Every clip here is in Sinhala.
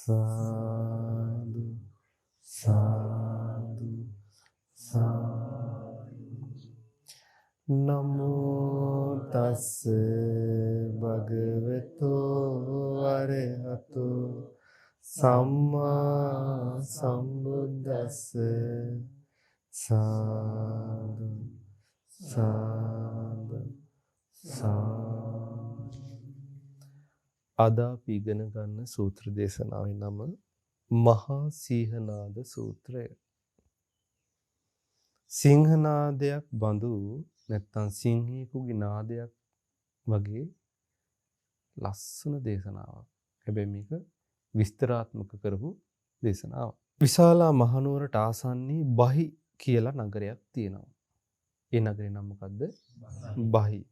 සාදු සාදු සාදු නමෝ තස්ස භගවතු අරහතෝ සම්මා සම්බුද්දස්ස සාදු සාදු සාදු. අද අපි ඉගෙන ගන්න සූත්‍ර දේශනාවේ නම මහා සීහනාද සූත්‍රය. සිංහනාදයක් බඳු නැත්තම් සිංහයෙකුගේ නාදයක් වගේ ලස්සන දේශනාවක්. හැබැයි මේක විස්තරාත්මක කරපු දේශනාවක්. විශාලා මහනුවරට ආසන්නයේ බහි කියලා නගරයක් තියෙනවා. ඒ නගරේ නම මොකද්ද? බහි.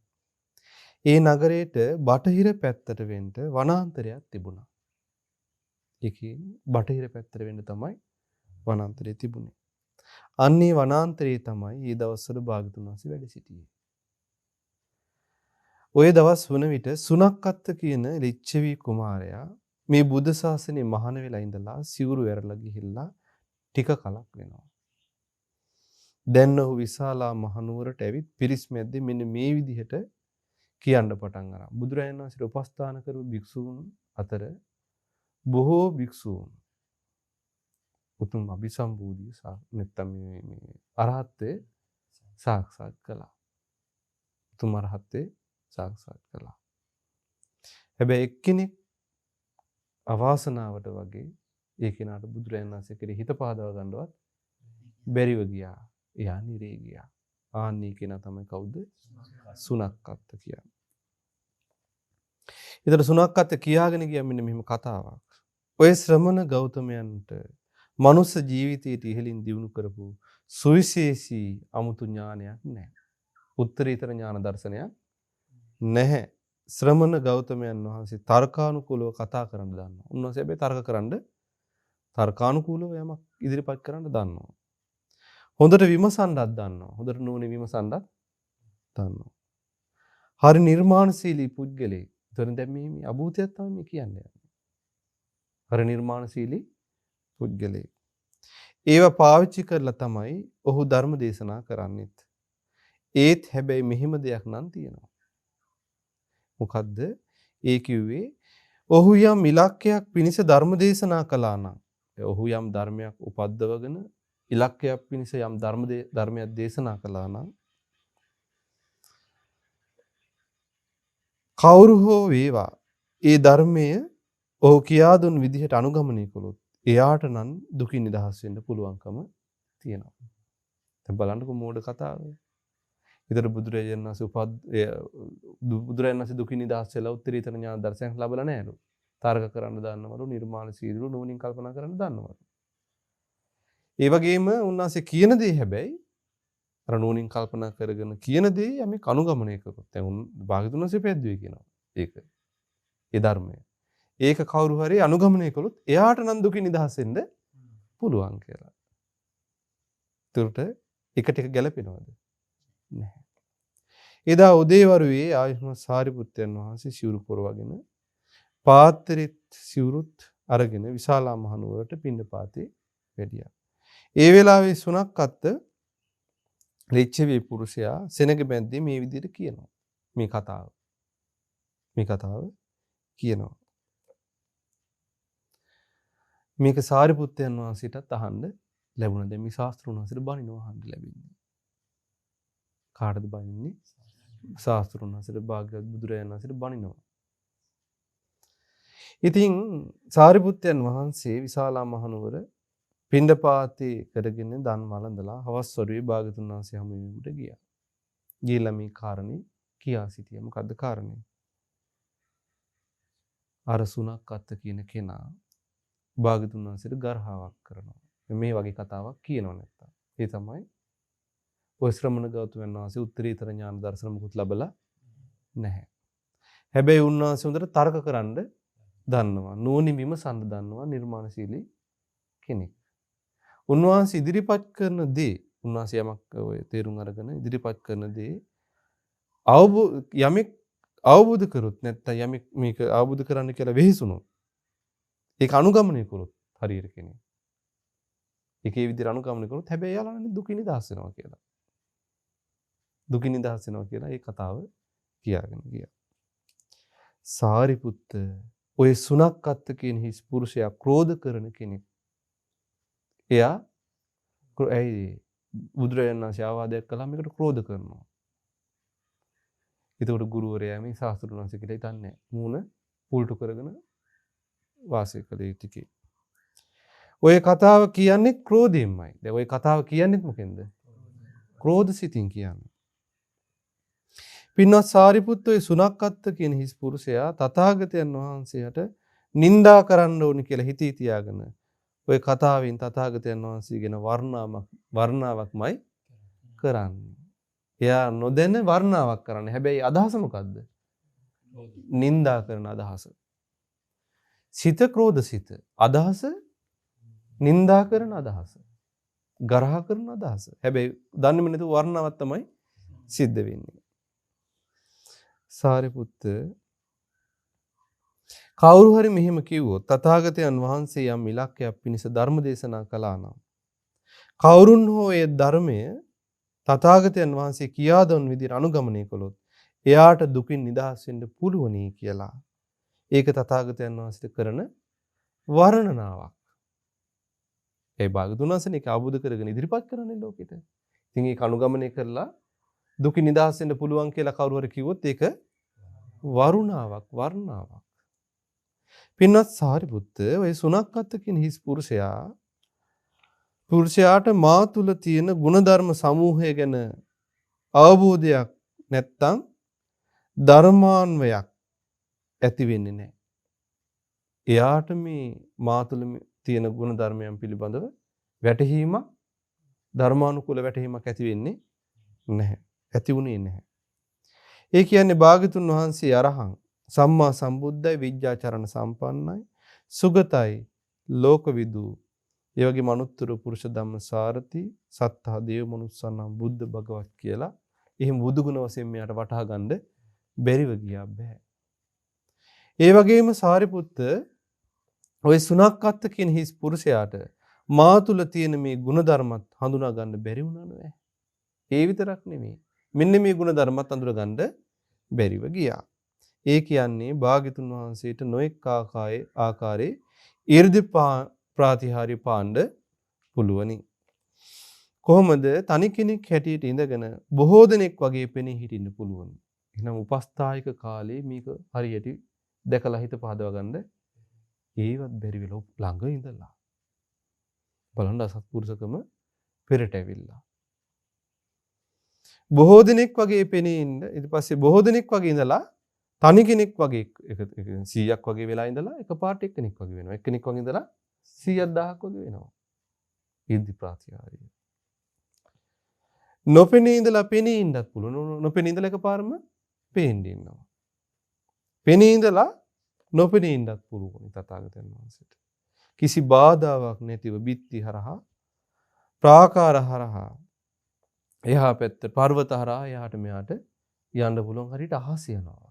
ඒ නගරේට බටහිර පැත්තට වෙන්න වනාන්තරයක් තිබුණා. ඒකේ බටහිර පැත්තට වෙන්න තමයි වනාන්තරය තිබුණේ. අන්නේ වනාන්තරයේ තමයි මේ දවස්වල භාගතුන් වහන්සේ වැඩ සිටියේ. ওই දවස් වන විට සුනක්කත්ත කියන ලිච්ඡවි කුමාරයා මේ බුද්ධ ශාසනයේ මහාන වෙලා ඉඳලා සිවුරු ඇරලා ගිහිල්ලා ටික කලක් වෙනවා. දැන් ඔහු විශාලා මහනුවරට ඇවිත් පිරිස් මැද්දේ මෙන්න මේ විදිහට කියන්න පටන් අරන්. බුදුරජාණන් වහන්සේට උපස්ථාන කරපු භික්ෂූන් අතර බොහෝ භික්ෂූන් උතුම් අභිසම්බෝධිය නැත්නම් මේ අරහත්ත්වයේ සාක්ෂාත් කළා. උතුම් අරහත්ත්වයේ සාක්ෂාත් කළා. හැබැයි එක්කෙනෙක් අවාසනාවට වගේ ඒ කෙනාට බුදුරජාණන් වහන්සේ කෙරෙහි හිත පහදව ගන්නවත් බැරිව ගියා. එයා නිරේ ගියා. ආන්නේ කෙනා තමයි කවුද? සුනක්කත්ත කියන්නේ. ඊතර සුනක්කත්ත කියාගෙන ගියා මෙන්න මෙහෙම කතාවක්. ඔය ශ්‍රමණ ගෞතමයන්ට මනුස්ස ජීවිතයට ඉහළින් දියුණු කරපු සුවිශේෂී අමුතු ඥානයක් නැහැ. උත්තරීතර ඥාන දර්ශනයක් නැහැ. ශ්‍රමණ ගෞතමයන් වහන්සේ තර්කානුකූලව කතා කරන්න දන්නවා. උන්වහන්සේ හැබැයි තර්කානුකූලව යමක් ඉදිරිපත් කරන්න දන්නවා. හොඳට විමසන්නත් දන්නවා. හොඳට නුවණින් විමසන්නත් දන්නවා. හරි නිර්මාණශීලී පුද්ගලෙක්. එතන දැන් මේ අභූතයක් තමයි මේ කියන්නේ. හරි නිර්මාණශීලී පුද්ගලෙක්. ඒව පාවිච්චි කරලා තමයි ඔහු ධර්ම දේශනා කරන්නේත්. ඒත් හැබැයි මෙහිම දෙයක් නම් තියෙනවා. මොකද්ද? ඒ කිව්වේ ඔහු යම් ඉලක්කයක් පිණිස ධර්ම දේශනා කළා නම්, ඔහු යම් ධර්මයක් උපද්දවගෙන ඉලක්කයක් පිණිස යම් ධර්මයක් දේශනා කළා නම් කවුරු හෝ වේවා ඒ ධර්මය ඔහු කියා දුන් විදිහට අනුගමනය කළොත් එයාට නම් දුකින් නිදහස් වෙන්න පුළුවන්කම තියෙනවා. දැන් බලන්නකෝ මෝඩ කතාව. ඊතර බුදුරජාණන් වහන්සේ දුකින් නිදහස් වෙලා උත්තරීතර ඥාන දර්ශනයක් ලැබලා නැහැලු. තර්ක කරන්න දන්නවලු, නිර්මාණශීලීව නුවණින් කල්පනා කරන්න දන්නවලු. ඒ වගේම උන්වහන්සේ කියන දේ හැබැයි අර නුවණින් කල්පනා කරගෙන කියන දේ යමෙක් අනුගමනය කරොත් දැන් භාගතුන් වහන්සේ පැද්දුවේ කියනවා. ඒක. ඒ ධර්මය. ඒක කවුරු හරි අනුගමනය කළොත් එයාට නම් දුකින් නිදහස් වෙන්න පුළුවන් කියලා. ඒකට එක ටික ගැලපෙනවද? නැහැ. එදා උදේවරුේ ආයුෂ්මත් සාරිපුත්‍රයන් වහන්සේ සිවුරු පොරවගෙන පාත්‍රෙත් සිවුරුත් අරගෙන විශාලා මහනුවරට පිණ්ඩපාතේ වැඩියා. ඒ වෙලාවේ සුනක්කත්ත ලිච්ඡවි පුරුෂයා සෙනග බැද්දේ මේ විදිහට කියනවා. මේ කතාව කියනවා. මේක සාරිපුත්‍රයන් වහන්සේටත් අහන්න ලැබුණා. දැන් මේ ශාස්ත්‍රුන් වහන්සේට බණිනවා අහන්න ලැබෙන්නේ. කාටද බණින්නේ? ශාස්ත්‍රුන් වහන්සේට භාග්‍යවත් බුදුරජාණන් වහන්සේට බණිනවා. ඉතින් සාරිපුත්‍රයන් වහන්සේ විශාලා මහනුවර පිණ්ඩපාතේ කරගෙන දන් වළඳලා හවස් වරුවේ භාගතුන් වහන්සේ හමු වීමට ගියා. ගිහලා මේ කාරණේ කියා සිටියා. මොකද්ද කාරණේ? අර සුනක්කත්ත කියන කෙනා භාගතුන් වහන්සේට ගර්හාවක් කරනවා. මේ වගේ කතාවක් කියනවා නැත්තම්. ඒ තමයි ඔය ශ්‍රමණ ගෞතමයන් වහන්සේ උත්තරීතර ඥාන දර්ශන මුකුත් ලැබලා නැහැ. හැබැයි උන්වහන්සේ හොඳට තර්ක කරන්න දන්නවා. නුවණින් විමසන්න දන්නවා නිර්මාණශීලී කෙනෙක්. උන්වහන්සේ ඉදිරිපත් කරන දේ උන්වහන්සේ යමක් ඔය තේරුම් අරගෙන ඉදිරිපත් කරන දේ යමෙක් අවබෝධ කරොත් නැත්නම් යමෙක් මේක අවබෝධ කරන්න කියලා වෙහිසුනොත් ඒක අනුගමනය කරොත් හරියට කෙනෙක්. ඒකේ විදිහට අනුගමනය කරොත් හැබැයි යාළුවනේ දුකින් නිදහස් වෙනවා කියලා. දුකින් නිදහස් වෙනවා කියලා ඒ කතාව කියාගෙන ගියා. සාරිපුත්ත ඔය සුණක්කත්ත කියන හිස් පුරුෂයා ක්‍රෝධ කරන කෙනෙක්. එයා ඇයි බුදුරජාණන් වහන්සේ ආවාදයක් කළා මේකට ක්‍රෝධ කරනවා. ඒතකොට ගුරුවරයා මේ ශාස්ත්‍රඥ වහන්සේ කියලා හිතන්නේ මූණ පුල්ටු කරගෙන වාසය කළ යුතුකේ. ඔය කතාව කියන්නේ ක්‍රෝධයෙන්මයි. දැන් ඔය කතාව කියන්නේත් මොකෙන්ද? ක්‍රෝධ සිතින් කියන්නේ. පින්වත් සාරිපුත්ත ඔය සුණක්කත්ත කියන හිස් පුරුෂයා තථාගතයන් වහන්සේට නිඳා කරන්න ඕනි කියලා හිතී තියාගෙන ඔය කතාවෙන් තථාගතයන් වහන්සේ ගැන වර්ණාවක්මයි කරන්නේ. එයා නොදැන වර්ණාවක් කරන්නේ. හැබැයි අදහස මොකද්ද? නිඳා කරන අදහස. සිත ක්‍රෝධ සිත. අදහස නිඳා කරන අදහස. ගරහ කරන අදහස. හැබැයි දන්නේම නැතුව වර්ණාවක් තමයි සිද්ධ වෙන්නේ. සාරිපුත්ත කවුරු හරි මෙහෙම කිව්වොත් තථාගතයන් වහන්සේ යම් ඉලක්කයක් පිණිස ධර්ම දේශනා කළා නම් කවුරුන් හෝ ඒ ධර්මය තථාගතයන් වහන්සේ කියා දුන් විදිහට අනුගමනය කළොත් එයාට දුකින් නිදහස් වෙන්න පුළුවනි කියලා. ඒක තථාගතයන් වහන්සේට කරන වර්ණනාවක්. ඒ භාගතුන් වහන්සේ ඒක අවබෝධ කරගෙන ඉදිරිපත් කරන්නේ ලෝකෙට. ඉතින් ඒක අනුගමනය කරලා දුකින් නිදහස් වෙන්න පුළුවන් කියලා කවුරු හරි කිව්වොත් ඒක වර්ණාවක්. පින්වත් සාරිපුත්ත ඔය සුණක්කත්ත කියන හිස් පුරුෂයාට මා තුල තියෙන ಗುಣධර්ම සමූහය ගැන අවබෝධයක් නැත්තම් ධර්මාන්වයක් ඇති වෙන්නේ නැහැ. එයාට මේ මා තුල තියෙන ಗುಣධර්මයන් පිළිබඳව වැටහීමක් ධර්මානුකූල වැටහීමක් ඇති වෙන්නේ නැහැ. ඇති වුණේ නැහැ. ඒ කියන්නේ භාග්‍යතුන් වහන්සේ අරහං සම්මා සම්බුද්ධයි විඤ්ඤාචරණ සම්පන්නයි සුගතයි ලෝකවිදු ඒ වගේම අනුත්තර පුරුෂ ධම්ම සාරති සත්තා දේව මනුස්සනම් බුද්ධ භගවත් කියලා එහෙම බුදු ගුණ වශයෙන් මෙයාට වටහා ගන්න බැරිව ගියා බෑ. ඒ වගේම සාරිපුත්ත ඔය සුණක්කත්ත කියන හිස් පුරුෂයාට මා තුල තියෙන මේ ಗುಣධර්මත් හඳුනා ගන්න බැරි වුණා නෑ. ඒ විතරක් නෙමෙයි. මෙන්න මේ ಗುಣධර්මත් අඳුර ගන්න බැරිව ගියා. ඒ කියන්නේ භාග්‍යතුන් වහන්සේට නොඑක් ආකාරයේ ඊර්ධි ප්‍රාතිහාර්ය පාණ්ඩ පුළුවනි. කොහොමද තනි කෙනෙක් හැටියට ඉඳගෙන බොහෝ දෙනෙක් වගේ පෙනී හිටින්න පුළුවන්. එහෙනම් උපස්ථායක කාලේ මේක හරියට දැකලා හිත පහදව ගන්න ඒවත් බැරි වෙලා ළඟ ඉඳලා බලන්න අසත්පුරුෂකම පෙරට ඇවිල්ලා. බොහෝ දෙනෙක් වගේ පෙනී ඉන්න ඊට පස්සේ බොහෝ දෙනෙක් වගේ ඉඳලා තනි කෙනෙක් වගේ 100ක් වගේ වෙලා ඉඳලා එකපාරට එක්කෙනෙක් වගේ වෙනවා. එක්කෙනෙක් වගේ ඉඳලා 100,000ක් වගේ වෙනවා. ඊර්ධි ප්‍රාතිහාර්ය. නොපෙනී ඉඳලා පෙනී ඉන්නත් පුළුවන්. නොපෙනී ඉඳලා එකපාරම පේන්න ඉන්නවා. පෙනී ඉඳලා නොපෙනී ඉන්නත් පුළුවන් තථාගතයන් වහන්සේට. කිසි බාධාවක් නැතිව බිත්ති හරහා ප්‍රාකාර හරහා එහා පැත්ත පර්වත හරහා එහාට මෙහාට යන්න පුළුවන් හරියට අහස යනවා.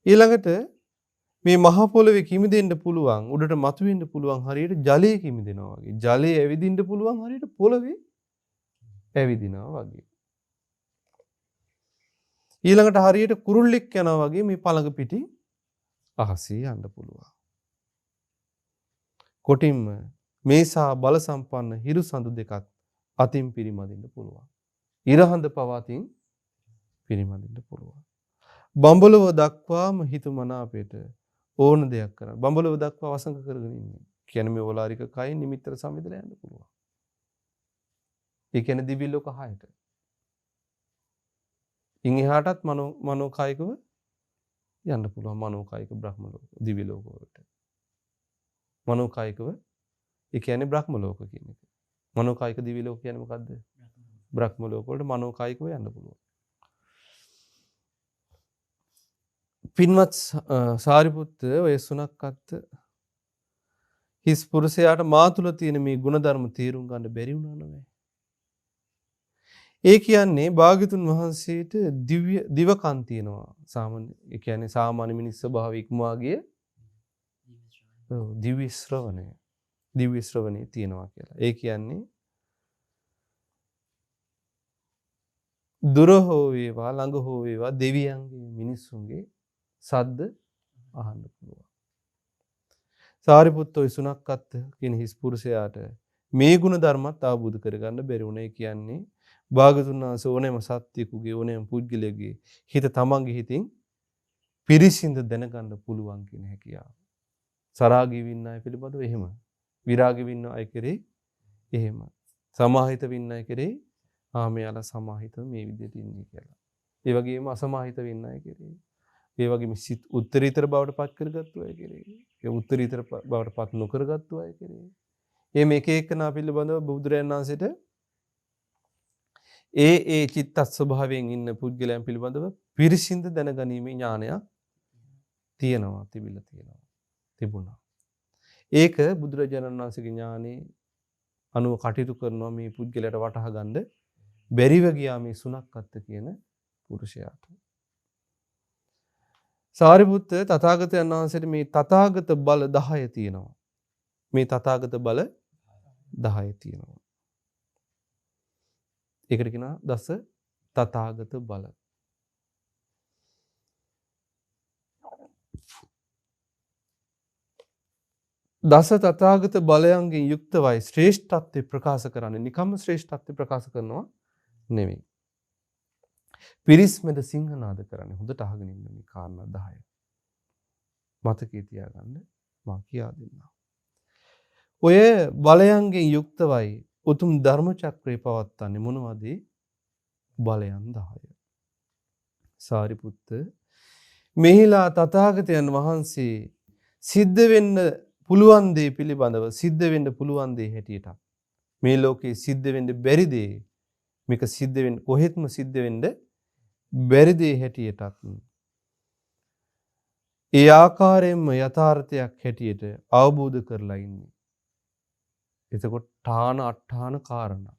ඊළඟට මේ මහ පොළවේ කිමිදෙන්න පුළුවන් උඩට මතුවෙන්න පුළුවන් හරියට ජලයේ කිමිදෙනවා වගේ. ජලයේ ඇවිදින්න පුළුවන් හරියට පොළවේ ඇවිදිනවා වගේ. ඊළඟට හරියට කුරුල්ලෙක් යනවා වගේ මේ පළඟ පිටි අහසේ යන්න පුළුවන්. කොටින්ම මේසා බල සම්පන්න හිරු සඳු දෙකත් අතින් පිරිමදින්න පුළුවන්. ඉරහඳ පවතින් පිරිමදින්න පුළුවන්. බඹලව දක්වාම හිතුමනාපයට ඕන දෙයක් කරන්න. බඹලව දක්වා වසඟ කරගෙන ඉන්නේ. කියන්නේ මේ ඕලාරික කයින් නිමිත්තට සම්විදලා යන්න පුළුවන්. ඒ කියන්නේ දිව්‍ය ලෝක 6ට. ඉන් එහාටත් මනෝ කායිකව යන්න පුළුවන්. මනෝ කායික බ්‍රහ්ම ලෝක, දිව්‍ය ලෝක වලට. මනෝ කායිකව ඒ කියන්නේ බ්‍රහ්ම ලෝක කියන එක. මනෝකායික දිව්‍ය ලෝක කියන්නේ මොකද්ද? බ්‍රහ්ම ලෝක වලට මනෝකායිකව යන්න පුළුවන්. පින්වත් සාරිපුත්ත ඔය සුණක්කත් හිස් පුරුෂයාට මා තුළ තියෙන මේ ගුණධර්ම තේරුම් ගන්න බැරි වුණා නේද? ඒ කියන්නේ භාග්‍යතුන් වහන්සේට දිවකන් තියෙනවා. සාමාන්‍ය ඒ කියන්නේ සාමාන්‍ය මිනිස් ස්වභාවය ඉක්මවා ගිය දිව්‍ය ශ්‍රවණේ තියෙනවා කියලා. ඒ කියන්නේ දුර හෝ වේවා ළඟ හෝ වේවා දෙවියන්ගේ මිනිස්සුන්ගේ සද්ද අහන්න පුළුවන්. සාරිපුත්ත සුණක්කත් කියන හිස් පුරුෂයාට මේ ගුණ ධර්මත් අවබෝධ කරගන්න බැරි වුණේ කියන්නේ භාගතුන් වහන්සේ ඕනෑම සත්‍යකුගේ ඕනෑම පුද්ගලයෙකුගේ හිත තමන්ගේ හිතින් පිරිසිඳ දැනගන්න පුළුවන් කියන හැකියාව. සරාගී වින්න අය පිළිබඳව එහෙම. විරාගී වින්න අය කෙරෙහි එහෙම. සමාහිත වින්න අය කෙරෙහි මෙයාලා සමාහිතව මේ විදිහට ඉන්නේ කියලා. ඒ වගේම අසමාහිත වින්න අය කෙරෙහි. ඒ වගේම සිත් උත්තරීතර බවට පත් කරගත්තු අය කෙරෙහි. ඒ උත්තරීතර බවට පත් නොකරගත්තු අය කෙරෙහි. මේ මේක එක්කනා පිළිබඳව බුදුරජාණන් වහන්සේට ඒ චිත්ත ස්වභාවයෙන් ඉන්න පුද්ගලයන් පිළිබඳව පිරිසිඳ දැනගැනීමේ ඥානයක් තිබුණා. ඒක බුදුරජාණන් වහන්සේගේ ඥානේ අනුව කටයුතු කරනවා මේ පුද්ගලයාට වටහා ගන්න බැරිව ගියා මේ සුණක්කත් කියන පුරුෂයාට. සාරිපුත්ත තථාගතයන් වහන්සේට මේ තථාගත බල 10 තියෙනවා. මේ තථාගත බල 10 තියෙනවා. ඒකට කියනවා දස තථාගත බල. දස තථාගත බලයන්ගෙන් යුක්තවයි ශ්‍රේෂ්ඨත්වය ප්‍රකාශ කරන්නේ. නිකම්ම ශ්‍රේෂ්ඨත්වය ප්‍රකාශ කරනවා නෙමෙයි. පිරිස් මැද සිංහනාද කරන්නේ. හොඳට අහගෙන ඉන්න මේ කාරණා 10. මතකයේ තියාගන්න මම කියා දෙන්නම්. ඔය බලයන්ගෙන් යුක්තවයි උතුම් ධර්ම චක්‍රය පවත්වන්නේ මොනවද? බලයන් 10. සාරිපුත්ත මෙහිලා තථාගතයන් වහන්සේ සිද්ධ වෙන්න පුළුවන් දේ පිළිබඳව සිද්ධ වෙන්න පුළුවන් දේ හැටියට මේ ලෝකේ සිද්ධ වෙන්න බැරි දේ මේක සිද්ධ වෙන්න කොහෙත්ම සිද්ධ වෙන්න බැරි දේ හැටියටත් ඒ ආකාරයෙන්ම යථාර්ථයක් හැටියට අවබෝධ කරලා ඉන්නේ. එතකොට ඨාන අට්ඨාන කාරණා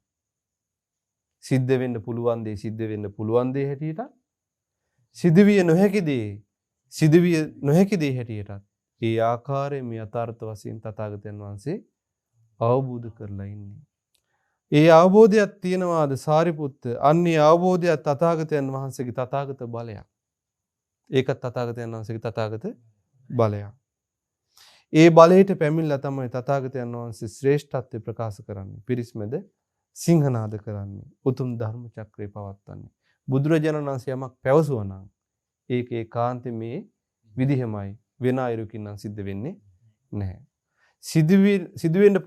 සිද්ධ වෙන්න පුළුවන් දේ සිද්ධ වෙන්න පුළුවන් දේ හැටියට සිදුවිය නොහැකි දේ හැටියටත් ඒ ආකාරයෙන් යථාර්ථ වශයෙන් තථාගතයන් වහන්සේ අවබෝධ කරලා ඉන්නේ. ඒ අවබෝධයක් තියනවාද සාරිපුත්ත? අන්නේ අවබෝධයක් තථාගතයන් වහන්සේගේ තථාගත බලයක්. ඒකත් තථාගතයන් වහන්සේගේ තථාගත බලයක්. ඒ බලයට පැමිණලා තමයි තථාගතයන් වහන්සේ ශ්‍රේෂ්ඨත්වය ප්‍රකාශ කරන්නේ. පිරිස්මෙද සිංහනාද කරන්නේ. උතුම් ධර්ම චක්‍රය පවත්වන්නේ. බුදුරජාණන් වහන්සේ යමක් පැවසුවා නම් ඒක ඒකාන්තයෙන් මේ විදිහමයි. වෙන අයුරකින් නම් සිද්ධ වෙන්නේ නැහැ. සිදුවෙන්න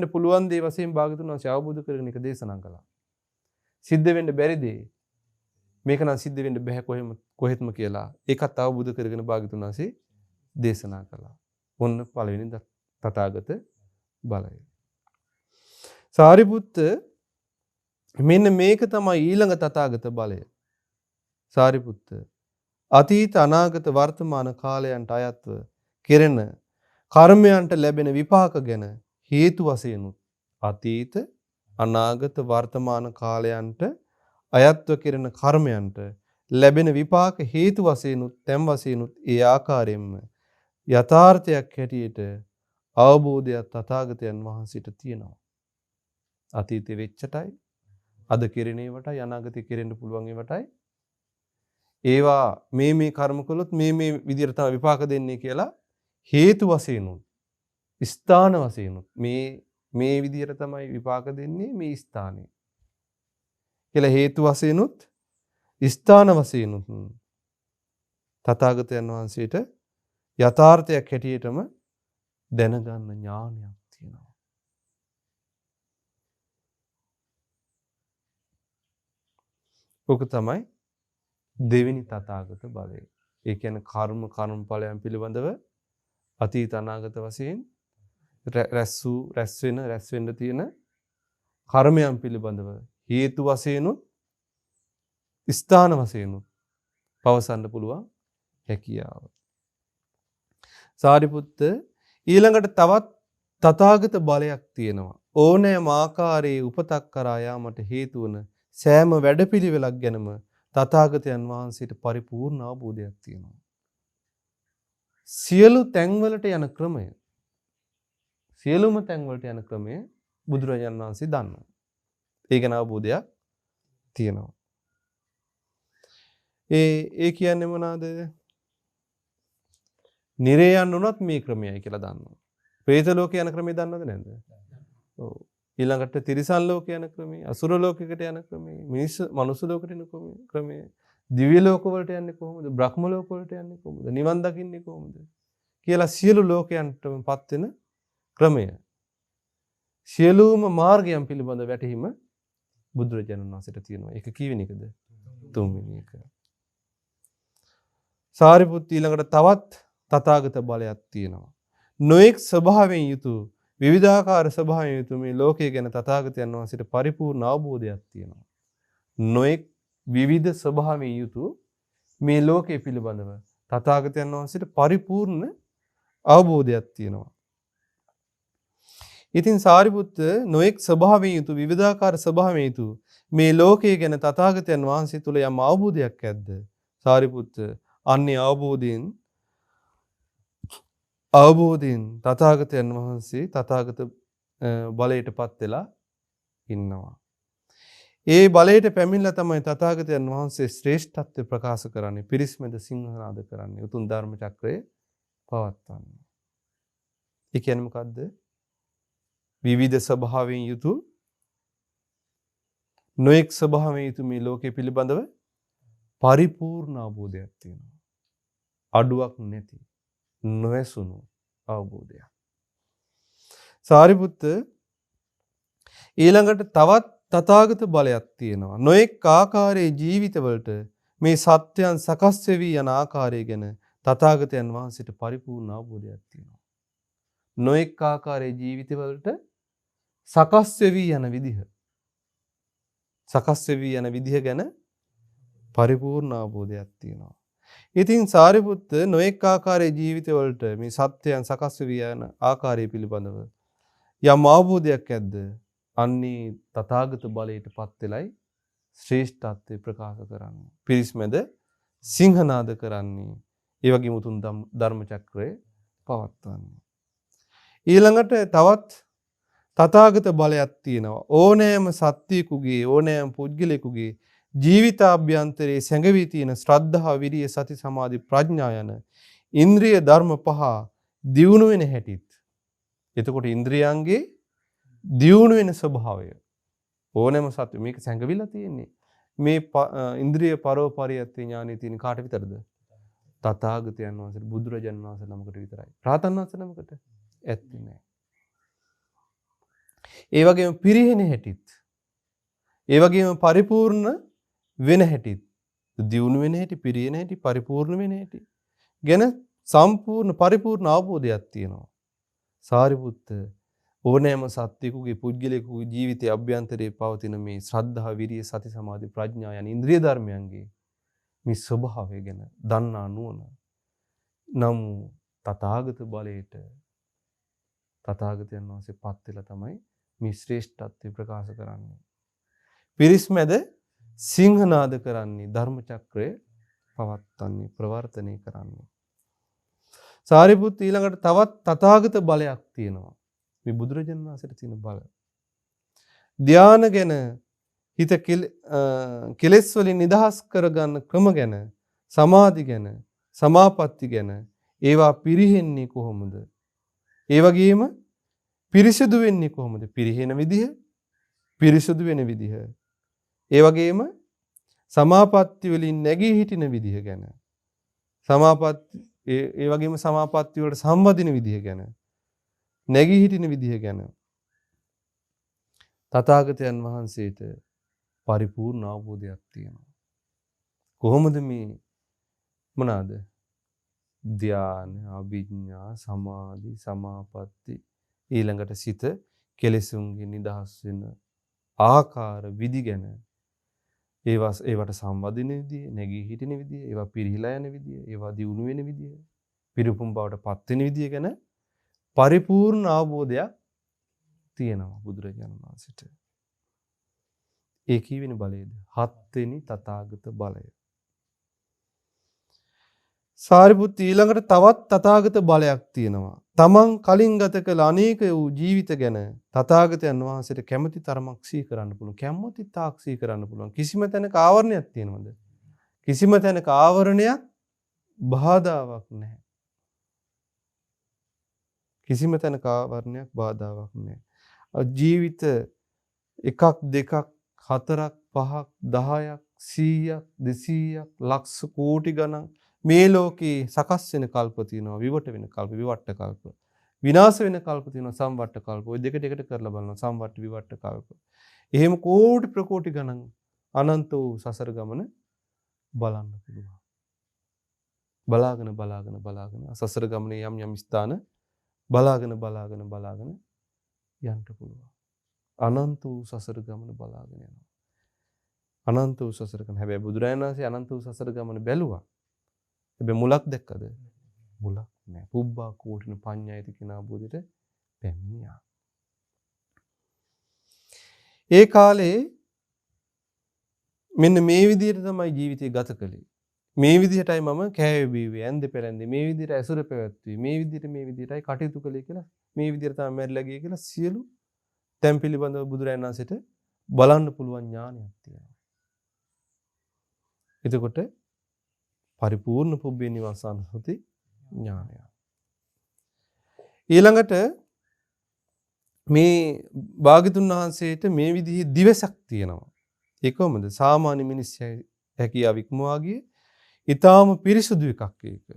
පුළුවන් දේ වශයෙන් භාගතුන් වහන්සේ අවබෝධ කරගෙන එක දේශනා කළා. සිද්ධ වෙන්න බැරි දේ මේක නම් සිද්ධ වෙන්න බෑ කොහෙත්ම කියලා ඒකත් අවබෝධ කරගෙන භාගතුන් වහන්සේ දේශනා කළා. ඔන්න පළවෙනි තථාගත බලය. සාරිපුත්ත මෙන්න මේක තමයි ඊළඟ තථාගත බලය. සාරිපුත්ත අතීත අනාගත වර්තමාන කාලයන්ට අයත්ව කෙරෙන කර්මයන්ට ලැබෙන විපාක ගැන හේතු වශයෙන් අතීත අනාගත වර්තමාන කාලයන්ට අයත්ව කෙරෙන කර්මයන්ට ලැබෙන විපාක හේතු වශයෙන් තැන් වශයෙන් ඒ ආකාරයෙන්ම යථාර්ථයක් හැටියට අවබෝධයක් තථාගතයන් වහන්සේට තියෙනවා. අතීතේ වෙච්චටයි අද කෙරෙනේවටයි අනාගතේ කෙරෙන්න පුළුවන් ඒවටයි ඒවා මේ කර්ම කළොත් මේ විදිහට තමයි විපාක දෙන්නේ කියලා හේතු වශයෙන් ස්ථාන වශයෙන් මේ විදිහට තමයි විපාක දෙන්නේ මේ ස්ථානේ කියලා හේතු වශයෙන් ස්ථාන වශයෙන් තථාගතයන් වහන්සේට යථාර්ථයක් හැටියටම දැනගන්න ඥානයක් තියෙනවා. ඔක තමයි දෙවෙනි තථාගත බලය. ඒ කියන්නේ කර්මඵලයන් පිළිබඳව අතීත අනාගත වශයෙන් රැස් වෙන්න තියෙන කර්මයන් පිළිබඳව හේතු වශයෙන් ස්ථාන වශයෙන් පවසන්න පුළුවන් හැකියාව. සාරිපුත්ත ඊළඟට තවත් තථාගත බලයක් තියෙනවා. ඕනෑම ආකාරයේ උපතක් කරා යාමට හේතු වන සෑම වැඩපිළිවෙලක් ගැනම තථාගතයන් වහන්සේට පරිපූර්ණ අවබෝධයක් තියෙනවා. සියලු තැන්වලට යන ක්‍රමය සියලුම තැන්වලට යන ක්‍රමය බුදුරජාණන් වහන්සේ දන්නවා. ඒ ගැන අවබෝධයක් තියෙනවා. ඒ කියන්නේ මොනවාද? නිරේ යන්න උනත් මේ ක්‍රමයයි කියලා දන්නවා. പ്രേත ලෝකේ යන ක්‍රමය දන්නවද නැද්ද? ඔව්. ඊළඟට තිරිසන් ලෝකේ යන ක්‍රමය, අසුර ලෝකයකට යන ක්‍රමය, මනුස්ස ලෝකෙට යන ක්‍රමය, දිව්‍ය ලෝක වලට යන්නේ කොහොමද? බ්‍රහ්ම ලෝක වලට යන්නේ කොහොමද? නිවන් දකින්නේ කොහොමද? කියලා සියලු ලෝකයන්ටමපත් වෙන ක්‍රමය. සියලුම මාර්ගයන් පිළිබඳ වැටහීම බුදුරජාණන් වහන්සේට තියෙනවා. ඒක කීවෙනි එකද? තුන්වෙනි එක. සාරිපුත් ඊළඟට තවත් තථාගත බලයක් තියෙනවා. නොඑක් ස්වභාවයෙන් යුතු විවිධාකාර ස්වභාවයෙන් යුතු මේ ලෝකය ගැන තථාගතයන් වහන්සේට පරිපූර්ණ අවබෝධයක් තියෙනවා. නොඑක් විවිධ ස්වභාවයෙන් යුතු මේ ලෝකය පිළිබඳව තථාගතයන් වහන්සේට පරිපූර්ණ අවබෝධයක් තියෙනවා. ඉතින් සාරිපුත්ත නොඑක් ස්වභාවයෙන් යුතු විවිධාකාර ස්වභාවයෙන් යුතු මේ ලෝකය ගැන තථාගතයන් වහන්සේ තුල යම් අවබෝධයක් ඇද්ද? සාරිපුත්ත අන්නේ අවබෝධයෙන් තථාගතයන් වහන්සේ තථාගත බලයටපත් වෙලා ඉන්නවා. ඒ බලයට පැමිණලා තමයි තථාගතයන් වහන්සේ ශ්‍රේෂ්ඨත්වය ප්‍රකාශ කරන්නේ, පිරිස්මෙද සිංහනාද කරන්නේ, උතුම් ධර්ම චක්‍රය පවත්වන්නේ. ඒ කියන්නේ මොකද්ද? විවිධ ස්වභාවයෙන් යුතු නොඑක් ස්වභාවයෙන් යුතු මේ ලෝකයේ පිළිබඳව පරිපූර්ණ අවබෝධයක් තියෙනවා. අඩුවක් නැති නොඇසුණු අවබෝධයක්. සාරිපුත්ත ඊළඟට තවත් තථාගත බලයක් තියෙනවා. නොඑක් ආකාරයේ ජීවිතවලට මේ සත්‍යයන් සකස් වෙවි යන ආකාරය ගැන තථාගතයන් වහන්සේට පරිපූර්ණ අවබෝධයක් තියෙනවා. නොඑක් ආකාරයේ ජීවිතවලට සකස් වෙවි යන විදිහ ගැන පරිපූර්ණ අවබෝධයක් තියෙනවා. ඉතින් සාරිපුත්ත නොඑක් ආකාරයේ ජීවිතවලට මේ සත්‍යයන් සකස් වෙවි යන ආකාරය පිළිබඳව යම් අවබෝධයක් ඇද්ද? අන්නේ තථාගත බලයටපත් වෙලයි ශ්‍රේෂ්ඨත්වය ප්‍රකාශ කරන්නේ. පිරිස්මෙද සිංහනාද කරන්නේ. ඒ වගේම උතුම් ධර්ම චක්‍රය පවත්වන්නේ. ඊළඟට තවත් තථාගත බලයක් තියෙනවා. ඕනෑම සත්‍යයකගේ ඕනෑම පුද්ගලයෙකුගේ ජීවිතාභ්‍යන්තරයේ සැඟවී තියෙන ශ්‍රද්ධා, විරිය, සති, සමාධි, ප්‍රඥා යන ඉන්ද්‍රිය ධර්ම පහ දියුණු වෙන හැටිත්. එතකොට ඉන්ද්‍රියයන්ගේ දියුණු වෙන ස්වභාවය ඕනෑම සත්‍ය මේක සැඟවිලා තියෙන්නේ. මේ ඉන්ද්‍රිය පරෝපරියත්ති ඥානෙ තියෙන කාට විතරද? තථාගතයන් වහන්සේට, බුදුරජාණන් වහන්සේ නමකට විතරයි. රහතන් වහන්සේ නමකට ඇත්තේ නැහැ. ඒ වගේම පිරිහෙන හැටිත්, ඒ වගේම පරිපූර්ණ වෙන හැටිත්, දියුණු වෙන හැටි, පිරිහෙන හැටි, පරිපූර්ණ වෙන හැටි ගැන සම්පූර්ණ පරිපූර්ණ අවබෝධයක් තියෙනවා. සාරිපුත්ත ඕනෑම සත්‍යයකගේ පුද්ගලයෙකුගේ ජීවිතයේ අභ්‍යන්තරයේ පවතින මේ ශ්‍රද්ධා, විරිය, සති, සමාධි, ප්‍රඥා යන ඉන්ද්‍රිය ධර්මයන්ගේ මේ ස්වභාවය ගැන දන්නා නුවණ නම් තථාගත බලයට තථාගතයන් වහන්සේ පත් වෙලා තමයි මේ ශ්‍රේෂ්ඨත්වය ප්‍රකාශ කරන්නේ. පිරිස්මෙද සිංහනාද කරන්නේ, ධර්ම චක්‍රය පවත්වන්නේ, ප්‍රවර්තනය කරන්නේ. සාරිපුත් ඊළඟට තවත් තථාගත බලයක් තියෙනවා. මේ බුදුරජාණන් වහන්සේට තියෙන බල. ධානය ගැන, හිත කෙලෙස් වලින් නිදහස් කරගන්න ක්‍රම ගැන, සමාධි ගැන, සමාපatti ගැන, ඒවා පිරිහෙන්නේ කොහොමද? ඒ වගේම පිරිසිදු වෙන්නේ කොහොමද? පිරිහෙන විදිහ, පිරිසිදු වෙන විදිහ. ඒ වගේම සමාපatti වලින් නැගී හිටින විදිහ ගැන, ඒ වගේම සමාපatti වලට සම්බන්ධින විදිහ ගැන, නැගී හිටින විදිහ ගැන තථාගතයන් වහන්සේට පරිපූර්ණ අවබෝධයක් තියෙනවා. කොහොමද මේ මොනවාද? ධානය, අභිඥා, සමාධි, සමාපatti ඊළඟට සිත කෙලෙසුන්ගෙන් නිදහස් වෙන ආකාර විදි ගැන ඒවට සම්වදින විදිය, නැගී හිටින විදිය, ඒවා පිරිහිලා යන විදිය, ඒවා දියුණු වෙන විදිය, පිරිපුම් බවට පත් වෙන විදිය ගැන පරිපූර්ණ අවබෝධයක් තියෙනවා බුදුරජාණන් වහන්සේට. ඒ කීවෙනි බලයේද? 7 වෙනි තථාගත බලය. සාරිපුත් ඊළඟට තවත් තථාගත බලයක් තියෙනවා. තමන් කලින් ගත කළ අනේක වූ ජීවිත ගැන තථාගතයන් වහන්සේට කැමැති තරමක් සිහි කරන්න පුළුවන්. කැමැති තාක් සිහි කරන්න පුළුවන්. කිසිම තැනක ආවරණයක් තියෙනවද? කිසිම තැනක ආවරණයක් බාධාවක් නැහැ. කිසිම තැනක ආවරණයක් බාධාවක් නැහැ. ජීවිත 1ක් 2ක් 4ක් 5ක් 10ක් 100ක් 200ක් ලක්ෂ කෝටි ගණන් මේ ලෝකේ සකස් වෙන කල්ප තියෙනවා, විවට වෙන කල්ප, විවට්ට කල්ප. විනාශ වෙන කල්ප තියෙනවා, සම්වට්ට කල්ප. ඔය දෙකට එකට කරලා බලනවා සම්වට්ට විවට්ට කල්ප. එහෙම කෝටි ප්‍රකෝටි ගණන් අනන්ත වූ සසර ගමන බලන්න පුළුවන්. බලාගෙන සසර ගමනේ යම් යම් ස්ථාන බලාගෙන යන්න පුළුවන්. අනන්ත වූ සසර ගමන බලාගෙන යනවා. අනන්ත වූ සසර ගමන. හැබැයි බුදුරජාණන් වහන්සේ අනන්ත වූ සසර ගමන බැලුවා. හැබැයි මුලක් දැක්කද? මුලක් නෑ. පුබ්බා කෝටින පඤ්ඤායති කියන අවබෝධයට පැමිණියා. ඒ කාලේ මෙන්න මේ විදිහට තමයි ජීවිතය ගත කළේ. මේ විදිහටයි මම කෑවේ බීවේ ඇන්දේ පෙරැන්දේ මේ විදිහට ඇසුර පැවැත්වුවේ මේ විදිහටයි කටයුතු කළේ කියලා මේ විදිහට තමයි මැරිලා ගියේ කියලා සියලු තැන් පිළිබඳව බුදුරජාණන් වහන්සේට බලන්න පුළුවන් ඥානයක් තියෙනවා. එතකොට පරිපූර්ණ පුබ්බේ නිවාසානුස්සති ඥානය. ඊළඟට මේ භාග්‍යතුන් වහන්සේට මේ විදිහේ දිවසක් තියෙනවා. ඒ කොහොමද? සාමාන්‍ය මිනිස්සු හැකියාව ඉක්මවා ගියේ ඊටාම පිරිසුදු එකක් ඒක.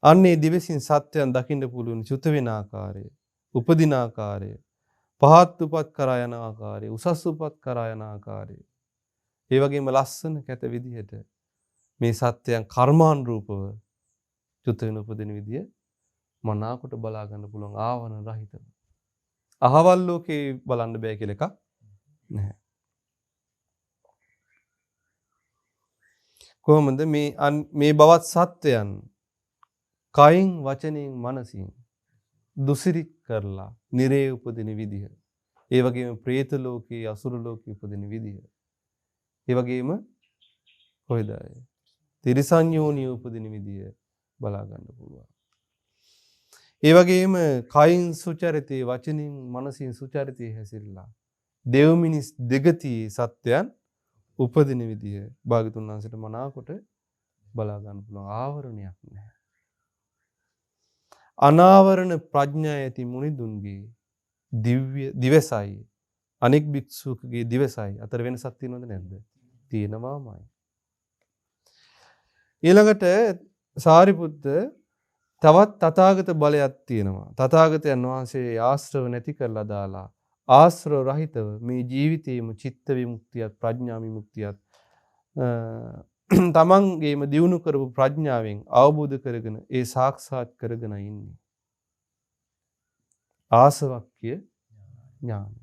අන්නේ දිවසින් සත්‍යයන් දකින්න පුළුවන් චුත වෙන ආකාරය, උපදින ආකාරය, පහත් උපත් කරා යන ආකාරය, උසස් උපත් කරා යන ආකාරය. ඒ වගේම ලස්සන කැත විදිහට මේ සත්‍යයන් කර්මානුරූපව චුත වෙන උපදින විදිය මනාකොට බලා ගන්න පුළුවන් ආවරණ රහිතව. අහවල් ලෝකේ බලන්න බෑ කියලා එකක් නැහැ. කොහොමද මේ බවත් සත්‍යයන් කයින් වචනෙන් මනසින් දුසිරිත් කරලා නිරේ උපදින විදිහ. ඒ වගේම പ്രേත ලෝකේ අසුර ලෝකේ උපදින විදිහ. ඒ වගේම කොහෙද තිරිසන් යෝනිය උපදින විදිය බලා ගන්න පුළුවන්. ඒ වගේම කයින් සුචරිතේ වචනින් මනසින් සුචරිතේ හැසිරලා දෙව් මිනිස් දෙගතියේ සත්‍යයන් උපදින විදිය භාග්‍යතුන් වහන්සේට මනාකොට බලා ගන්න පුළුවන් ආවරණයක් නැහැ. අනාවරණ ප්‍රඥා ඇති මුනිදුන්ගේ දිව්‍ය දිවසයි අනෙක් භික්ෂුවකගේ දිවසයි අතර වෙනසක් තියෙනවද නැද්ද? තියෙනවාමයි. ඊළඟට සාරිපුත්ත තවත් තථාගත බලයක් තියෙනවා. තථාගතයන් වහන්සේ ආශ්‍රව නැති කරලා දාලා ආශ්‍රව රහිතව මේ ජීවිතේම චිත්ත විමුක්තියත් ප්‍රඥා විමුක්තියත් තමන්ගේම දියුණු කරපු ප්‍රඥාවෙන් අවබෝධ කරගෙන ඒ සාක්ෂාත් කරගෙන ඉන්නේ. ආසවක්ඛ්‍ය ඥානය.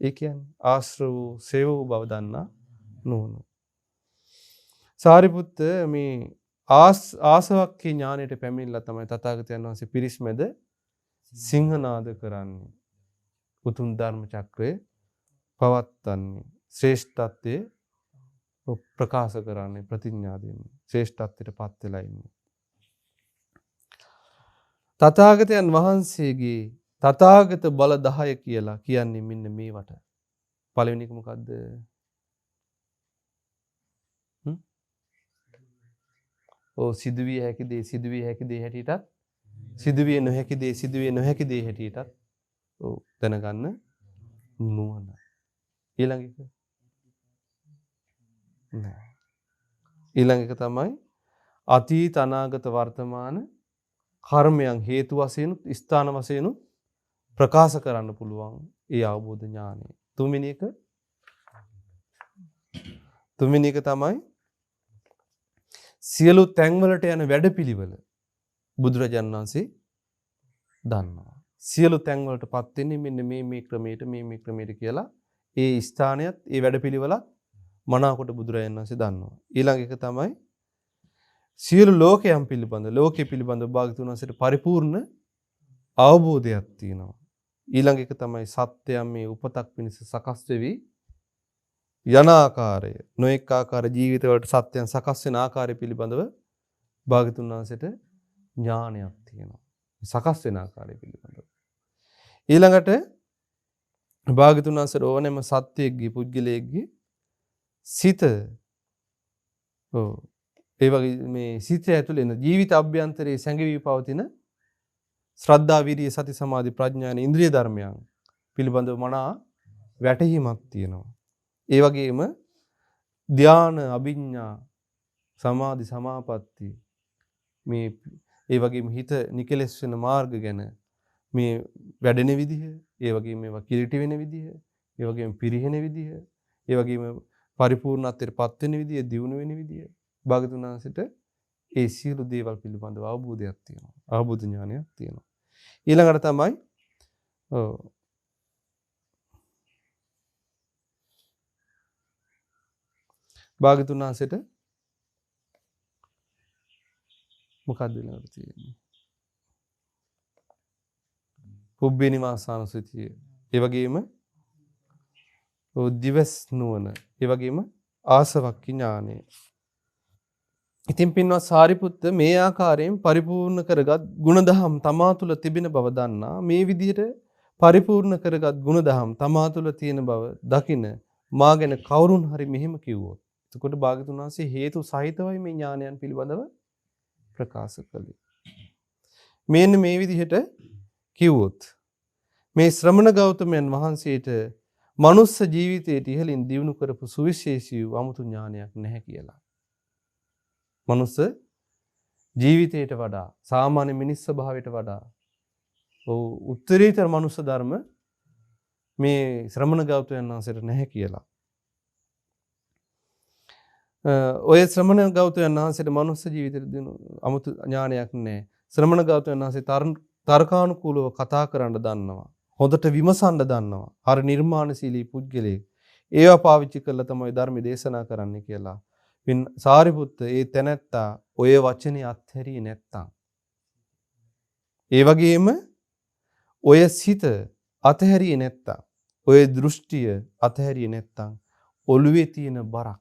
ඒ කියන්නේ ආශ්‍රව සේවව බව දන්නා නුවණ. සාරිපුත්ත මේ ආසවක්ඛ්‍ය ඥානයට පැමිණලා තමයි තථාගතයන් වහන්සේ පිරිස්මෙද සිංහනාද කරන්නේ. උතුම් ධර්ම චක්‍රය පවත්වන්නේ ශ්‍රේෂ්ඨත්වයේ ප්‍රකාශ කරන්නේ ප්‍රතිඥා දෙන්නේ ශ්‍රේෂ්ඨත්වයට පත් වෙලා ඉන්නේ. තථාගතයන් වහන්සේගේ තථාගත බල 10 කියලා කියන්නේ මෙන්න මේවට. පළවෙනි එක මොකද්ද? සිදුවිය හැකි දේ සිදුවිය හැකි දේ හැටියටත් සිදුවිය නොහැකි දේ සිදුවිය නොහැකි දේ හැටියටත් දැනගන්න නුවණ. ඊළඟ එක නෑ. ඊළඟ එක තමයි අතීත අනාගත වර්තමාන කර්මයන් හේතු වශයෙන් ස්ථාන වශයෙන් ප්‍රකාශ කරන්න පුළුවන් ඒ අවබෝධ ඥානය. තුන්වෙනි එක තමයි සියලු තැන්වලට යන වැඩපිළිවෙල බුදුරජාණන් වහන්සේ දන්නවා. සියලු තැන්වලටපත් වෙන්නේ මෙන්න මේ ක්‍රමයට කියලා ඒ ස්ථානයත් ඒ වැඩපිළිවෙලත් මනාකොට බුදුරජාණන් වහන්සේ දන්නවා. ඊළඟ එක තමයි සියලු ලෝකයන් පිළිබඳ ලෝකෙ පිළිබඳ භාග්‍යතුන් වහන්සේට පරිපූර්ණ අවබෝධයක් තියෙනවා. ඊළඟ එක තමයි සත්‍යයන් මේ උපතක් පිණිස සකස් වෙවි යන ආකාරය. නොඑක ආකාර ජීවිත වලට සත්‍යයන් සකස් වෙන ආකාරය පිළිබඳව භාග්‍යතුන් වහන්සේට ඥානයක් තියෙනවා. සකස් වෙන ආකාරය පිළිබඳව. ඊළඟට භාග්‍යතුන් වහන්සේට ඕනෑම සත්‍යයේගේ පුද්ගලයෙක්ගේ සිත ඒ වගේ මේ සිත ඇතුළේ එන ජීවිත අභ්‍යන්තරයේ සැඟවී පවතින ශ්‍රද්ධා විරිය සති සමාධි ප්‍රඥා යන ඉන්ද්‍රිය ධර්මයන් පිළිබඳව මනා වැටහීමක් තියෙනවා. ඒ වගේම ධාන අභිඥා සමාධි සමාපatti මේ ඒ වගේම හිත නිකලෙස් වෙන මාර්ග ගැන මේ වැඩෙන විදිහ, ඒ වගේම මේවා කිලිටි වෙන විදිහ, ඒ වගේම පිරිහෙන විදිහ, ඒ වගේම පරිපූර්ණත්වයටපත් වෙන විදිහ, දියුණු වෙන විදිහ භාගතුන් වහන්සේට ඒ සියලු දේවල් පිළිබඳව අවබෝධයක් තියෙනවා. අවබෝධ ඥානයක් තියෙනවා. ඊළඟට තමයි භාගතුන් වහන්සේට මොකක්ද ඊළඟට තියෙන්නේ? පුබ්බේ නිවාසානුසතිය. ඒ වගේම දිවස් නුවණ. ඒ වගේම ආසවක්ඛි ඥානය. ඉතින් පින්වත් සාරිපුත්ත මේ ආකාරයෙන් පරිපූර්ණ කරගත් ගුණදහම් තමා තුළ තිබෙන බව දන්නා මේ විදිහට පරිපූර්ණ කරගත් ගුණදහම් තමා තුළ තියෙන බව දකින මා ගැන කවුරුන් හරි මෙහෙම කිව්වොත් එතකොට භාග්‍යතුන් වහන්සේ හේතු සහිතවයි මේ ඥානයන් පිළිබඳව ප්‍රකාශ කළේ. මෙන්න මේ විදිහට කිව්වොත් මේ ශ්‍රමණ ගෞතමයන් වහන්සේට මනුස්ස ජීවිතයට ඉහළින් දියුණු කරපු සුවිශේෂී වූ අමුතු ඥානයක් නැහැ කියලා. මනුස්ස ජීවිතයට වඩා සාමාන්‍ය මිනිස් ස්වභාවයට වඩා උත්තරීතර මනුස්ස ධර්ම මේ ශ්‍රමණ ගෞතමයන් වහන්සේට නැහැ කියලා. ඔය ශ්‍රමණ ගෞතමයන් වහන්සේට මනුස්ස ජීවිතයට දිනු අමුතු ඥානයක් නැහැ. ශ්‍රමණ ගෞතමයන් වහන්සේ තර්කානුකූලව කතා කරන්න දන්නවා. හොඳට විමසන්න දන්නවා. හරි නිර්මාණශීලී පුද්ගලයෙක්. ඒවා පාවිච්චි කරලා තමයි ධර්ම දේශනා කරන්න කියලා. සාරිපුත්ත ඒ තැනැත්තා ඔය වචනේ අත්හැරියේ නැත්තම් ඒ වගේම ඔය සිත අත්හැරියේ නැත්තම් ඔය දෘෂ්ටිය අත්හැරියේ නැත්තම් ඔළුවේ තියෙන බරක්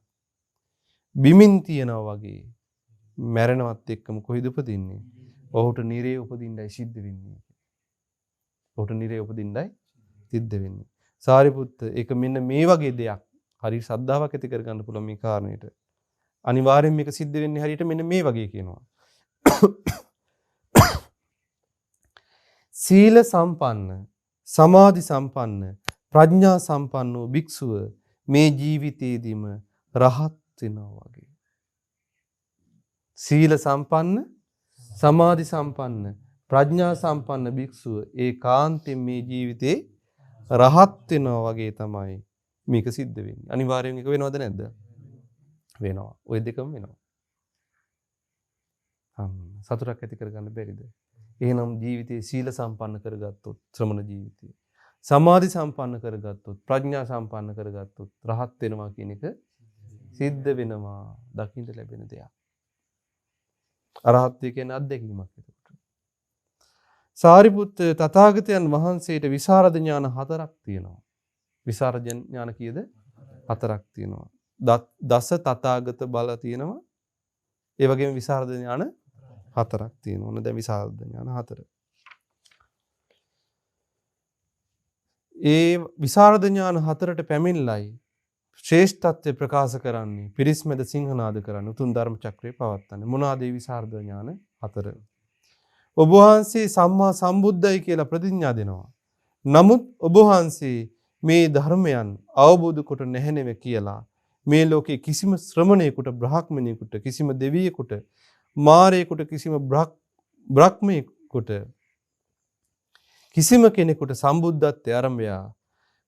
බිමින් තියනවා වගේ මැරෙනවත් එක්කම කොහෙද උපදින්නේ? ඔහුට නිරේ උපදින්නයි සිද්ධ වෙන්නේ. ඔහුට නිරේ උපදින්නයි සිද්ධ වෙන්නේ. සාරිපුත්ත ඒක මෙන්න මේ වගේ දෙයක්. හරි ශ්‍රද්ධාවක් ඇති කරගන්න පුළුවන් මේ කාරණේට. අනිවාර්යෙන් මේක සිද්ධ වෙන්නේ හරියට මෙන්න මේ වගේ කියනවා. සීල සම්පන්න, සමාධි සම්පන්න, ප්‍රඥා සම්පන්න වූ භික්ෂුව මේ ජීවිතේදීම රහත් වෙනවා වගේ. සීල සම්පන්න, සමාධි සම්පන්න, ප්‍රඥා සම්පන්න භික්ෂුව ඒකාන්තයෙන් මේ ජීවිතේ රහත් වෙනවා වගේ තමයි මේක සිද්ධ වෙන්නේ. අනිවාර්යෙන් එක වෙනවද නැද්ද? වෙනවා. ওই දෙකම වෙනවා. සතුටක් ඇති කරගන්න බැරිද? එහෙනම් ජීවිතේ සීල සම්පන්න කරගත්තොත් ශ්‍රමණ ජීවිතය. සමාධි සම්පන්න කරගත්තොත්, ප්‍රඥා සම්පන්න කරගත්තොත් රහත් වෙනවා කියන එක සිද්ධ වෙනවා. දකින්න ලැබෙන දෙයක්. අරහත්ත්වය කියන්නේ අත්දැකීමක් එතකොට. සාරිපුත්ත තථාගතයන් වහන්සේට විසරද ඥාන 4ක් තියෙනවා. විසරද ඥාන කීයද? 4ක් තියෙනවා. දස තථාගත බල තියෙනවා. ඒ වගේම විසරද ඥාන 4ක් තියෙනවා. ඔන්න දැන් විසරද ඥාන 4. ඒ විසරද ඥාන 4ට පැමිණලයි ශ්‍රේෂ්ඨත්වය ප්‍රකාශ කරන්නේ, පිරිස්මෙද සිංහනාද කරන්නේ, උතුම් ධර්ම චක්‍රය පවත්වන්නේ. මොනවාද මේ විසරද ඥාන 4? ඔබ වහන්සේ සම්මා සම්බුද්ධයි කියලා ප්‍රතිඥා දෙනවා. නමුත් ඔබ වහන්සේ මේ ධර්මයන් අවබෝධ කොට නැහැ නෙවෙයි කියලා මේ ලෝකේ කිසිම ශ්‍රමණයෙකුට, බ්‍රාහ්මණයෙකුට, කිසිම දෙවියෙකුට, මාරයෙකුට, කිසිම බ්‍රහ්මයෙකුට, කිසිම කෙනෙකුට සම්බුද්ධත්වයේ ආරම්භය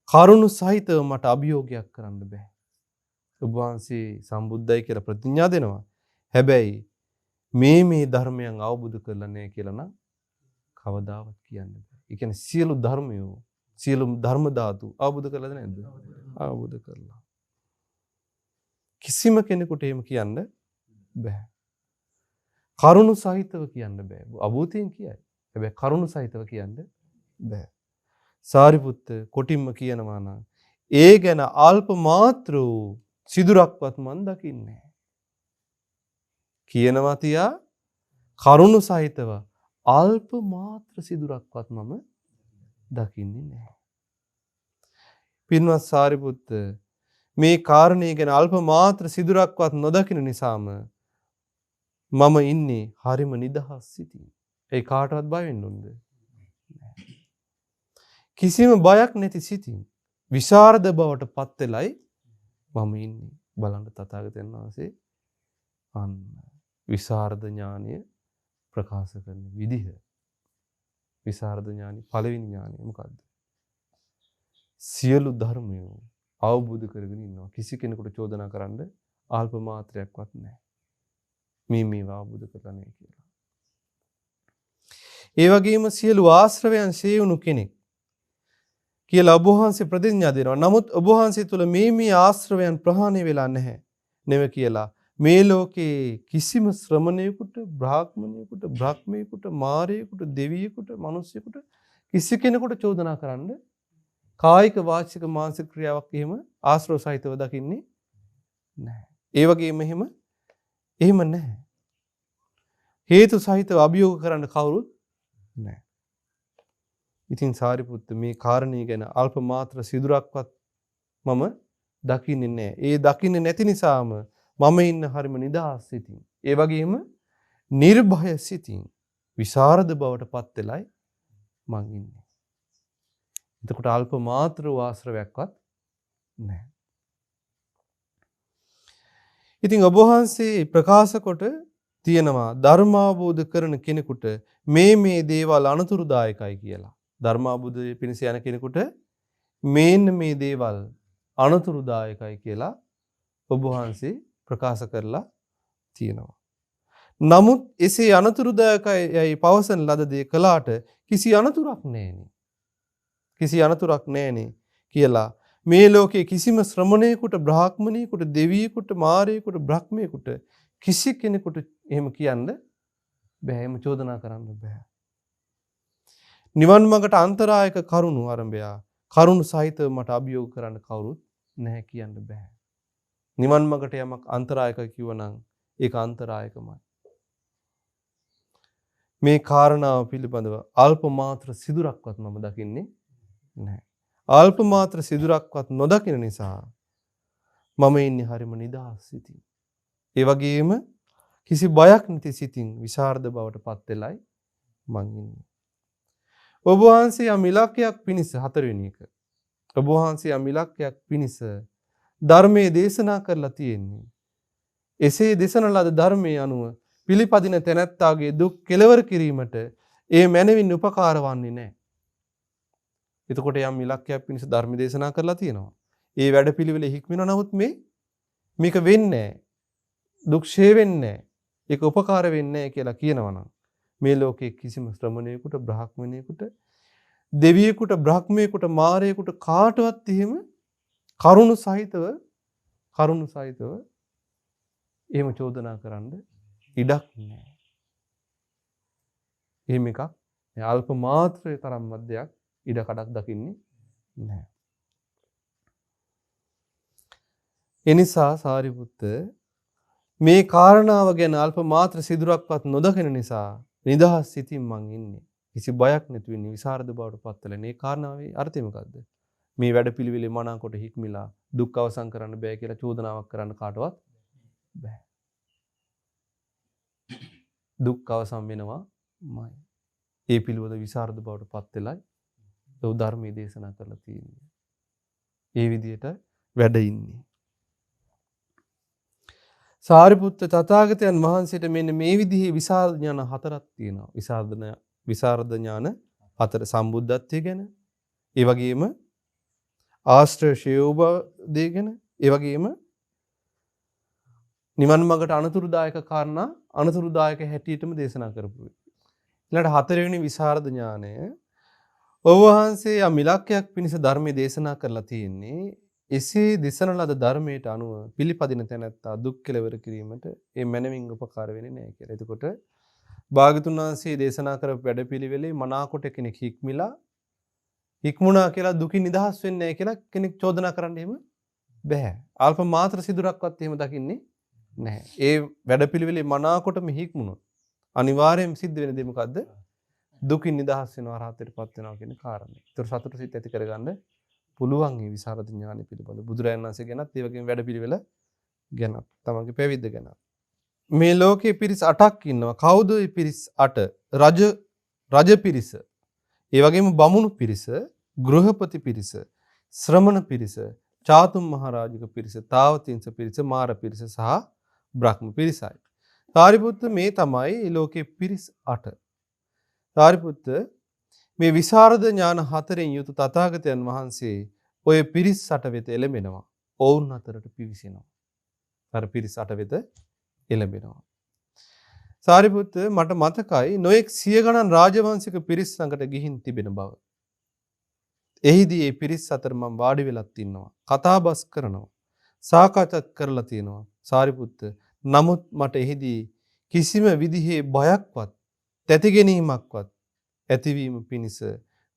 කරුණු සහිතව මට අභියෝගයක් කරන්න බෑ. ඔබ වහන්සේ සම්බුද්ධයි කියලා ප්‍රතිඥා දෙනවා. හැබැයි මේ ධර්මයන් අවබෝධ කරලා නැහැ කියලා නම් කවදාවත් කියන්න බෑ. ඒ කියන්නේ සියලු ධර්මයෝ, සියලු ධර්ම ධාතු අවබෝධ කරලාද නැද්ද? අවබෝධ කරලා. කිසිම කෙනෙකුට එහෙම කියන්න බෑ. කරුණු සහිතව කියන්න බෑ. අභූතයෙන් කියයි. හැබැයි කරුණු සහිතව කියන්න බෑ. සාරිපුත්ත කොටින්ම කියනවා නම් ඒ ගැන අල්ප මාත්‍ර වූ සිදුරක්වත් මන් දකින්නේ නැහැ. කියනවා තියා කරුණු සහිතව අල්ප මාත්‍ර සිදුරක්වත් මම දකින්නේ නැහැ. පින්වත් සාරිපුත්ත මේ කාරණේ ගැන අල්ප මාත්‍ර සිදුරක්වත් නොදකින නිසාම මම ඉන්නේ හරිම නිදහස් සිතින්. ඒ කාටවත් බය වෙන්න ඕනද? කිසිම බයක් නැති සිතින් විශාරද බවට පත් වෙලයි මම ඉන්නේ. බලන්න තථාගතයන් වහන්සේ අන්න විශාරද ඥානය ප්‍රකාශ කරන විදිහ. විශාරද ඥානි පළවෙනි ඥානය මොකද්ද? සියලු ධර්මය අවබෝධ කරගෙන ඉන්නවා. කිසි කෙනෙකුට චෝදනා කරන්න අල්ප මාත්‍රයක්වත් නැහැ. මේවා අවබෝධ කරලා නැහැ කියලා. ඒ වගේම සියලු ආශ්‍රවයන් ශේවුණු කෙනෙක් කියලා ඔබ වහන්සේ ප්‍රතිඥා දෙනවා. නමුත් ඔබ වහන්සේ තුල මේ ආශ්‍රවයන් ප්‍රහාණය වෙලා නැහැ. නෙව කියලා මේ ලෝකේ කිසිම ශ්‍රමණයෙකුට, බ්‍රාහ්මණයෙකුට, බ්‍රහ්මයෙකුට, මාරයෙකුට, දෙවියෙකුට, මිනිසෙකුට කිසි කෙනෙකුට චෝදනා කරන්න කායික, වාචික, මානසික ක්‍රියාවක් එහෙම ආශ්‍රව සහිතව දකින්නේ නැහැ. ඒ වගේම එහෙම නැහැ. හේතු සහිතව අභියෝග කරන්න කවුරුත් නැහැ. ඉතින් සාරිපුත්ත මේ කාරණේ ගැන අල්ප මාත්‍ර සිදුරක්වත් මම දකින්නේ නැහැ. ඒ දකින්නේ නැති නිසාම මම ඉන්න හරිම නිදහස් සිතින්. ඒ වගේම නිර්භය සිතින් විශාරද බවට පත් වෙලයි මං ඉන්නේ. එතකොට අල්ප මාත්‍ර ආශ්‍රවයක්වත් නැහැ. ඉතින් ඔබ වහන්සේ ප්‍රකාශ කොට තියෙනවා ධර්මාවබෝධ කරන කෙනෙකුට මේ දේවල් අනතුරුදායකයි කියලා. ධර්මාවබෝධය පිණිස යන කෙනෙකුට මේ දේවල් අනතුරුදායකයි කියලා ඔබ වහන්සේ ප්‍රකාශ කරලා තියෙනවා. නමුත් එසේ අනතුරුදායකයි පවසන ලද දේ කළාට කිසි අනතුරක් නැහෙනි. කිසි අනතුරක් නැහෙනි කියලා මේ ලෝකයේ කිසිම ශ්‍රමණයෙකුට, බ්‍රාහ්මණයෙකුට, දෙවියෙකුට, මාරයෙකුට, බ්‍රහ්මයෙකුට කිසි කෙනෙකුට එහෙම කියන්න බෑ. එහෙම චෝදනා කරන්න බෑ. නිවන් මාර්ගට අන්තරායක කරුණු ආරම්භය කරුණු සහිතව මට අභියෝග කරන්න කවුරුත් නැහැ කියන්න බෑ. නිවන් මාර්ගට යමක් අන්තරායක කිව්වනම් ඒක අන්තරායකමයි. මේ කාරණාව පිළිබඳව අල්ප මාත්‍ර සිදුරක්වත් මම දකින්නේ නැහැ. අල්ප මාත්‍ර සිදුරක්වත් නොදකින නිසා මම ඉන්නේ හරිම නිදහස් සිතින්. ඒ වගේම කිසි බයක් නැති සිතින් විශාරද බවට පත් වෙලයි මං ඉන්නේ. ඔබ වහන්සේ යම් ඉලක්කයක් පිණිස හතරවෙනි එක. ඔබ වහන්සේ යම් ඉලක්කයක් පිණිස ධර්මයේ දේශනා කරලා තියෙන්නේ. එසේ දේශන ලද ධර්මයේ අනුව පිළිපදින තැනැත්තාගේ දුක් කෙලවර කිරීමට ඒ මැනවින් උපකාර වන්නේ නැහැ. එතකොට යම් ඉලක්කයක් පිණිස ධර්ම දේශනා කරලා තියෙනවා. ඒ වැඩපිළිවෙල හික්මිනවා. නමුත් මේක වෙන්නේ නැහැ. දුක් ෂේ වෙන්නේ නැහැ. ඒක උපකාර වෙන්නේ නැහැ කියලා කියනවනම් මේ ලෝකයේ කිසිම ශ්‍රමණයෙකුට, බ්‍රාහ්මණයෙකුට, දෙවියෙකුට, බ්‍රහ්මයෙකුට, මාරයෙකුට කාටවත් එහෙම කරුණු සහිතව එහෙම චෝදනා කරන්න ඉඩක් නැහැ. එහෙම එකක් අල්ප මාත්‍රයේ තරම්වත් දෙයක් ඉඩ කඩක් දකින්නේ නැහැ. එනිසා සාරිපුත්ත මේ කාරණාව ගැන අල්ප මාත්‍ර සිදුරක්වත් නොදකින නිසා නිදහස් සිතින් මං ඉන්නේ. කිසි බයක් නැති වෙන්නේ විසරද බවට පත් වෙලා. මේ කාරණාවේ අර්ථය මොකද්ද? මේ වැඩපිළිවෙලේ මනාකොට හික්මිලා දුක් අවසන් කරන්න බෑ කියලා චෝදනාවක් කරන්න කාටවත් බෑ. දුක් අවසන් වෙනවාමයි. ඒ පිළිවෙල විසරද බවට පත් වෙලයි ධර්මයේ දේශනා කරලා තියෙන්නේ. ඒ විදිහට වැඩ ඉන්නේ. සාරිපුත්ත තථාගතයන් වහන්සේට මෙන්න මේ විදිහේ විසරද ඥාන හතරක් තියෙනවා. විසරද ඥාන හතර සම්බුද්ධත්වයේ ගැන, ඒ වගේම ආශ්‍රය ශේයෝබදේ ගැන, ඒ වගේම නිවන් මාර්ගට අනතුරුදායක කාරණා අනතුරුදායක හැටියටම දේශනා කරපු. ඊළඟට හතරවෙනි විසරද ඥානය ඔබ වහන්සේ යම් ඉලක්කයක් පිණිස ධර්මයේ දේශනා කරලා තියෙන්නේ. එසේ දෙසන ලද ධර්මයට අනුව පිළිපදින තැනැත්තා දුක් කෙලවර කිරීමට ඒ මැනවින් උපකාර වෙන්නේ නැහැ කියලා. එතකොට භාගතුන් වහන්සේ දේශනා කරපු වැඩපිළිවෙලේ මනාකොට කෙනෙක් හික්මිලා හික්මුණා කියලා දුකින් නිදහස් වෙන්නේ නැහැ කියලා කෙනෙක් චෝදනා කරන්න එහෙම බෑ. අල්ප මාත්‍ර සිදුරක්වත් එහෙම දකින්නේ නැහැ. ඒ වැඩපිළිවෙලේ මනාකොටම හික්මුණොත් අනිවාර්යයෙන් සිද්ධ වෙන දේ මොකද්ද? දුකින් නිදහස් වෙනවා රහතටපත් වෙනවා කියන කාරණේ. ඒතර සතුට සිත් ඇති කරගන්න පුළුවන් මේ විසරද ඥානෙ පිළිබඳ බුදුරයන් වහන්සේ ගැනත් ඒ වගේම වැඩපිළිවෙල ගැන තමන්ගේ පැවිද්ද ගැන. මේ ලෝකේ පිරිස් 8ක් ඉන්නවා. කවුද මේ පිරිස් 8? රජ පිරිස. ඒ වගේම බමුණු පිරිස, ගෘහපති පිරිස, ශ්‍රමණ පිරිස, චාතුම් මහරජික පිරිස, තාවතිංස පිරිස, මාර පිරිස සහ බ්‍රහ්ම පිරිසයි. සාරිපුත්ත මේ තමයි ලෝකේ පිරිස් 8. සාරිපුත්ත මේ විසරද ඥාන 4න් යුතු තථාගතයන් වහන්සේ ඔය පිරිස් 8 වෙත එළඹෙනවා. ඔවුන් අතරට පිවිසෙනවා. අර පිරිස් 8 වෙත එළඹෙනවා. සාරිපුත්ත මට මතකයි නොඑක් සිය ගණන් රාජවංශික පිරිස් ළඟට ගිහින් තිබෙන බව. එහිදී මේ පිරිස් අතර මම වාඩි වෙලත් ඉන්නවා. කතාබස් කරනවා. සාකච්ඡාත් කරලා තියෙනවා. සාරිපුත්ත නමුත් මට එහිදී කිසිම විදිහේ බයක්වත් තැති ගැනීමක්වත් ඇතිවීම පිණිස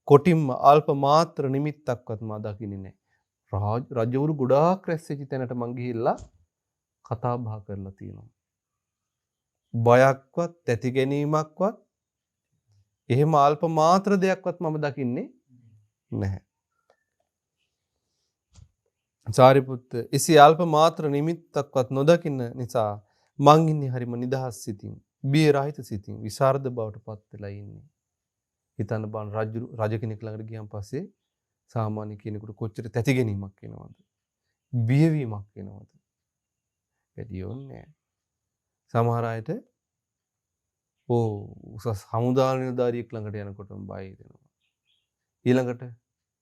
කොටින්ම අල්ප මාත්‍ර නිමිත්තක්වත් මා දකින්නේ නැහැ. රජවරු ගොඩාක් රැස් වෙච්ච තැනට මං ගිහිල්ලා කතා බහ කරලා තියෙනවා. බයක්වත් තැති ගැනීමක්වත් එහෙම අල්ප මාත්‍ර දෙයක්වත් මම දකින්නේ නැහැ. සාරිපුත්ත එසේ අල්ප මාත්‍ර නිමිත්තක්වත් නොදකින්න නිසා මං ඉන්නේ හරිම නිදහස් සිතින්, බිය රහිත සිතින්, විසරද බවට පත් වෙලා ඉන්නේ. හිතන්න බලන්න රජ කෙනෙක් ළඟට ගියන් පස්සේ සාමාන්‍ය කෙනෙකුට කොච්චර තැති ගැනීමක් එනවද? බියවීමක් එනවද? වැඩි ඕනේ නැහැ. සමහර අයට උසස් හමුදා නිලධාරියෙක් ළඟට යනකොටම බය හිතෙනවා. ඊළඟට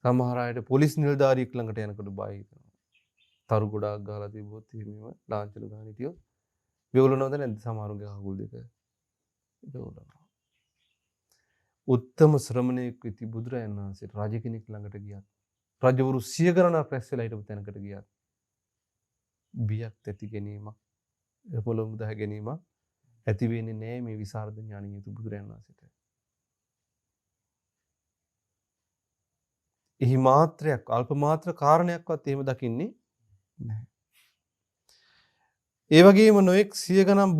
සමහර අයට පොලිස් නිලධාරියෙක් ළඟට යනකොට බය හිතෙනවා. තරු ගොඩාක් ගහලා තිබ්බොත් එහෙම ලාංඡන ගහන හිටියොත් වෙවුලනවද නැද්ද සමහරුගේ කකුල් දෙක? වෙවුලනවා. උත්තම ශ්‍රමණයෙක් වෙති බුදුරයන් වහන්සේ රජ කෙනෙක් ළඟට ගියත් රජවරු සිය ගණනක් රැස් වෙලා හිටපු තැනකට ගියත් බියක් ඇති ගැනීමක් පොළොව මුදා ගැනීමක් ඇති වෙන්නේ නැහැ මේ විසරද ඥානිය යුතු බුදුරයන් වහන්සේට. එහි මාත්‍රයක් අල්ප මාත්‍ර කාරණයක්වත් එහෙම දකින්නේ නැහැ. ඒ වගේම නොඑක් සිය ගණන්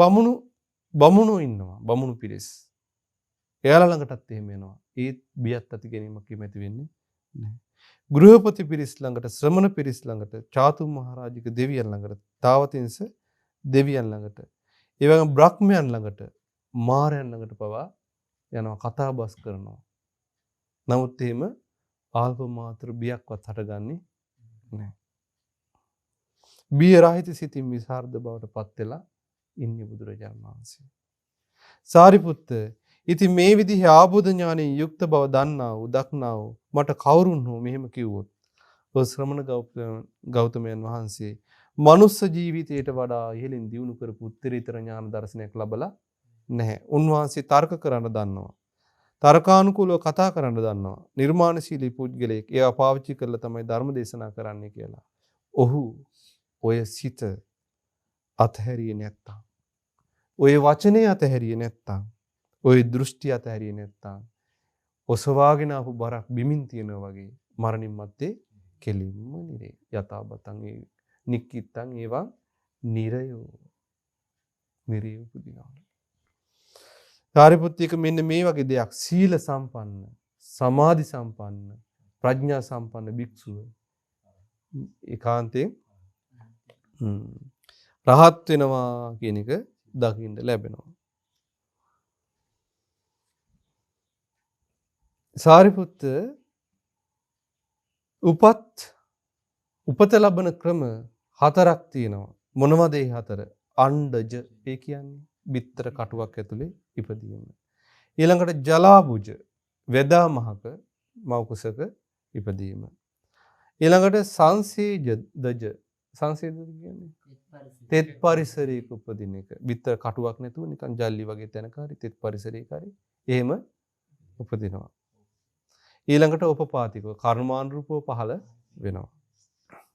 බමුණු ඉන්නවා. බමුණු පිරිස්. එයාලා ළඟටත් එහෙම එනවා. ඒත් බියත් ඇති ගැනීමක් එහෙම ඇති වෙන්නේ නැහැ. ගෘහපති පිරිස් ළඟට, ශ්‍රමණ පිරිස් ළඟට, චාතුම් මහරජික දෙවියන් ළඟට, තාවතිංස දෙවියන් ළඟට, ඒ වගේම බ්‍රහ්මයන් ළඟට, මාරයන් ළඟට පවා යනවා කතා බස් කරනවා. නමුත් එහෙම අල්ප මාත්‍ර බියක්වත් හටගන්නේ නැහැ. බිය රහිත සිතින් විසරද බවට පත් වෙලා ඉන්නේ බුදුරජාණන් වහන්සේ. සාරිපුත්ත ඉතින් මේ විදිහේ ආબોධ ඥානයෙන් යුක්ත බව දන්නා වූ දක්නා වූ මට කවුරුන් හෝ මෙහෙම කිව්වොත් ඔය ශ්‍රමණ ගෞතමයන් වහන්සේ මනුස්ස ජීවිතයට වඩා ඉහළින් දියුණු කරපු උත්තරීතර ඥාන දර්ශනයක් ලැබලා නැහැ. උන්වහන්සේ තර්ක කරන්න දන්නවා. තර්කානුකූලව කතා කරන්න දන්නවා. නිර්මාණශීලී පුද්ගලයෙක් ඒවා පාවිච්චි කරලා තමයි ධර්ම දේශනා කරන්නේ කියලා. ඔහු ඔය සිත අතහැරියේ නැත්තම්, ඔය වචනේ අතහැරියේ නැත්තම්, ඔය දෘෂ්ටි අතහැරියේ නැත්තම් ඔසවාගෙන ආපු බරක් බිමින් තියනවා වගේ මරණින් මත්තේ කෙලින්ම නිරේ. යථාබතං නික්කිත්තං ඒවා නිරයෝ නිරේ උපදිනවා. සාරිපුත්තියක මෙන්න මේ වගේ දෙයක් සීල සම්පන්න, සමාධි සම්පන්න, ප්‍රඥා සම්පන්න භික්ෂුව ඒකාන්තයෙන් රහත් වෙනවා කියන එක දකින්න ලැබෙනවා. සාරිපුත්ත උපත ලබන ක්‍රම 4ක් තියෙනවා. මොනවද ඒ 4? අණ්ඩජ ඒ කියන්නේ බිත්තර කටුවක් ඇතුලේ ඉපදීම. ඊළඟට ජලාබුජ වෙදා මහක මවකුසක ඉපදීම. ඊළඟට සංසේජදජ සංසේජද කියන්නේ තෙත් පරිසරයක උපදින එක. බිත්තර කටුවක් නැතුව නිකන් ජල්ලි වගේ තැනක හරි තෙත් පරිසරයක හරි එහෙම උපදිනවා. ඊළඟට උපපාතිකව කර්මානුරූපව පහළ වෙනවා.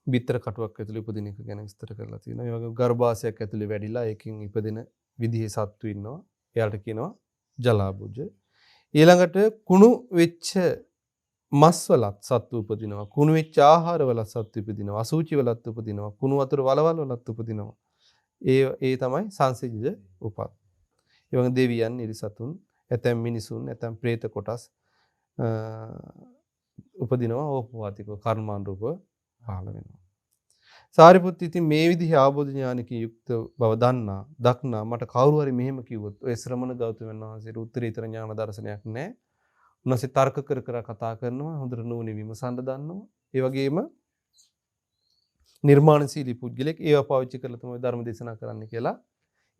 බිත්තර කටුවක් ඇතුලේ උපදින එක ගැන විස්තර කරලා තියෙනවා. ඒ වගේම ගර්භාෂයක් ඇතුලේ වැඩිලා ඒකෙන් ඉපදෙන විදිහේ සත්තු ඉන්නවා. එයාට කියනවා ජලාබුජ. ඊළඟට කුණු වෙච්ච මස් වලත් සත්තු උපදිනවා. කුණු වෙච්ච ආහාර වලත් සත්තු උපදිනවා. අසුචි වලත් උපදිනවා. කුණු වතුර වලවල් වලත් උපදිනවා. ඒ තමයි සංසිද්ධ උපත්. ඒ වගේ දෙවියන්, නිරිසතුන්, ඇතැම් මිනිසුන්, ඇතැම් പ്രേත කොටස් උපදිනවා. ඕපවාතිකව කර්මාන් රූප පහළ වෙනවා. සාරිපුත්ත ඉතින් මේ විදිහේ ආબોධ ඥානකින් යුක්ත බව දක්නා මට කවුරු හරි මෙහෙම කිව්වොත් ඔය ශ්‍රමණ ගෞතමයන් වහන්සේට උත්තරීතර ඥාන දර්ශනයක් නැහැ. උන්වහන්සේ තර්ක කර කර කතා කරනවා. හොඳට නුවණින් විමසන්න දන්නවා. ඒ වගේම නිර්මාණශීලී පුද්ගලෙක් ඒව පාවිච්චි කරලා තමයි ධර්ම දේශනා කරන්න කියලා.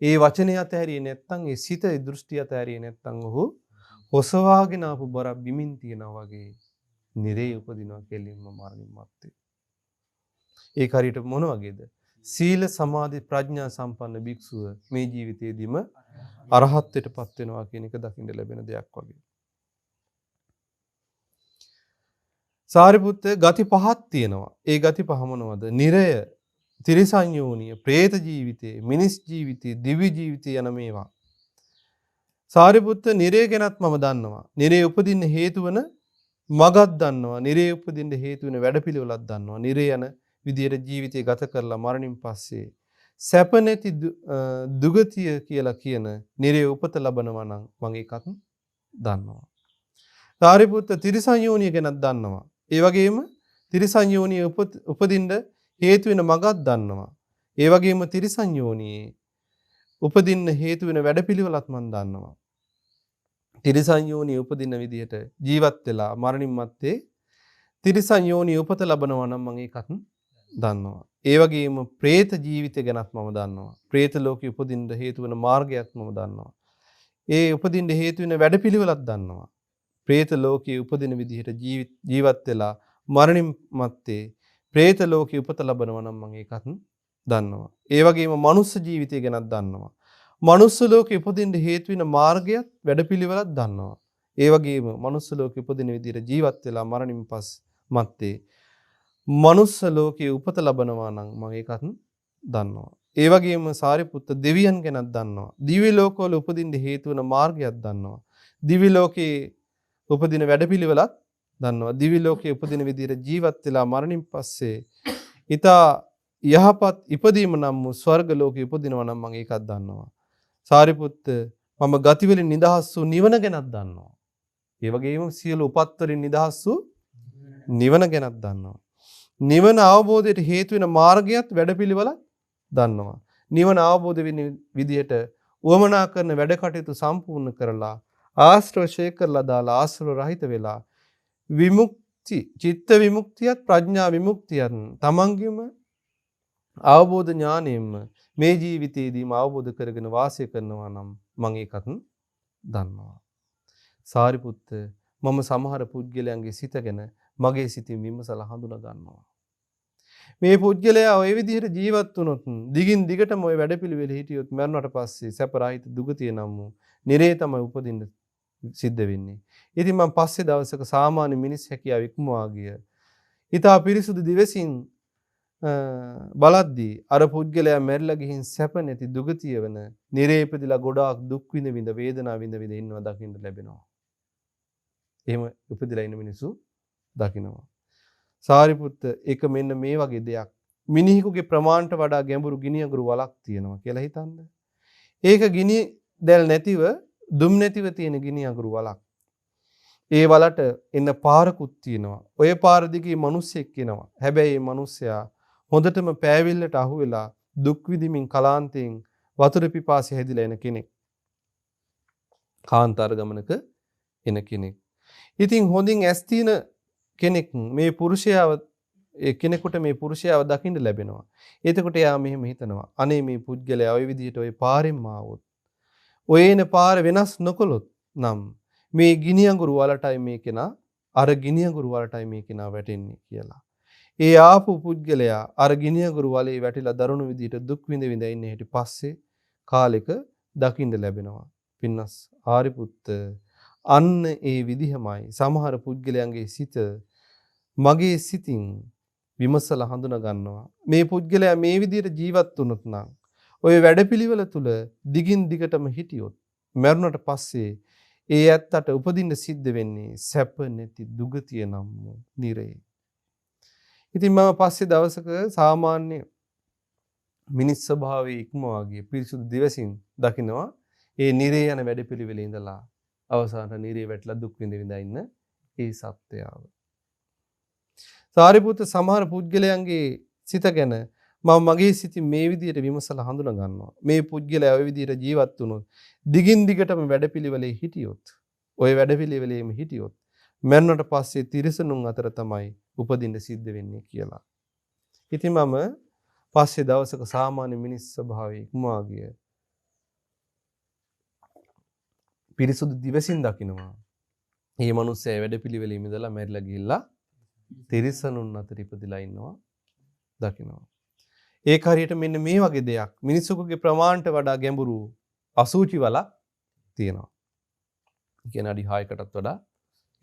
ඒ වචනේ අතහැරියේ නැත්නම් ඒ සිත දෘෂ්ටි අතහැරියේ නැත්නම් ඔහු හොසවාගෙන ආපු බර බිමින් තියනවා වගේ නිරේ උපදිනවා කෙලින්ම මරණින් මත්තේ. ඒක හරියට මොන වගේද? සීල සමාධි ප්‍රඥා සම්පන්න භික්ෂුව මේ ජීවිතයේදීම අරහත්ත්වයටපත් වෙනවා කියන එක දකින්න ලැබෙන දෙයක් වගේ. සාරිපුත්ත ගති පහක් තියෙනවා. ඒ ගති පහ මොනවද? නිරය, තිරිසන් යෝනිය, പ്രേත ජීවිතේ, මිනිස් ජීවිතේ, දිව්‍ය ජීවිතේ යන මේවා. සාරිපුත්ත නිරය ගැනත් මම දන්නවා. නිරේ උපදින්න හේතු වෙන මගක් දන්නවා. නිරේ උපදින්න හේතු වෙන වැඩපිළිවෙලක් දන්නවා. නිරේ යන විදියට ජීවිතය ගත කරලා මරණින් පස්සේ සැප නැති දුගතිය කියලා කියන නිරේ උපත ලබනවා නම් මම ඒකත් දන්නවා. සාරිපුත්ත තිරිසන් යෝනිය ගැනත් දන්නවා. ඒ වගේම තිරිසන් යෝනිය උපදින්න හේතු වෙන මගක් දන්නවා. ඒ වගේම තිරිසන් යෝනියේ උපදින්න හේතු වෙන වැඩපිළිවෙලත් මම දන්නවා. තිරිසන් යෝනිය උපදින්න විදිහට ජීවත් වෙලා මරණින් මත්තේ තිරිසන් යෝනිය උපත ලබනවා නම් මම ඒකත් දන්නවා. ඒ වගේම പ്രേත ජීවිතය ගැනත් මම දන්නවා. പ്രേත ලෝකෙ උපදින්න හේතු වෙන මාර්ගයක් මම දන්නවා. ඒ උපදින්න හේතු වෙන වැඩපිළිවෙලක් දන්නවා. പ്രേත ලෝකයේ උපදින විදිහට ජීවත් වෙලා මරණින් මත්තේ പ്രേත ලෝකයේ උපත ලබනවා නම් මම ඒකත් දන්නවා. ඒ වගේම මනුස්ස ජීවිතය ගැනත් දන්නවා. මනුස්ස ලෝකයේ උපදින්න හේතු වෙන මාර්ගයත් වැඩපිළිවෙලක් දන්නවා. ඒ වගේම මනුස්ස ලෝකයේ උපදින විදිහට ජීවත් වෙලා මරණින් මත්තේ මනුස්ස ලෝකයේ උපත ලබනවා නම් මම ඒකත් දන්නවා. ඒ වගේම සාරිපුත්ත දෙවියන් ගැනත් දන්නවා. දිව්‍ය ලෝකවල උපදින්න හේතු වෙන මාර්ගයක් දන්නවා. දිව්‍ය ලෝකයේ උපදින වැඩපිළිවෙලක් දන්නවා. දිව්‍ය ලෝකයේ උපදින විදිහට ජීවත් වෙලා මරණින් පස්සේ ඊතා යහපත් ඉපදීම නම් වූ ස්වර්ග ලෝකයේ උපදිනවා නම් මම ඒකත් දන්නවා. සාරිපුත්ත මම ගති වලින් නිදහස් වූ නිවන ගැනත් දන්නවා. ඒ වගේම සියලු උපත් වලින් නිදහස් වූ නිවන ගැනත් දන්නවා. නිවන අවබෝධයට හේතු වෙන මාර්ගයත් වැඩපිළිවෙලක් දන්නවා. නිවන අවබෝධ වෙන විදිහට උවමනා කරන වැඩ කටයුතු සම්පූර්ණ කරලා ආශ්‍රව ශේ කරලා දාලා ආශ්‍රව රහිත වෙලා විමුක්ති චිත්ත විමුක්තියත් ප්‍රඥා විමුක්තියත් තමන්ගේම අවබෝධ ඥාණයෙන්ම මේ ජීවිතයේදීම අවබෝධ කරගෙන වාසය කරනවා නම් මම ඒකත් දන්නවා. සාරිපුත්ත මම සමහර පුද්ගලයන්ගේ සිත ගැන මගේ සිතින් විමසලා හඳුනා ගන්නවා. මේ පුද්ගලයා ওই විදිහට ජීවත් වුණොත් දිගින් දිගටම ওই වැඩපිළිවෙල හිටියොත් මරණයට පස්සේ සැප රහිත දුගතිය නම් වූ නිරේ තමයි උපදින්න සිද්ධ වෙන්නේ. ඉතින් මම පස්සේ දවසක සාමාන්‍ය මිනිස් හැකියාව ඉක්මවා ගිය. ඊට පිරිසුදු දිවසින් බලද්දී අර පුද්ගලයා මැරිලා ගිහින් සැප නැති දුගතිය වෙන නිරේ ඉපදිලා ගොඩාක් දුක් විඳ වේදනා විඳ ඉන්නවා දකින්න ලැබෙනවා. එහෙම උපදිලා ඉන්න මිනිස්සු දකින්නවා. සාරිපුත්ත ඒක මෙන්න මේ වගේ දෙයක්. මිනිහෙකුගේ ප්‍රමාණයට වඩා ගැඹුරු ගිනි අඟුරු වලක් තියෙනවා කියලා හිතන්න. ඒක ගිනි දැල් නැතිව දුම් නැතිව තියෙන ගිනි අඟුරු වලක්. ඒ වලට එන්න පාරකුත් තියෙනවා. ඔය පාර දිගේ මිනිස්සෙක් එනවා. හැබැයි මේ මිනිස්සයා හොඳටම පෑවිල්ලට අහු වෙලා දුක් විඳින්මින් කලාන්තයෙන් වතුර පිපාසය හැදිලා එන කෙනෙක්. කාන්තාර ගමනක එන කෙනෙක්. ඉතින් හොඳින් ඇස් තියෙන කෙනෙක් මේ පුරුෂයාව කෙනෙකුට මේ පුරුෂයාව දකින්න ලැබෙනවා. එතකොට එයා මෙහෙම හිතනවා. අනේ මේ පුද්ගලයා ওই විදිහට ওই පාරෙන් ආවොත් ඔය එන පාර වෙනස් නොකළොත් නම් මේ ගිනි අඟුරු වලටයි මේ කෙනා අර ගිනි අඟුරු වලටයි මේ කෙනා වැටෙන්නේ කියලා. ඒ ආපු පුද්ගලයා අර ගිනි අඟුරු වලේ වැටිලා දරුණු විදිහට දුක් විඳ ඉන්න හැටි පස්සේ කාලෙක දකින්න ලැබෙනවා. පින්නස් ආරිපුත්ත අන්න ඒ විදිහමයි සමහර පුද්ගලයන්ගේ සිත මගේ සිතින් විමසලා හඳුනා ගන්නවා. මේ පුද්ගලයා මේ විදිහට ජීවත් වුණොත් නම් ඔය වැඩපිළිවෙල තුල දිගින් දිගටම හිටියොත් මරුණට පස්සේ ඒ ඇත්තට උපදින්න සිද්ධ වෙන්නේ සැප නැති දුගතිය නම් නිරේ. ඉතින් මම පස්සේ දවසක සාමාන්‍ය මිනිස් ස්වභාවයේ ඉක්මවා ගිය පිරිසුදු දිවසින් දකිනවා ඒ නිරේ යන වැඩපිළිවෙලේ ඉඳලා අවසානට නිරේ වැටලා දුක් විඳ විඳ ඉන්න ඒ සත්‍යයව. සාරිපුත්ත සමහර පුද්ගලයන්ගේ සිත ගැන මම මගේ සිතින් මේ විදිහට විමසලා හඳුනා ගන්නවා. මේ පුද්ගලයා ওই විදිහට ජීවත් වුණොත් දිගින් දිගටම වැඩපිළිවෙලේ හිටියොත් ওই වැඩපිළිවෙලේම හිටියොත් මරණයට පස්සේ තිරිසනුන් අතර තමයි උපදින්න සිද්ධ වෙන්නේ කියලා. ඉතින් මම පස්සේ දවසක සාමාන්‍ය මිනිස් ස්වභාවයේ ඉක්මවා ගිය පිරිසුදු දිවසින් දකිනවා. මේ මිනිස්සයා වැඩපිළිවෙලේ ඉඳලා මැරිලා ගිහිල්ලා තිරිසනුන් අතර ඉපදිලා ඉන්නවා දකිනවා. ඒක හරියට මෙන්න මේ වගේ දෙයක් මිනිසුකගේ ප්‍රමාණයට වඩා ගැඹුරු අසූචි වලක් තියෙනවා. කියන අඩි 6කටත් වඩා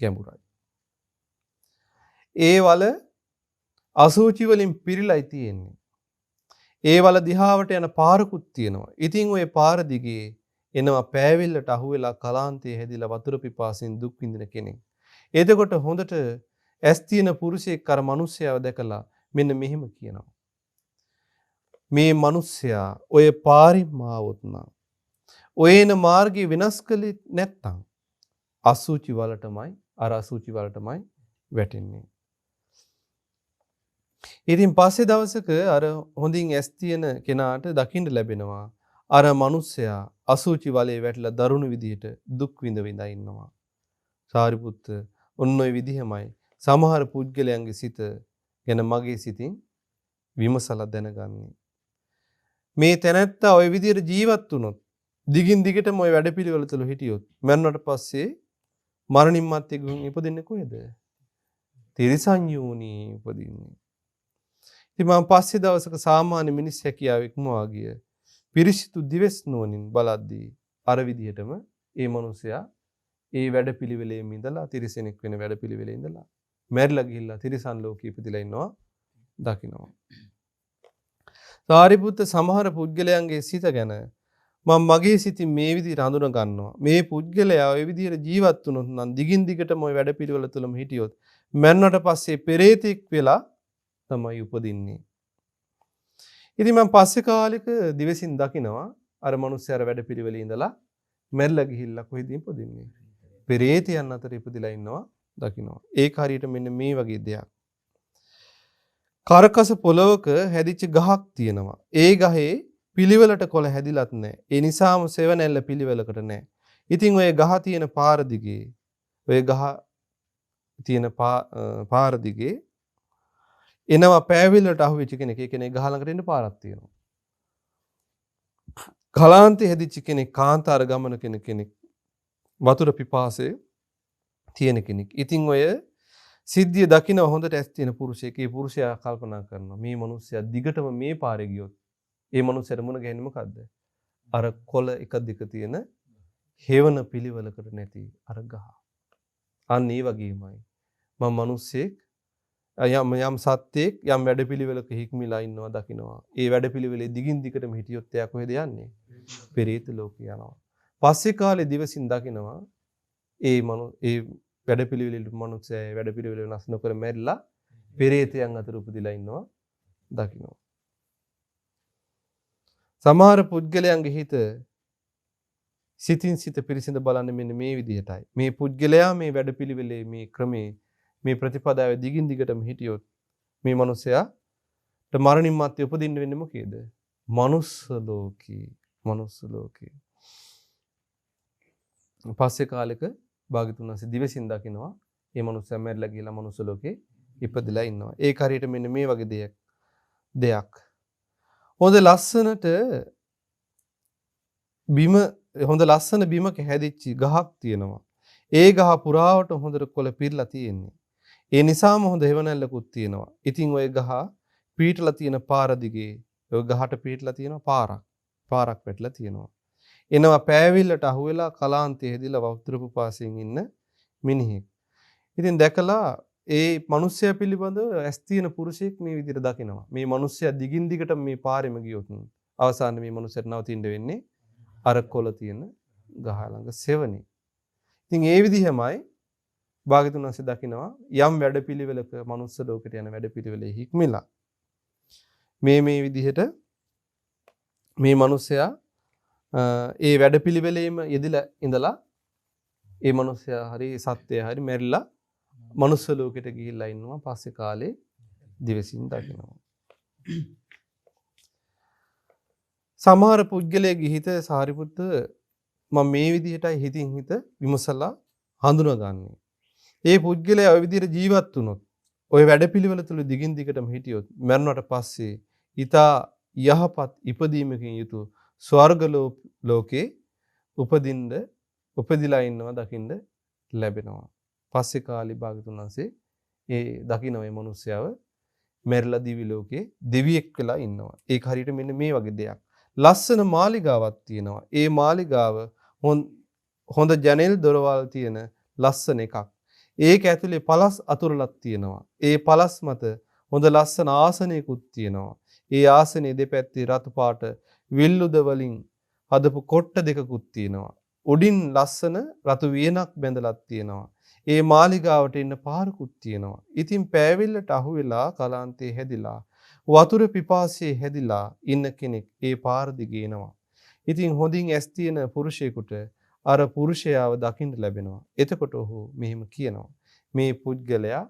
ගැඹුරයි. ඒ වල අසූචි වලින් පිරීලායි තියෙන්නේ. ඒ වල දිහාවට යන පාරකුත් තියෙනවා. ඉතින් ওই පාර දිගේ එනවා පෑවිල්ලට අහුවෙලා කලාන්තයේ හැදිලා වතුර පිපාසයෙන් දුක් විඳින කෙනෙක්. එතකොට හොඳට ඇස් තියෙන පුරුෂයෙක් අර මිනිස්සයාව දැකලා මෙන්න මෙහෙම කියනවා. මේ මිනිස්සයා ඔය පාරින්ම ආවොත් නම් ඔය එන මාර්ගය වෙනස් කළේ නැත්තම් අසුචි වලටමයි අර අසුචි වලටමයි වැටෙන්නේ. ඉතින් පස්සේ දවසක අර හොඳින් ඇස් තියෙන කෙනාට දකින්න ලැබෙනවා අර මිනිස්සයා අසුචි වලේ වැටලා දරුණු විදිහට දුක් විඳ විඳ ඉන්නවා. සාරිපුත්ත ඔන්න ඔය විදිහමයි සමහර පුද්ගලයන්ගේ සිත ගැන මගේ සිතින් විමසලා දැනගන්නේ. මේ තැනැත්තා ওই විදිහට ජීවත් වුණොත් දිගින් දිගටම ওই වැඩපිළිවෙල තුල හිටියොත් මරණයට පස්සේ මරණින් මත්තේ ගුණ ඉපදින්නේ කොහෙද? තිරිසන් යෝනි උපදින්නේ. ඉතින් මම පස්සේ දවසක සාමාන්‍ය මිනිස් හැකියාව ඉක්මවා ගිය පිරිසිදු දිවස් නුවණින් බලද්දී අර විදිහටම ඒ මිනිසයා ඒ වැඩපිළිවෙලේ ඉඳලා තිරිසනෙක් වෙන වැඩපිළිවෙලේ ඉඳලා මැරිලා ගිහිල්ලා තිරිසන් ලෝකෙ ඉපදිලා ඉන්නවා දකින්නවා. සාරිපුත්ත සමහර පුද්ගලයන්ගේ සිත ගැන මම මගේ සිතින් මේ විදිහට හඳුනා ගන්නවා. මේ පුද්ගලයා ওই විදිහට ජීවත් වුණොත් නම් දිගින් දිගටම ওই වැඩපිළිවෙල තුලම හිටියොත් මරණයට පස්සේ පෙරේතෙක් වෙලා තමයි උපදින්නේ. ඉතින් මම පස්සේ කාලෙක දිවසින් දකිනවා අර මිනිස්සයාර වැඩපිළිවෙලේ ඉඳලා මැරිලා ගිහිල්ලා කොහෙද ඉපදින්නේ? පෙරේතයන් අතර ඉපදිලා ඉන්නවා දකින්නවා. ඒක හරියට මෙන්න මේ වගේ දෙයක්. කරකස පොළවක හැදිච්ච ගහක් තියෙනවා. ඒ ගහේ පිළිවෙලට කොළ හැදිලත් නැහැ. ඒ නිසාම සෙවණැල්ල පිළිවෙලකට නැහැ. ඉතින් ඔය ගහ තියෙන පාර දිගේ ඔය ගහ තියෙන පාර දිගේ එනවා පෑවිල්ලට අහුවෙච්ච කෙනෙක්. ඒ කියන්නේ ගහ ළඟට එන්න පාරක් තියෙනවා. කලාන්තේ හැදිච්ච කෙනෙක් කාන්තාර ගමන කෙනෙක් වතුර පිපාසයේ තියෙන කෙනෙක්. ඉතින් ඔය සිද්ධිය දකින්න හොඳට ඇස් තියෙන පුරුෂයෙක්. ඒ පුරුෂයා කල්පනා කරනවා මේ මිනිස්සයා දිගටම මේ පාරේ ගියොත් ඒ මිනිස්සයාට මුණ ගැහෙන්නේ මොකද්ද? අර කොළ එක දෙක තියෙන හේවන පිළිවෙලකට නැති අර ගහ. අන්න ඒ වගේමයි මම මිනිස්සෙක් යම් සත්‍යයක් යම් වැඩපිළිවෙලක හික්මිලා ඉන්නවා දකින්නවා. ඒ වැඩපිළිවෙලේ දිගින් දිගටම හිටියොත් එයා කොහෙද යන්නේ? පෙරේත ලෝකේ යනවා. පස්සේ කාලේ දිවසින් දකින්නවා ඒ වැඩපිළිවෙලේ මනුස්සයා වැඩපිළිවෙල වෙනස් නොකර මැරිලා පෙරේතයන් අතර උපදිලා ඉන්නවා දකින්නවා. සමහර පුද්ගලයන්ගේ හිත සිතින් සිත පිරිසිඳ බලන්නේ මෙන්න මේ විදිහටයි. මේ පුද්ගලයා මේ වැඩපිළිවෙලේ මේ ක්‍රමේ මේ ප්‍රතිපදාවේ දිගින් දිගටම හිටියොත් මේ මනුස්සයාට මරණින් මත්තේ උපදින්න වෙන්නේ මොකේද? මනුස්ස ලෝකේ. මනුස්ස ලෝකේ. පස්සේ කාලෙක භාග්‍යතුන් වහන්සේ දිවසින් දකින්නවා මේ මනුස්සයා මැරිලා ගිහලා මනුස්ස ලෝකේ ඉපදලා ඉන්නවා. ඒක හරියට මෙන්න මේ වගේ දෙයක්. හොඳ ලස්සනට හොඳ ලස්සන බිමක හැදිච්ච ගහක් තියෙනවා. ඒ ගහ පුරාවට හොඳට කොළ පිරලා තියෙන්නේ. ඒ නිසාම හොඳ හේවණල්ලකුත් තියෙනවා. ඉතින් ওই ගහ පීටලා තියෙන පාර දිගේ ඔය ගහට පීටලා තියෙන පාරක් වැටලා තියෙනවා. එනවා පෑවිල්ලට අහුවෙලා කලාන්තයේ හැදිලා වතුර පුපාසයෙන් ඉන්න මිනිහෙක්. ඉතින් දැකලා ඒ මිනිස්සයා පිළිබඳව ඇස් තියෙන පුරුෂයෙක් මේ විදිහට දකිනවා. මේ මිනිස්සයා දිගින් දිගට මේ පාරෙම ගියොත් අවසානයේ මේ මිනිස්සයාට නවතින්න වෙන්නේ අර කොළ තියෙන ගහ ළඟ සෙවණේ. ඉතින් ඒ විදිහමයි භාග්‍යතුන් වහන්සේ දකිනවා යම් වැඩපිළිවෙලක මනුස්ස ලෝකයට යන වැඩපිළිවෙලේ හික්මිලා මේ විදිහට මේ මිනිස්සයා ඒ වැඩපිළිවෙලේම යෙදিলা ඉඳලා ඒ මිනිස්සයා හරි සත්‍යය හරි මැරිලා මනුස්ස ලෝකෙට ගිහිල්ලා ඉන්නවා පස්සේ කාලේ දිවසින් දකිනවා. සමහර පුද්ගලයෙක්ගේ හිත සාරිපුත්ත මම මේ විදිහටයි හිතින් හිත විමසලා හඳුනාගන්නේ. ඒ පුද්ගලයා ওই විදිහට ජීවත් වුණොත් ওই වැඩපිළිවෙල තුල දිගින් දිගටම හිටියොත් මරණයට පස්සේ ඊතා යහපත් ඉපදීමකින් යුතු ස්වර්ග ලෝකේ උපදිලා ඉන්නවා දකින්න ලැබෙනවා. පස්සේ කාලේ භාගතුන් වහන්සේ ඒ දකින්න මේ මිනිස්යාව මැරිලා දිවි ලෝකේ දෙවියෙක් වෙලා ඉන්නවා. ඒක හරියට මෙන්න මේ වගේ දෙයක්. ලස්සන මාලිගාවක් තියෙනවා. ඒ මාලිගාව හොඳ ජනෙල් දොරවල් තියෙන ලස්සන එකක්. ඒක ඇතුලේ පළස් අතුරලක් තියෙනවා. ඒ පළස් මත හොඳ ලස්සන ආසනයකුත් තියෙනවා. ඒ ආසනයේ දෙපැත්තේ රතු පාට විල්ලුද වලින් හදපු කොට්ට දෙකකුත් තියෙනවා. උඩින් ලස්සන රතු වියනක් බැඳලා තියෙනවා. ඒ මාලිගාවට එන්න පාරකුත් තියෙනවා. ඉතින් පෑවිල්ලට අහුවෙලා කලාන්තේ හැදිලා වතුර පිපාසයේ හැදිලා ඉන්න කෙනෙක් ඒ පාර දිගේ එනවා. ඉතින් හොඳින් ඇස් තියෙන පුරුෂයෙකුට අර පුරුෂයාව දකින්න ලැබෙනවා. එතකොට ඔහු මෙහෙම කියනවා. මේ පුද්ගලයා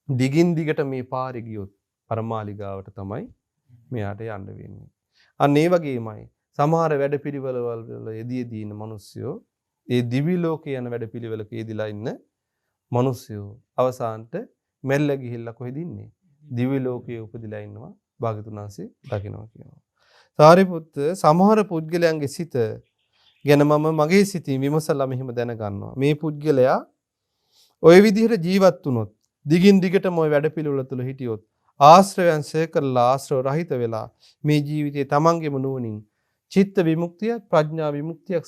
දිගින් දිගට මේ පාරේ ගියොත් අර මාලිගාවට තමයි මෙයාට යන්න වෙන්නේ. අන්න ඒ වගේමයි සමහර වැඩපිළිවෙල වල යෙදී ඉන්න මිනිස්සුયો ඒ දිවි ලෝකේ යන වැඩපිළිවෙලක යෙදিলা ඉන්න මිනිස්සුયો අවසානට මැරිලා ගිහිල්ලා කොහෙද ඉන්නේ? දිවි ලෝකයේ උපදිලා ඉන්නවා භාගතුන් වහන්සේ දකිනවා කියනවා. සාරිපුත්ත සමහර පුද්ගලයන්ගේ සිත ගැන මම මගේ සිතින් විමසලා මෙහිම දැනගන්නවා. මේ පුද්ගලයා ওই විදිහට ජීවත් වුණොත් දිගින් දිගටම ওই වැඩපිළිවෙල තුළ හිටියොත් ආශ්‍රයයන් ශේ කරලා ආශ්‍රව රහිත වෙලා මේ ජීවිතේ තමන්ගේම නුවණින් චිත්ත විමුක්තියක් ප්‍රඥා විමුක්තියක්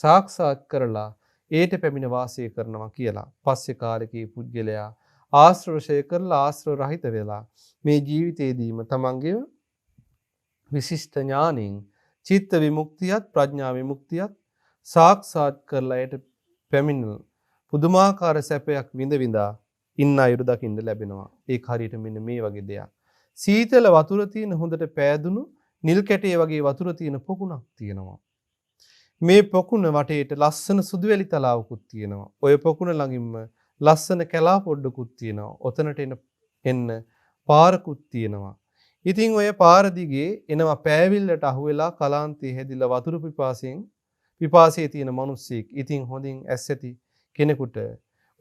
සාක්ෂාත් කරලා ඒට පැමිණ වාසය කරනවා කියලා. පස්සේ කාලෙකී පුද්ගලයා ආශ්‍රව ශේ කරලා ආශ්‍රව රහිත වෙලා මේ ජීවිතේදීම තමන්ගේ විශිෂ්ට ඥානින් චිත්ත විමුක්තියත් ප්‍රඥා විමුක්තියත් සාක්ෂාත් කරලා ඒට පැමිණ පුදුමාකාර සැපයක් විඳ ඉන්න අයුරු දකින්න ලැබෙනවා. ඒක හරියට මෙන්න මේ වගේ දෙයක්. සීතල වතුර තියෙන හොඳට පෑදුණු නිල් කැටේ වගේ වතුර තියෙන පොකුණක් තියෙනවා. මේ පොකුණ වටේට ලස්සන සුදුවැලි තලාවකුත් තියෙනවා. ඔය පොකුණ ළඟින්ම ලස්සන කැලා පොඩ්ඩකුත් තියෙනවා. ඔතනට එන්න පාරකුත් තියෙනවා. ඉතින් ඔය පාර දිගේ එනවා පෑවිල්ලට අහුවෙලා කලාන්තේ හැදිලා වතුර පිපාසයේ තියෙන මිනිස්සෙක්. ඉතින් හොඳින් ඇස් ඇති කෙනෙකුට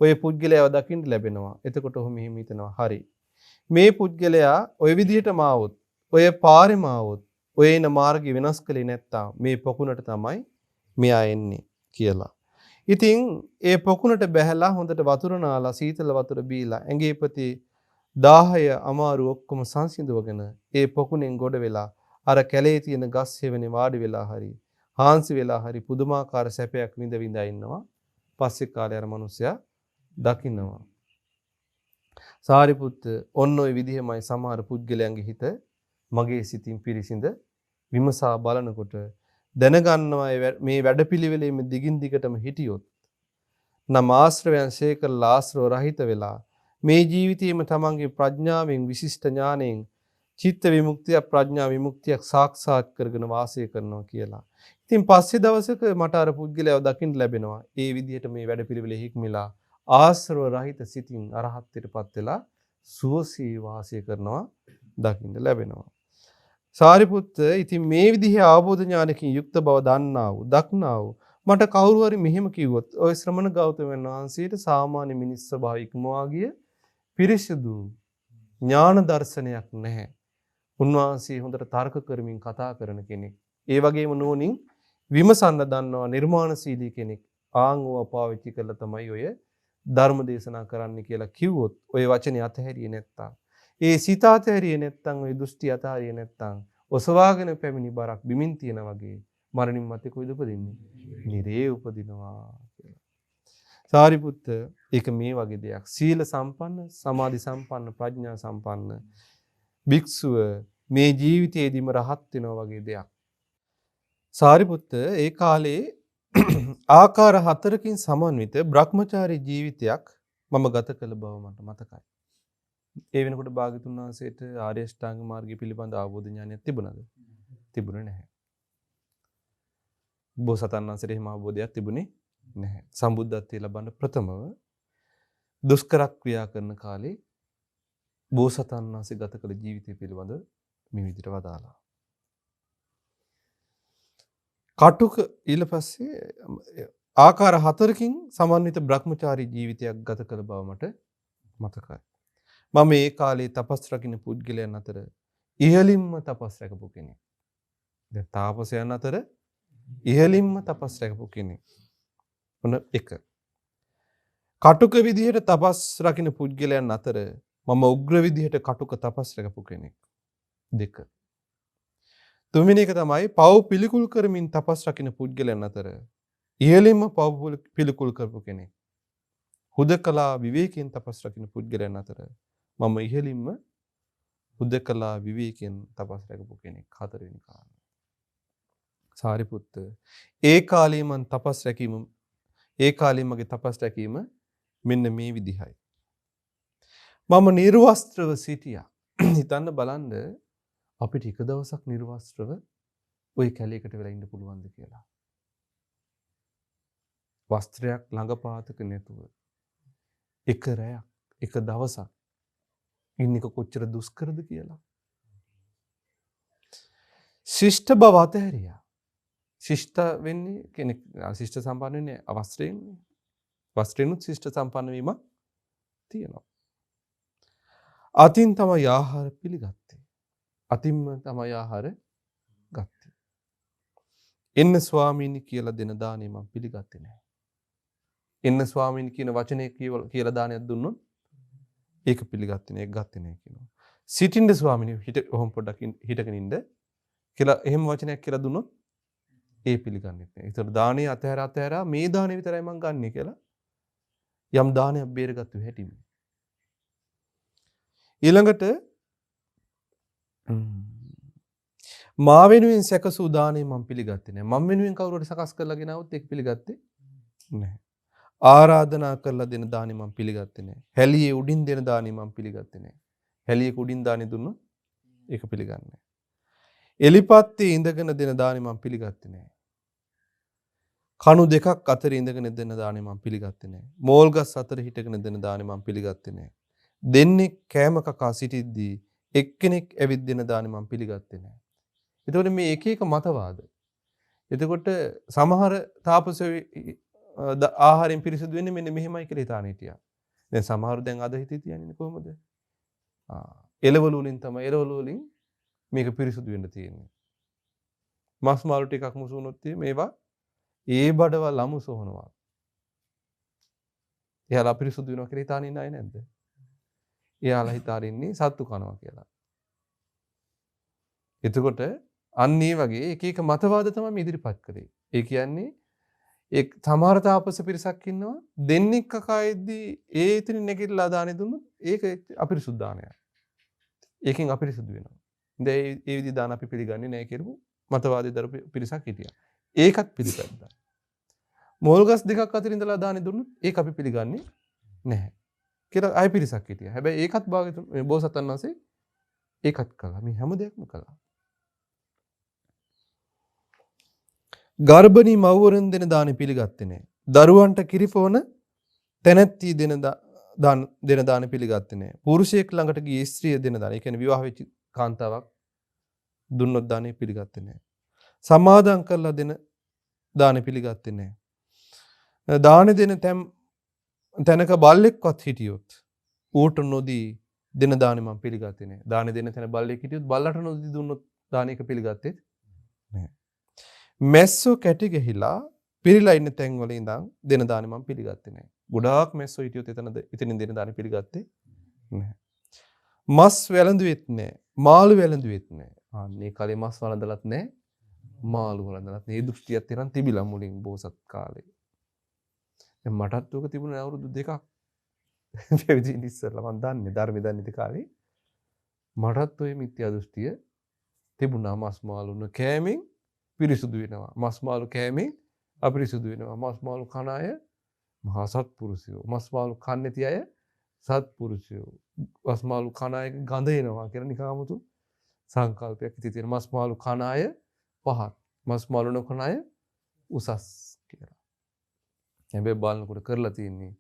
ඔය පුද්ගලයාව දකින්න ලැබෙනවා. එතකොට ඔහු මෙහෙම හිතනවා හරි. මේ පුද්ගලයා ඔය විදිහටම ආවොත් ඔය පාරෙම ආවොත් ඔය එන මාර්ගය වෙනස් කළේ නැත්තම් මේ පොකුණට තමයි මෙයා එන්නේ කියලා. ඉතින් ඒ පොකුණට බැහැලා හොඳට වතුර නාලා සීතල වතුර බීලා ඇඟේ ප්‍රති දාහය අමාරු ඔක්කොම සංසිඳවගෙන ඒ පොකුණෙන් ගොඩ වෙලා අර කැලේ තියෙන ගස් හේවනේ වාඩි වෙලා හරි හාන්සි වෙලා හරි පුදුමාකාර සැපයක් විඳ ඉන්නවා. පස්සේ කාලේ අර මිනිස්සයා දකින්නවා. සාරිපුත්ත ඔන්න ඔය විදිහමයි සමහර පුද්ගලයන්ගේ හිත මගේ සිතින් පිරිසිඳ විමසා බලනකොට දැනගන්නවා මේ වැඩපිළිවෙලෙම දිගින් දිගටම හිටියොත් නම් ආශ්‍රවයන් ශේ කරලා ආශ්‍රව රහිත වෙලා මේ ජීවිතයේම තමන්ගේ ප්‍රඥාවෙන් විශිෂ්ට ඥාණයෙන් චිත්ත විමුක්තිය ප්‍රඥා විමුක්තියක් සාක්ෂාත් කරගෙන වාසය කරනවා කියලා. ඉතින් පස්සේ දවසක මට අර පුද්ගලයාව දකින්න ලැබෙනවා. ඒ විදිහට මේ වැඩපිළිවෙලෙ හික්මිලා ආශ්‍රව රහිත සිතින් අරහත්ත්වයටපත් වෙලා සුවසේ වාසය කරනවා දකින්න ලැබෙනවා. සාරිපුත්ත ඉතින් මේ විදිහේ අවබෝධ ඥානකින් යුක්ත බව දක්නා වූ මට කවුරු හරි මෙහෙම කිව්වොත් ඔය ශ්‍රමණ ගෞතමයන් වහන්සේට සාමාන්‍ය මිනිස් ස්වභාව ඉක්මවා ගිය පිරිසිදු ඥාන දර්ශනයක් නැහැ. උන්වහන්සේ හොඳට තර්ක කරමින් කතා කරන කෙනෙක්. ඒ වගේම නුවණින් විමසන්න දන්නවා නිර්මාණශීලී කෙනෙක්. ආන් ඕවා පාවිච්චි කරලා තමයි ඔය ධර්ම දේශනා කරන්න කියලා කිව්වොත් ඔය වචනේ අතහැරියේ නැත්තම් ඒ සිත අතහැරියේ නැත්තම් ඔය දෘෂ්ටි අතහැරියේ නැත්තම් ඔසවාගෙන පැමිණි බරක් බිමින් තියනා වගේ මරණින් මත්තේ කොයිද උපදින්නේ? නිරේ උපදිනවා කියලා. සාරිපුත්ත ඒක මේ වගේ දෙයක්. සීල සම්පන්න, සමාධි සම්පන්න, ප්‍රඥා සම්පන්න භික්ෂුව මේ ජීවිතයේදීම රහත් වෙනවා වගේ දෙයක්. සාරිපුත්ත ඒ කාලේ ආකාර 4කින් සමන්විත බ්‍රහ්මචාරී ජීවිතයක් මම ගත කළ බව මට මතකයි. ඒ වෙනකොට භාග්‍යතුන් වහන්සේට ආර්ය අෂ්ටාංග මාර්ගය පිළිබඳ අවබෝධ ඥානයක් තිබුණාද? තිබුණේ නැහැ. බෝසතාණන් වහන්සේට එහෙම අවබෝධයක් තිබුණේ නැහැ. සම්බුද්ධත්වයේ ලබන ප්‍රථමව දුෂ්කර ක්‍රියා කරන කාලේ බෝසතාණන් වහන්සේ ගත කළ ජීවිතය පිළිබඳ මේ විදිහට වදාළා. කටුක ඊළ පස්සේ ආකාර 4කින් සමන්විත බ්‍රහ්මචාරී ජීවිතයක් ගත කළ බව මට මතකයි. මම ඒ කාලේ තපස් රකින්න පුද්ගලයන් අතර ඉහළින්ම තපස් රැකපු කෙනෙක්. දැන් තාපසයන් අතර ඉහළින්ම තපස් රැකපු කෙනෙක්. මොන එක. කටුක විදිහට තපස් රකින්න පුද්ගලයන් අතර මම උග්‍ර විදිහට කටුක තපස් රැකපු කෙනෙක්. 2. තුන්වෙනි එක තමයි පව් පිළිකුල් කරමින් තපස් රකින්න පුද්ගලයන් අතර ඉහළින්ම පව් පිළිකුල් කරපු කෙනෙක්. හුදකලා විවේකයෙන් තපස් රකින්න පුද්ගලයන් අතර මම ඉහළින්ම හුදකලා විවේකයෙන් තපස් රැකපු කෙනෙක්. 4 වෙනි කාරණා. සාරිපුත්ත ඒ කාලේ මම තපස් රැකීම ඒ කාලේ මගේ තපස් රැකීම මෙන්න මේ විදිහයි. මම නිර්වස්ත්‍රව සිටියා. හිතන්න බලන්න අපිට එක දවසක් නිර්වස්ත්‍රව ওই කැලේකට වෙලා ඉන්න පුළුවන්ද කියලා. වස්ත්‍රයක් ළඟපාතක නැතුව එක රැයක් එක දවසක් ඉන්න එක කොච්චර දුෂ්කරද කියලා. ශිෂ්ට බව අතහැරියා. ශිෂ්ට වෙන්නේ කෙනෙක් ශිෂ්ට සම්පන්න වෙන්නේ අවස්ත්‍රයෙන්. වස්ත්‍රෙනුත් ශිෂ්ට සම්පන්න වීමක් තියෙනවා. අතින් තමයි ආහාර පිළිගත්තේ. අතින්ම තමයි ආහාර ගත්තේ. එන්න ස්වාමීනි කියලා දෙන දානේ මම පිළිගත්තේ නැහැ. එන්න ස්වාමීනි කියන වචනේ කියලා දානයක් දුන්නොත් ඒක පිළිගත්තේ නැහැ, ඒක ගත්තේ නැහැ කියනවා. සිටින්න ස්වාමීනි ඔහොම පොඩ්ඩක් හිටගෙන ඉන්න කියලා එහෙම වචනයක් කියලා දුන්නොත් ඒ පිළිගන්නේ නැහැ. ඒතර දානේ අතහැරා මේ දානේ විතරයි මම ගන්නෙ කියලා යම් දානයක් බේරගත්තු හැටිම. ඊළඟට මා වෙනුවෙන් සැකසූ දානේ මම පිළිගත්තේ නැහැ. මම වෙනුවෙන් කවුරුහරි සකස් කරලා ගෙනාවොත් ඒක පිළිගත්තේ නැහැ. ආරාධනා කරලා දෙන දානේ මම පිළිගත්තේ නැහැ. හැලියේ උඩින් දෙන දානේ මම පිළිගත්තේ නැහැ. හැලියක උඩින් දානේ දුන්නොත් ඒක පිළිගන්නේ නැහැ. එලිපත්තේ ඉඳගෙන දෙන දානේ මම පිළිගත්තේ නැහැ. කණු දෙකක් අතර ඉඳගෙන දෙන දානේ මම පිළිගත්තේ නැහැ. මෝල් ගස් අතර හිටගෙන දෙන දානේ මම පිළිගත්තේ නැහැ. දෙන්නේ කෑම කකා සිටිද්දී එක්කෙනෙක් ඇවිත් දෙන දානේ මම පිළිගත්තේ නැහැ. එතකොට මේ එක එක මතවාද. එතකොට සමහර තාපසයෝ ආහාරයෙන් පිරිසිදු වෙන්නේ මෙන්න මෙහෙමයි කියලා හිතාන හිටියා. දැන් සමහර දැන් අද හිතේ තියන්නේ කොහොමද? එළවලු වලින් තමයි එළවලු වලින් මේක පිරිසිදු වෙන්න තියෙන්නේ. මස් මාළු ටිකක් මුසු වුණොත් මේවා ඒ බඩවල් අමුසොහනවා. එයාලා පිරිසිදු වෙනවා කියලා හිතාන ඉන්න අය නැද්ද? එයාලා හිතාරින්නේ සත්තු කනවා කියලා. එතකොට අන්න ඒ වගේ එක එක මතවාද තමයි මේ ඉදිරිපත් කළේ. ඒ කියන්නේ එක් සමහර තාපස පිරිසක් ඉන්නවා දෙන්නෙක් කකායේදී ඒ ඉතින් නැගිටලා දානෙ දුන්නොත් ඒක අපිරිසුදු දානයක්. ඒකෙන් අපිරිසුදු වෙනවා. දැන් ඒ විදිහ දාන අපි පිළිගන්නේ නැහැ කියපු මතවාදී දරු පිරිසක් හිටියා. ඒකත් පිළිපැද්දා. මෝල්ගස් දෙකක් අතර ඉඳලා දානෙ දුන්නොත් ඒක අපි පිළිගන්නේ නැහැ. කියලා ආයෙ පිරිසක් හිටියා. හැබැයි ඒකත් භාග්‍යතුන් මේ බෝසතාණන් වහන්සේ ඒකත් කළා. මේ හැම දෙයක්ම කළා. ගර්භණී මව්වරුන් දෙන දානෙ පිළිගත්තේ නැහැ. දරුවන්ට කිරිපොන තැනැත්ති දෙන දානෙ පිළිගත්තේ නැහැ. පුරුෂයෙක් ළඟට ගිය ස්ත්‍රිය දෙන දානෙ, ඒ කියන්නේ විවාහ වෙච්ච කාන්තාවක් දුන්නොත් දානෙ පිළිගත්තේ නැහැ. සමාදම් කරලා දෙන දානෙ පිළිගත්තේ නැහැ. දානෙ දෙන තැනක බල්ලෙක්වත් හිටියොත් ඌට නොදී දෙන දානෙ මම පිළිගත්තේ නැහැ. දානෙ දෙන තැන බල්ලෙක් හිටියොත් බල්ලට නොදී දුන්නොත් දානෙක පිළිගත්තේ නැහැ. මැස්සෝ කැටි ගහිලා පිරීලා ඉන්න තැන් වල ඉඳන් දෙන දානෙ මම පිළිගත්තේ නැහැ. ගොඩාක් මැස්සෝ හිටියොත් එතනින් දෙන දානෙ පිළිගත්තේ නැහැ. මස් වැළඳුවෙත් නැහැ. මාළු වැළඳුවෙත් නැහැ. අනේ කලේ මස් වළඳලත් නැහැ. මාළු වළඳලත් නැහැ. මේ දෘෂ්ටියත් එනන් තිබිලා මුලින් බෝසත් කාලේ. මටත් උක තිබුණේ අවුරුදු 2ක් පැවිදි වෙන්න ඉස්සෙල්ලා මම දන්නේ ධර්මය දන්නේ ඉති කාලේ මටත් ඔය මිත්‍යා දෘෂ්ටිය තිබුණා මස් මාළු කෑමෙන් පිරිසුදු වෙනවා මස් මාළු කෑමෙන් අපිරිසුදු වෙනවා මස් මාළු කන අය මහා සත්පුරුෂයෝ මස් මාළු කන්නේ නැති අය සත්පුරුෂයෝ මස් මාළු කන අය ගඳ එනවා කියලා නිකන් 아무තු සංකල්පයක් ඉති තියෙන මස් මාළු කන අය පහත් මස් මාළු නොකන අය උසස් කියලා. හැබැයි බලනකොට කරලා තියෙන්නේ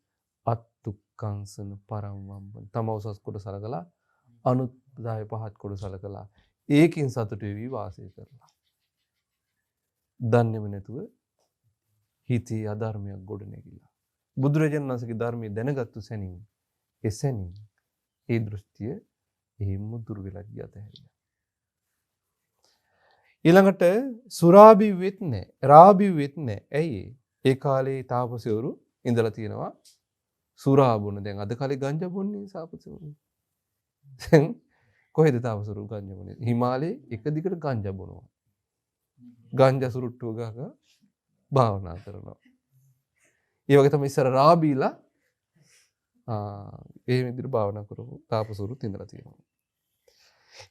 අත්තුක්කංසන පරම්වම්බන තම උසස් කොට සලකලා අනුත් දාය පහත් කොට සලකලා ඒකින් සතුට වෙවි වාසය කරලා. දන්නේම නැතුව හිතේ අධර්මයක් ගොඩ නැගිලා. බුදුරජාණන් වහන්සේගේ ධර්මයේ දැනගත්තු සැනින් එසැනින් ඒ දෘෂ්ටිය එහෙම දුර වෙලා ගියත හැරියා. ඊළඟට සුරාබි වෙත් නැහැ. රාබි වෙත් නැහැ. ඇයි ඒ කාලේ තාපසවරු ඉඳලා තියෙනවා සුරා බොන. දැන් අද කාලේ ගංජා බොන්නේ තාපසවරු. දැන් කොහෙද තාපසවරු ගංජා බොන්නේ? හිමාලයේ එක දිගට ගංජා බොනවා. ගංජා සුරුට්ටුව ගහක භාවනා කරනවා. ඒ වගේ තමයි ඉස්සර රාබීලා ඒ විදිහට භාවනා කරපු තාපසවරුත් ඉඳලා තියෙනවා.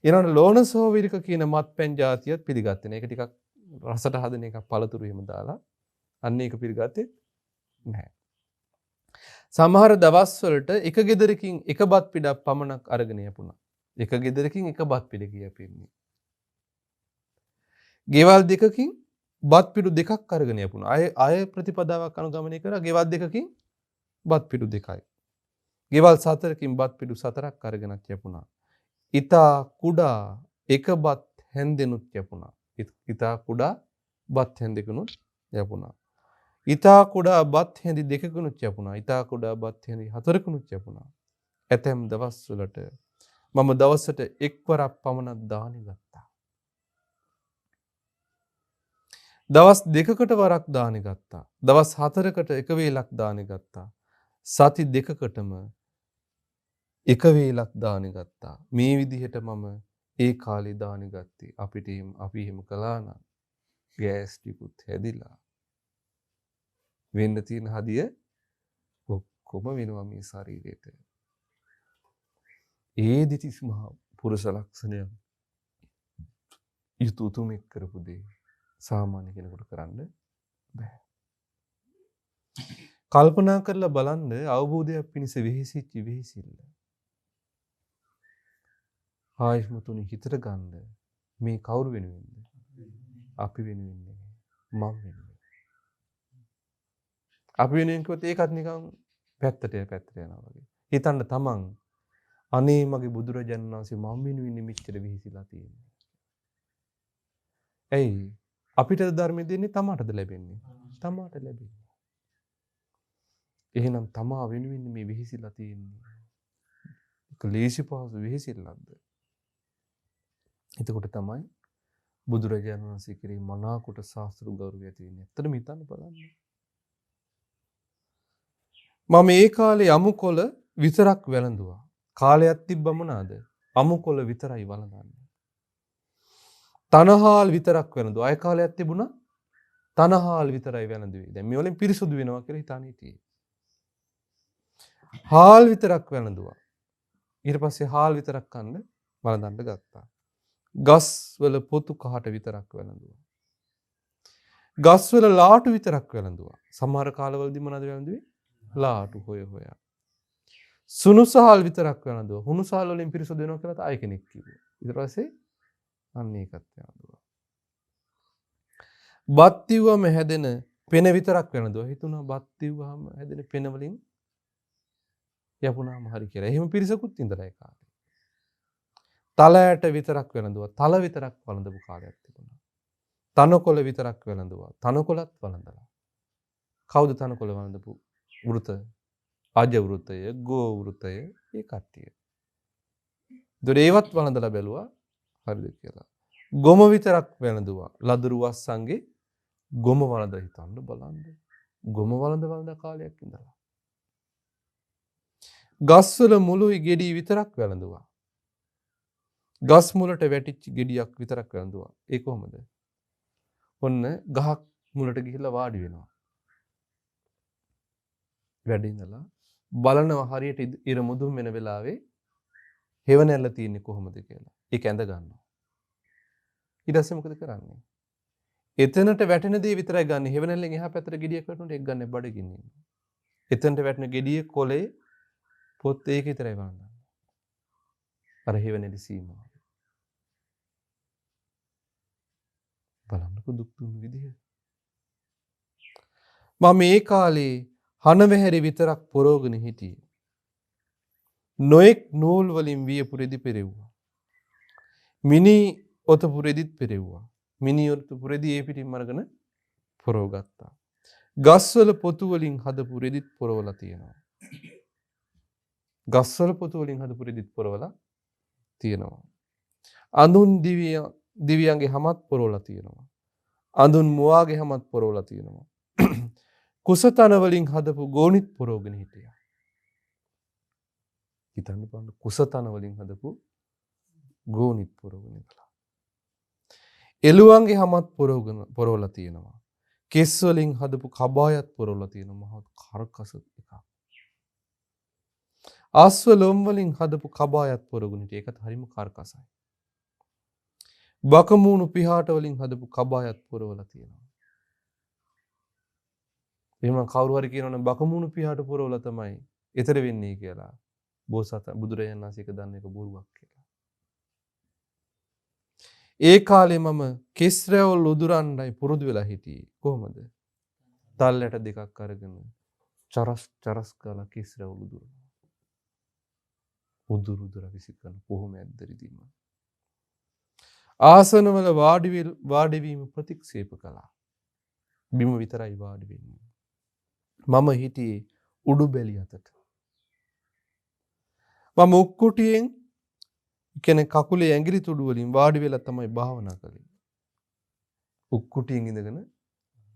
ඊළඟට ලෝණසෝවිරික කියන මත්පැන් జాතියත් පිළිගත්තේ නැහැ. ඒක ටිකක් රසට හදන එකක් පළතුරු එහෙම දාලා. අන්න ඒක පිළිගත්තේ නැහැ. සමහර දවස්වලට එක ගෙදරකින් එක බත් පිටක් පමණක් අරගෙන යපුණා. එක ගෙදරකින් එක බත් පිට කියපෙන්නේ. ගෙවල් දෙකකින් බත් පිටු දෙකක් අරගෙන යපුණා. අය ප්‍රතිපදාවක් අනුගමනය කරා ගෙවල් දෙකකින් බත් පිටු දෙකයි. ගෙවල් 4කින් බත් පිටු 4ක් අරගෙනත් යපුණා. ඉතා කුඩා එක බත් හැන්දෙනුත් යපුණා. ඉතා කුඩා බත් හැන්දෙකුනුත් යපුණා. ඉතා කුඩා බත් හැඳි දෙකකුනුත් යපුණා. ඉතා කුඩා බත් හැඳි 4කුනුත් යපුණා. ඇතැම් දවස්වලට මම දවසට එක්වරක් පමණක් දානි ගත්තා. දවස් 2කට වරක් දානි ගත්තා. දවස් 4කට එක වේලක් දානි ගත්තා. සති 2කටම එක වේලක් දානි ගත්තා. මේ විදිහට මම ඒ කාලේ දානි ගත්තේ. අපි එහෙම කළා නම් ගෑස් ටිකුත් හැදිලා වෙන්න තියෙන හදිය ඔක්කොම වෙනවා මේ ශරීරයට. ඒ දිතිස් මහා පුරුෂ ලක්ෂණය යුතුයතුමෙක් කරපු දේ සාමාන්‍ය කෙනෙකුට කරන්න බෑ. කල්පනා කරලා බලන්න අවබෝධයක් පිණිස වෙහෙසිච්ච වෙහෙසිල්ල. ආයස්මතුනි හිතට ගන්න මේ කවුරු වෙනුවෙන්ද? අපි වෙනුවෙන් නෙමෙයි. මම වෙනුවෙන්. අපි වෙනුවෙන් කිව්වොත් ඒකත් නිකන් පැත්තට යනවා වගේ. හිතන්න තමන් අනේ මගේ බුදුරජාණන් වහන්සේ මම වෙනුවෙන් මෙච්චර වෙහෙසිලා තියෙන්නේ. ඇයි? අපිට ධර්මය දෙන්නේ තමාටද ලැබෙන්නේ? තමාට ලැබෙන්නේ. එහෙනම් තමා වෙනුවෙන් මේ වෙහෙසිලා තියෙන්නේ. ඒක ලේසි පහසු වෙහෙසිල්ලක්ද? එතකොට තමයි බුදුරජාණන් වහන්සේ කෙරෙහි මනාකොට ශාස්ත්‍ර ගෞරවය ඇති වෙන්නේ. ඇත්තටම හිතන්න බලන්න. මම ඒ කාලේ අමුකොළ විතරක් වැළඳුවා. කාලයක් තිබ්බ මොනවාද? අමුකොළ විතරයි වළඳන්නේ. තනහාල් විතරක් වැළඳුවා. අය කාලයක් තිබුණා තනහාල් විතරයි වැළඳුවේ. දැන් මේ වලින් පිරිසුදු වෙනවා කියලා හිතාන හිටියේ. හාල් විතරක් වැළඳුවා. ඊට පස්සේ හාල් විතරක් කන්න වළඳන්න ගත්තා. ගස් වල පොතු කහට විතරක් වැළඳුවා. ගස් වල ලාටු විතරක් වැළඳුවා. සමහර කාලවලදී මොනවද වැළඳුවේ? ලාටු හොයා. සුනුසහල් විතරක් වැළඳුවා. හුනුසහල් වලින් පිරිසුදු වෙනවා කියලා ආයෙ කෙනෙක් කිව්වා. ඊට පස්සේ අන්න ඒකත් වැළඳුවා. බත් තිව්වම හැදෙන පෙන විතරක් වැළඳුවා. හිතුණා බත් තිව්වම හැදෙන පෙන වලින් යපුණාම හරි කියලා. එහෙම පිරිසකුත් ඉඳලා ඒ කාලේ. තල ඇට විතරක් වැළඳුවා. තල විතරක් වළඳපු කාලයක් තිබුණා. තනකොළ විතරක් වැළඳුවා. තනකොළත් වළඳලා. කවුද තනකොළ වළඳපු වෘත? අජ වෘතය, ගෝ වෘතය, ඒ කට්ටිය. ඒවත් වළඳලා බැලුවා හරිද කියලා. ගොම විතරක් වැළඳුවා. ලදරු වස්සන්ගේ ගොම වළඳ හිතන්න බලන්න. ගොම වළඳ කාලයක් ඉඳලා. ගස්වල මුළුයි ගෙඩි විතරක් වැළඳුවා. ගස් මුලට වැටිච්ච ගෙඩියක් විතරක් වැළඳුවා. ඒ කොහොමද? ඔන්න ගහක් මුලට ගිහිල්ලා වාඩි වෙනවා. වැඩ ඉඳලා බලනවා හරියට ඉර මුදුන් වෙන වෙලාවේ හෙවණැල්ල තියෙන්නේ කොහොමද කියලා. ඒක ඇඳ ගන්නවා. ඊට පස්සේ මොකද කරන්නේ? එතනට වැටෙන දේ විතරයි ගන්න. හෙවණැල්ලෙන් එහා පැත්තට ගෙඩියක් වැටුනොත් ඒක ගන්න බඩගින්න ඉන්නවා. එතනට වැටෙන ගෙඩියේ කොලේ පොත් ඒක විතරයි වළඳන්නේ. අර හෙවණැලි සීමාව. බලන්නකො දුක් දුන්න විදිහ. මම මේ කාලේ හනවැහැරි විතරක් පොරෝගෙන හිටියේ. නොඑක් නූල් වලින් වියපු රෙදි පෙරෙව්වා. මිනි ඔතපු රෙදිත් පෙරෙව්වා. මිනි ඔතපු රෙදි ඒ පිටින් අරගෙන පොරව ගත්තා. ගස්වල පොතු වලින් හදපු රෙදිත් පොරවලා තියෙනවා. ගස්වල පොතු වලින් හදපු රෙදිත් පොරවලා තියෙනවා. අඳුන් දිවියන්ගේ හැමත් පොරවලා තියෙනවා. අඳුන් මුවාගේ හැමත් පොරවලා තියෙනවා. කුසතන වලින් හදපු ගෝනිත් පොරවගෙන හිටියා. හිතන්න බලන්න කුසතන වලින් හදපු ගෝනිත් පොරවගෙන ඉඳලා. එළුවන්ගේ හැමත් පොරවලා තියෙනවා. කෙස් වලින් හදපු කබායත් පොරවලා තියෙනවා. මහත් කරකස එකක්. ආස්ව ලොම් වලින් හදපු කබායත් පොරවගෙන හිටියා. ඒකත් හරිම කරකසයි. බකමූණු පිහාට වලින් හදපු කබායත් පොරවලා තියෙනවා. එහෙම කවුරු හරි කියනවනම් බකමූණු පිහාට පොරවලා තමයි ඊතර වෙන්නේ කියලා. බෝසත් බුදුරජාණන් වහන්සේ ඒක දන්න එක බොරුවක් කියලා. ඒ කාලේ මම කෙස් රැවුල් උදුරන්නයි පුරුදු වෙලා හිටියේ. කොහොමද? තල්ලට දෙකක් අරගෙන චරස් ගාලා කෙස් රැවුල් උදුරනවා. උදුර විසි කරන කොහොම ඇද්දරිදීම. ආසනවල වාඩි වීම ප්‍රතික්ෂේප කළා. බිම විතරයි වාඩි වෙන්නේ. මම හිටියේ උඩු බැලි අතට. මම උක්කුටියෙන් කියන්නේ කකුලේ ඇඟිලි තුඩු වලින් වාඩි වෙලා තමයි භාවනා කළේ. උක්කුටියෙන් ඉඳගෙන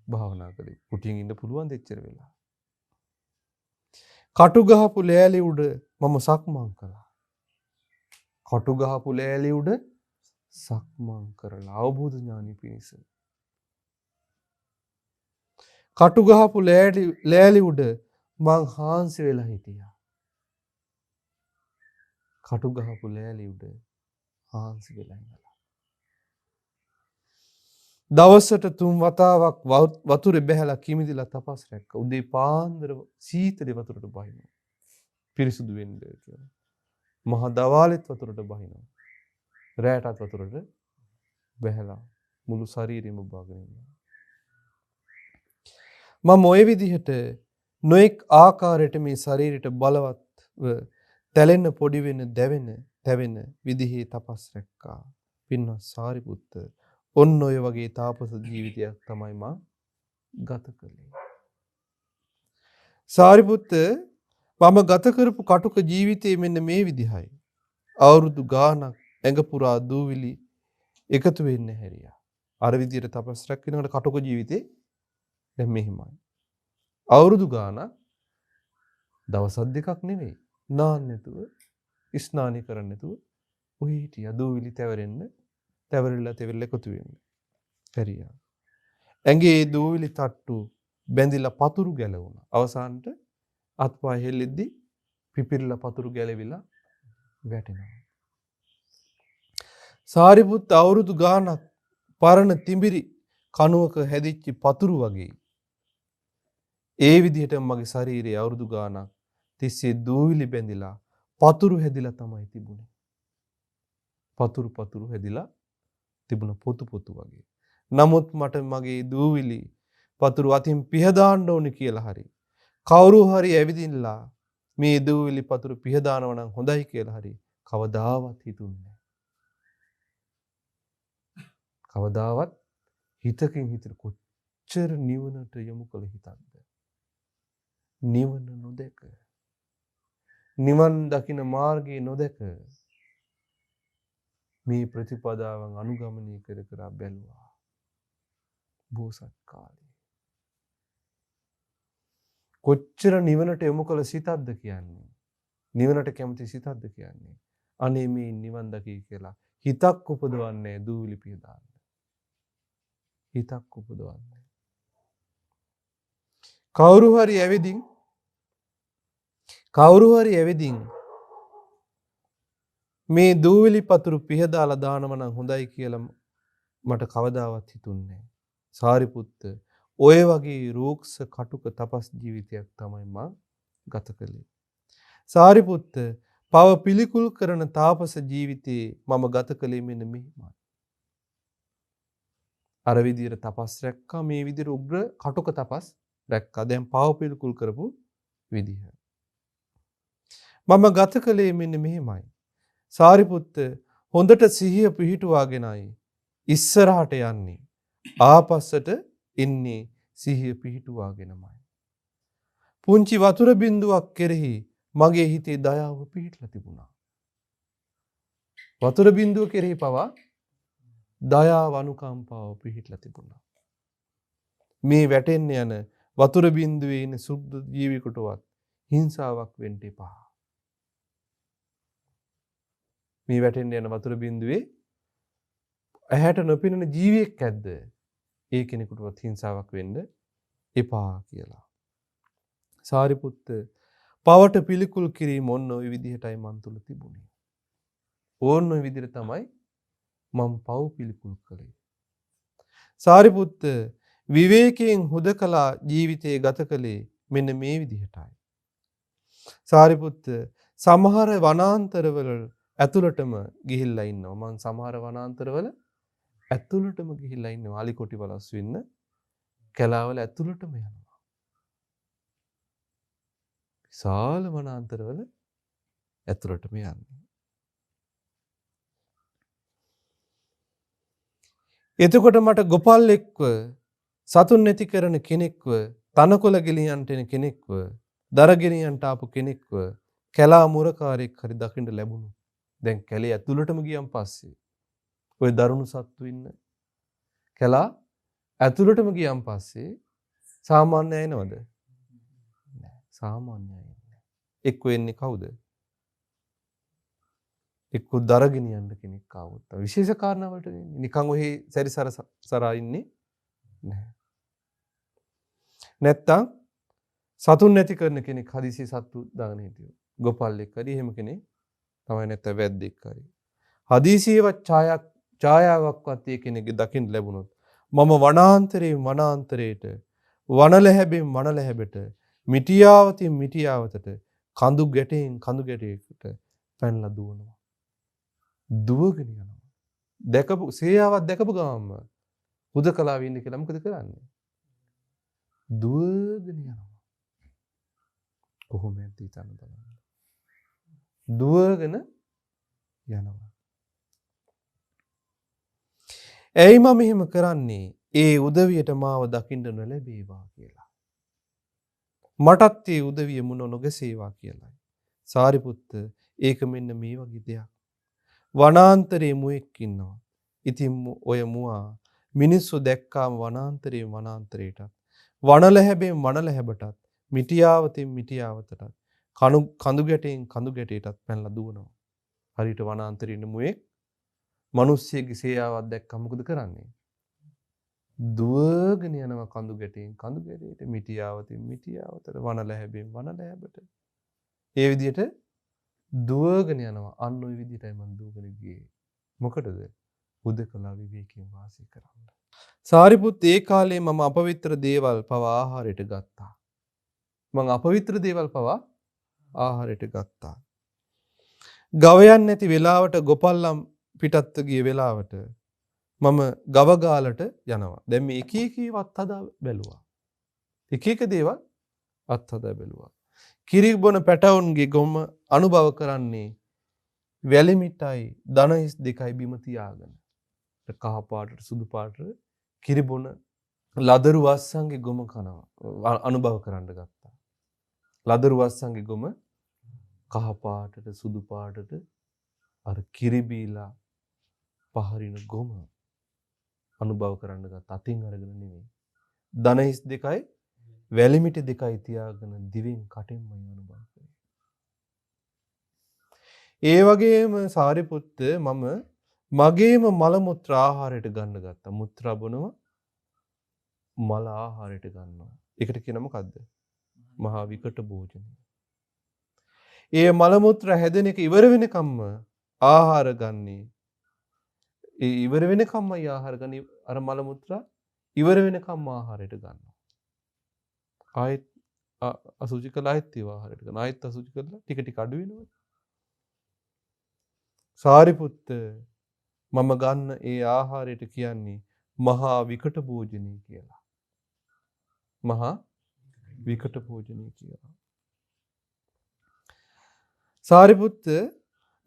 භාවනා කළේ. කුටියෙන් ඉන්න පුළුවන් දෙච්චර වෙලා. කටු ගහපු ලෑලි උඩ මම සක්මන් කළා. කටු ගහපු ලෑලි උඩ සක්මන් කරලා අවබෝධ ඥානෙ පිණිස. කටු ගහපු ලෑලි උඩ මං හාන්සි වෙලා හිටියා. කටු ගහපු ලෑලි උඩ හාන්සි වෙලා ඉඳලා. දවසට 3 වතාවක් වතුරේ බැහැලා කිමිදිලා තපස් රැක්ක. උදේ පාන්දර සීතලේ වතුරට බහිනවා. පිරිසුදු වෙන්න කියලා. මහ දවාලෙත් වතුරට බහිනවා. රැටත් වතුරට බැහැලා මුළු ශරීරෙම බාගෙන ඉන්නවා. මම ওই විදිහට නොඑක් ආකාරයට මේ ශරීරයට බලවත්ව තැලෙන්න පොඩි වෙන දැවෙන විදිහේ තපස් රැක්කා. පින්වත් සාරිපුත්ත ඔන්න ඔය වගේ තාපස ජීවිතයක් තමයි මා ගත කළේ. සාරිපුත්ත මම ගත කරපු කටුක ජීවිතේ මෙන්න මේ විදිහයි. අවුරුදු ගාණක් ඇඟ පුරා දූවිලි එකතු වෙන්න හැරියා. අර විදිහට තපස් රැක්කිනකොට කටුක ජීවිතේ දැන් මෙහිමයි. අවුරුදු ගාණක් දවස් දෙකක් නෙවෙයි. නාන්න නැතුව ස්නානි කරන්න නැතුව ඔය හිටියා දූවිලි තැවරෙලා එකතු වෙන්න. හැරියා. ඇඟේ දූවිලි තට්ටු බැඳිලා පතුරු ගැලවුණා. අවසානට අත්පය හෙල්ලෙද්දි පිපිරිලා පතුරු ගැලවිලා වැටෙනවා. සාරිපුත්ත අවුරුදු ගාණක් පරණ තිඹිරි කණුවක හැදිච්ච පතුරු වගේ ඒ විදිහට මගේ ශරීරයේ අවුරුදු ගාණක් තිස්සේ දූවිලි බැඳිලා පතුරු හැදිලා තමයි තිබුණේ. පතුරු හැදිලා තිබුණ පොතු වගේ. නමුත් මට මගේ දූවිලි පතුරු අතින් පිහදාන්න ඕනේ කියලා හරි කවුරු හරි ඇවිදින්නලා මේ දූවිලි පතුරු පිහදානවා නම් හොඳයි කියලා හරි කවදාවත් හිතුන්නේ නැහැ. කවදාවත් හිතකින් හිතට කොච්චර නිවනට යොමු කළ හිතක්ද? නිවන නොදැක නිවන් දකින මාර්ගය නොදැක මේ ප්‍රතිපදාවන් අනුගමනය කර බැලුවා. බෝසත් කාලේ කොච්චර නිවනට යොමු කළ සිතක්ද කියන්නේ? නිවනට කැමති සිතක්ද කියන්නේ? අනේ මේ නිවන් දකි කියලා හිතක් උපදවන්නේ දූවිලි පිහදාන්න. හිතක් උපදවන්නේ. කවුරු හරි ඇවිදින් කවුරු හරි ඇවිදින් මේ දූවිලි පතුරු පිහදාලා දානව නම් හොඳයි කියලා මට කවදාවත් හිතුන්නේ නැහැ. සාරිපුත්ත ඔය වගේ රූක්ෂ කටුක තපස් ජීවිතයක් තමයි මම ගත කළේ. සාරිපුත්ත පව පිළිකුල් කරන තාපස ජීවිතේ මම ගත කළේ මෙන්න මෙහිමයි. අර විදියට තපස් රැක්කා මේ විදියට උග්‍ර කටුක තපස් රැක්කා. දැන් පව පිළිකුල් කරපු විදිහ. මම ගත කළේ මෙන්න මෙහිමයි. සාරිපුත්ත හොඳට සිහිය පිහිටුවාගෙනයි ඉස්සරහට යන්නේ. ආපස්සට එන්නේ සිහිය පිහිටුවාගෙනමයි. පුංචි වතුර බින්දුවක් කෙරෙහි මගේ හිතේ දයාව පිහිටලා තිබුණා. වතුර බින්දුව කෙරෙහි පවා දයාව අනුකම්පාව පිහිටලා තිබුණා. මේ වැටෙන්න යන වතුර බින්දුවේ ඉන්න සුද්ධ ජීවිකටවත් හිංසාවක් වෙන්න එපා. මේ වැටෙන්න යන වතුර බින්දුවේ ඇහැට නොපෙනෙන ජීවියෙක් ඇද්ද? ඒ කෙනෙකුටවත් හිංසාවක් වෙන්න එපා කියලා. සාරිපුත්ත පවට පිළිකුල් කිරීම ඔන්න ඔය විදිහටයි මන් තුල තිබුණේ. ඕන්න ඔය විදිහට තමයි මම පව් පිළිකුල් කළේ. සාරිපුත්ත විවේකයෙන් හුදකලා ජීවිතය ගත කළේ මෙන්න මේ විදිහටයි. සාරිපුත්ත සමහර වනාන්තරවල ඇතුළටම ගිහිල්ලා ඉන්නවා. මං සමහර වනාන්තරවල ඇතුළටම ගිහිල්ලා ඉන්නවා. අලිකොටි වලස් වෙන්න කැලාවල ඇතුළටම යනවා. විශාල වනාන්තරවල ඇතුළටම යන්නේ. එතකොට මට ගොපල්ලෙක්ව සතුන් නැති කරන කෙනෙක්ව තනකොළ ගෙලියන්ට එන කෙනෙක්ව දර ගෙනියන්ට ආපු කෙනෙක්ව කැලා මුරකාරයෙක් හරි දකින්න ලැබුණා. දැන් කැලේ ඇතුළටම ගියන් පස්සේ ඔය දරුණු සත්තු ඉන්න කැලා ඇතුළටම ගියන් පස්සේ සාමාන්‍ය අය නේද? නෑ සාමාන්‍ය අය නෑ. එක්ක වෙන්නේ කවුද? එක්ක දරගෙන යන්න කෙනෙක් ආවොත් විශේෂ කාරණාවලට නිකන් ඔහි සැරිසර සරා ඉන්නේ නැහැ. නැත්තම් සතුන් නැති කරන කෙනෙක් හදිසියෙ සත්තු දාගෙන හිටියෝ. ගොපල්ලෙක් හරි එහෙම කෙනෙක් තමයි නැත්නම් වැද්දෙක් හරි. හදිසියෙවත් ඡායාවක්වත් ඒ කෙනෙක්ගේ දකින්න ලැබුණොත් මම වනාන්තරයට වනලැහැබෙන් වනලැහැබට මිටියාවතින් මිටියාවතට කඳු ගැටයකට පැනලා දුවනවා. දුවගෙන යනවා. දැකපු සේයාවක් දැකපු ගමන්ම හුදකලාවේ ඉන්න කියලා මොකද කරන්නේ? දුවගෙන යනවා. කොහොමද හිතන්න බලන්න. දුවගෙන යනවා. ඇයි මම මෙහෙම කරන්නේ? ඒ උදවියට මාව දකින්න නොලැබේවා කියලා. මටත් ඒ උදවිය මුණ නොගසේවා කියලායි. සාරිපුත්ත ඒක මෙන්න මේ වගේ දෙයක්. වනාන්තරයේ මුවෙක් ඉන්නවා. ඉතින් ඔය මුවා මිනිස්සු දැක්කාම වනාන්තරයටත් වනලැහැබෙන් වනලැහැබටත් මිටියාවතින් මිටියාවතටත් කඳු ගැටයටත් පැනලා දුවනවා. හරියට වනාන්තරයේ ඉන්න මුවෙක් මිනිස්සෙගේ සේයාවක් දැක්කම මොකද කරන්නේ? දුවගෙන යනවා කඳු ගැටයට මිටියාවතින් මිටියාවතට වනලැහැබෙන් වනලැහැබට. ඒ විදිහට දුවගෙන යනවා. අන්න ওই විදිහටයි මම දුවගෙන ගියේ. මොකටද? හුදකලා විවේකයෙන් වාසය කරන්න. සාරිපුත් ඒ කාලේ මම අපවිත්‍ර දේවල් පවා ආහාරයට ගත්තා. මම අපවිත්‍ර දේවල් පවා ආහාරයට ගත්තා. ගවයන් නැති වෙලාවට ගොපල්ලම් පිටත් ගිය වෙලාවට මම ගව ගාලට යනවා. දැන් මේ එක එක අත්හදා බැලුවා. එක එක දේවල් අත්හදා බැලුවා. කිරි බොන පැටවුන්ගේ ගොම අනුභව කරන්නේ වැලි මිටයි දනහිස් දෙකයි බිම තියාගෙන. කහ පාටට සුදු පාටට කිරි බොන ලදරු වස්සන්ගේ ගොම කනවා අනුභව කරන්න ගත්තා. ලදරු වස්සන්ගේ ගොම කහ පාටට සුදු පාටට අර කිරි බීලා පහරින ගොම අනුභව කරන්න ගත්තා. අතින් අරගෙන නෙවෙයි. දනහිස් දෙකයි වැලිමිටි දෙකයි තියාගෙන දිවෙන් කටින්ම අනුභව කරේ. ඒ වගේම සාරිපුත්ත මම මගේම මල මුත්‍ර ආහාරයට ගන්න ගත්තා. මුත්‍රා බොනවා මල ආහාරයට ගන්නවා. ඒකට කියන මොකද්ද? මහා විකට භෝජනය. ඒ මල මුත්‍ර හැදෙන එක ඉවර වෙනකම්ම ආහාර ගන්නේ. ඒ ඉවර වෙනකම්මයි ආහාර ගන්නේ. අර මල මුත්‍රා ඉවර වෙනකම්ම ආහාරයට ගන්නවා. ආයෙත් අසුචි කළා ආයෙත් ඒව ආහාරයට ගන්නවා. ආයෙත් අසුචි කළා ටික ටික අඩු වෙනවා. සාරිපුත්ත මම ගන්න ඒ ආහාරයට කියන්නේ මහා විකට භෝජනය කියලා. මහා විකට භෝජනය කියලා. සාරිපුත්ත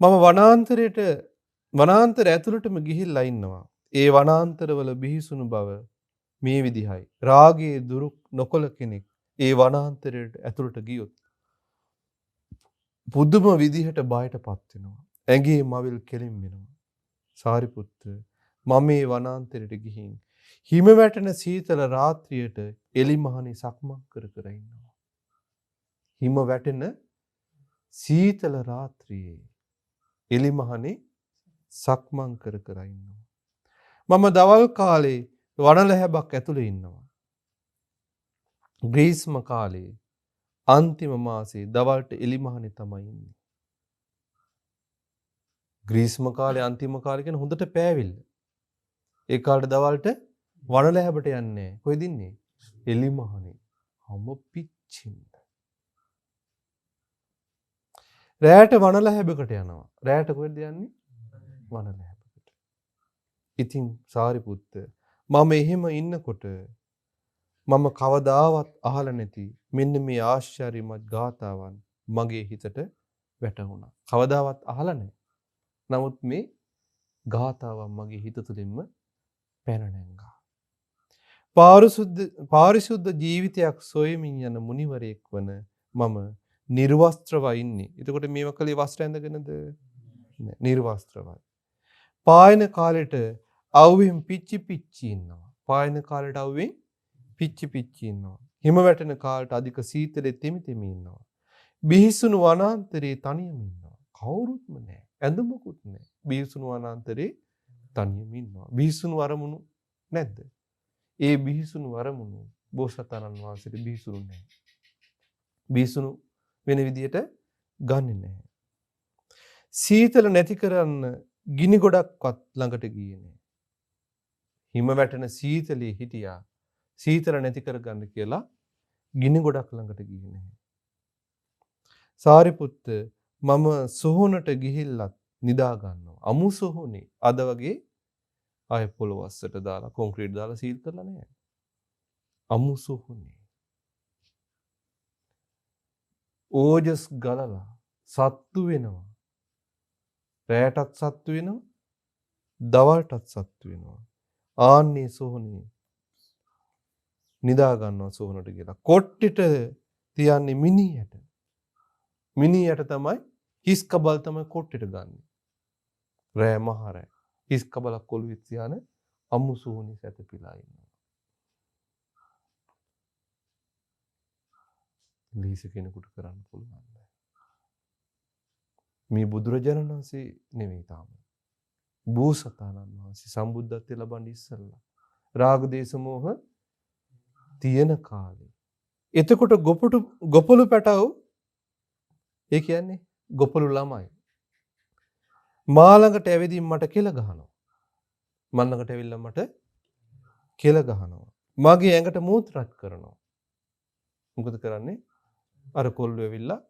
මම වනාන්තර ඇතුළටම ගිහිල්ලා ඉන්නවා. ඒ වනාන්තරවල බිහිසුණු බව මේ විදිහයි. රාගයේ දුරු නොකළ කෙනෙක් ඒ වනාන්තරයට ඇතුළට ගියොත් පුදුම විදිහට බයටපත් වෙනවා. ඇඟේ මවිල් කෙලින් වෙනවා. සාරිපුත්ත මම මේ වනාන්තරයට ගිහින් හිම වැටෙන සීතල රාත්‍රියට එලිමහනේ සක්මන් කර කර ඉන්නවා. හිම වැටෙන සීතල රාත්‍රියේ එලිමහනේ සක්මන් කර කර ඉන්නවා. මම දවල් කාලේ වනලැහැබක් ඇතුලේ ඉන්නවා. ග්‍රීස්ම කාලේ අන්තිම මාසේ දවල්ට එලිමහනේ තමයි ඉන්නේ. ග්‍රීස්ම කාලේ අන්තිම කාලේ කියන හොඳට පෑවිල්ල. ඒ කාලේ දවල්ට වනලැහැබට යන්නේ නැහැ. කොහෙද ඉන්නේ? එලිමහනේ. හැම පිච්චින්න. රැයට වනලැහැබකට යනවා. රැයට කොහෙද යන්නේ? වනලැහැබකට. ඉතින් සාරිපුත්ත මම එහෙම ඉන්නකොට මම කවදාවත් අහලා නැති මෙන්න මේ ආශ්චර්යමත් ගාථාවන් මගේ හිතට වැටහුණා. කවදාවත් අහලා නැහැ. නමුත් මේ ගාථාවන් මගේ හිත තුළින්ම පැන නැංගා. පාරිශුද්ධ ජීවිතයක් සොයමින් යන මුනිවරයෙක් වන මම නිර්වස්ත්‍රවයි ඉන්නේ. එතකොට මේව කලේ වස්ත්‍ර ඇඳගෙනද? නෑ, නිර්වස්ත්‍රවයි. පායන කාලෙට අවුවෙන් පිච්චි ඉන්නවා. පායන කාලෙට අවුවෙන් පිච්චි ඉන්නවා. හිම වැටෙන කාලට අධික සීතලෙ තෙමි ඉන්නවා. බිහිසුණු වනාන්තරේ තනියම ඉන්නවා. කවුරුත්ම නැහැ. ඇඳුමකුත් නැහැ. බිහිසුණු වනාන්තරේ තනියම ඉන්නවා. බිහිසුණු අරමුණු නැද්ද? ඒ බිහිසුණු අරමුණු බෝසතාණන් වහන්සේට බිහිසුණු නැහැ. බිහිසුණු වෙන විදියට ගන්නෙ නැහැ. සීතල නැති කරන්න ගිනි ගොඩක්වත් ළඟට ගියේ නැහැ. හිම වැටෙන සීතලේ හිටියා. සීතල නැති කරගන්න කියලා ගිනි ගොඩක් ළඟට ගියේ නැහැ. සාරිපුත්ත මම සොහොනට ගිහිල්ලත් නිදා ගන්නවා. අමු සොහොනේ අද වගේ ආය පොළොවස්සට දාලා කොන්ක්‍රීට් දාලා සීල් කරලා නැහැ. අමු සොහොනේ. ඕජස් ගලලා සත්තු වෙනවා. රැයටත් සත්තු වෙනවා. දවල්ටත් සත්තු වෙනවා. ආන්නේ සොහොනේ නිදා ගන්නවා සොහොනට කියලා. කොට්ටෙට තියන්නේ මිනියට. මිනියට තමයි හිස් කබල් තමයි කොට්ටෙට ගන්න. රෑ මහ රෑ. හිස් කබලක් කොළුවේ තියාන අමු සොහොනේ සැතපීලා ඉන්නවා. ලීස කෙනෙකුට කරන්න පුළුවන්. මේ බුදුරජාණන් වහන්සේ නෙවෙයි තාම. බෝසතාණන් වහන්සේ සම්බුද්ධත්වයට ලබන්න ඉස්සෙල්ලා රාග දේශ මොහ තියෙන කාලේ. එතකොට ගොපළු පැටව ඒ කියන්නේ ගොපළු ළමයි. මා ළඟට ඇවිදින් මට කෙල ගහනවා. මන් ළඟට ඇවිල්ලා මට කෙල ගහනවා. මගේ ඇඟට මූත්‍රාත් කරනවා. මොකද කරන්නේ? අර කොල්ලෝ ඇවිල්ලා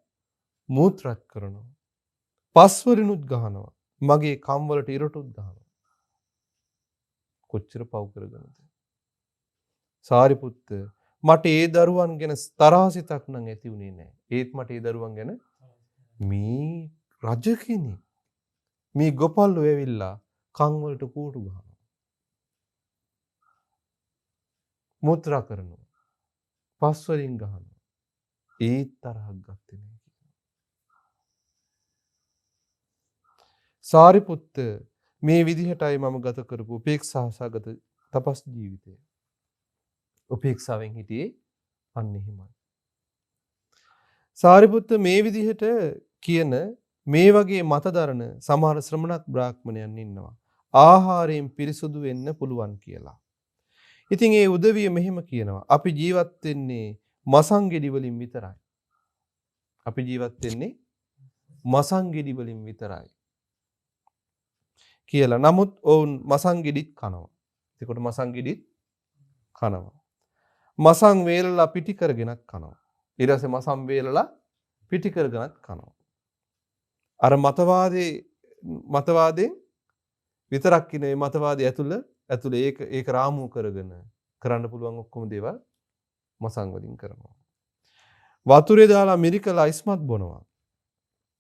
මූත්‍රාත් කරනවා. පස් වලිනුත් ගහනවා. මගේ කම් වලට ඉරටුත් ගහනවා. කොච්චර පව් කරගෙනද? සාරිපුත්ත මට ඒ දරුවන් ගැන තරහසිතක් නම් ඇති උනේ නැහැ. ඒත් මට ඒ දරුවන් ගැන මේ රජ කෙනෙක් මේ ගොපල්ලෝ ඇවිල්ලා කන් වලට කූටු ගහනවා. මුත්‍රා කරනවා. පස් වලින් ගහනවා. ඒ තරහක් ගත්තේ නැහැ. සාරිපුත්ත මේ විදිහටයි මම ගත කරපු උපේක්ෂාසගත තපස් ජීවිතය. උපේක්ෂාවෙන් හිටියේ අන්න එහෙමයි. සාරිපුත්ත මේ විදිහට කියන මේ වගේ මතදරන සමහර ශ්‍රමණක් බ්‍රාහ්මණයන් ඉන්නවා. ආහාරයෙන් පිරිසුදු වෙන්න පුළුවන් කියලා. ඉතින් ඒ උදවිය මෙහෙම කියනවා. අපි ජීවත් වෙන්නේ මසංගෙඩි වලින් විතරයි. අපි ජීවත් වෙන්නේ මසන් ගෙඩි වලින් විතරයි කියලා. නමුත් ඔවුන් මසන් ගෙඩිත් කනවා. එතකොට මසන් ගෙඩිත් කනවා. මසන් වේලලා පිටි කරගෙනත් කනවා. ඊට පස්සේ මසන් වේලලා පිටි කරගෙනත් කනවා. අර මතවාදයෙන් විතරක් ඉන්නේ මේ මතවාදය ඇතුළේ ඒක රාමු කරගෙන කරන්න පුළුවන් ඔක්කොම දේවල් මසන් වලින් කරනවා. වතුරේ දාලා මිරිකලා අයිස්මත් බොනවා.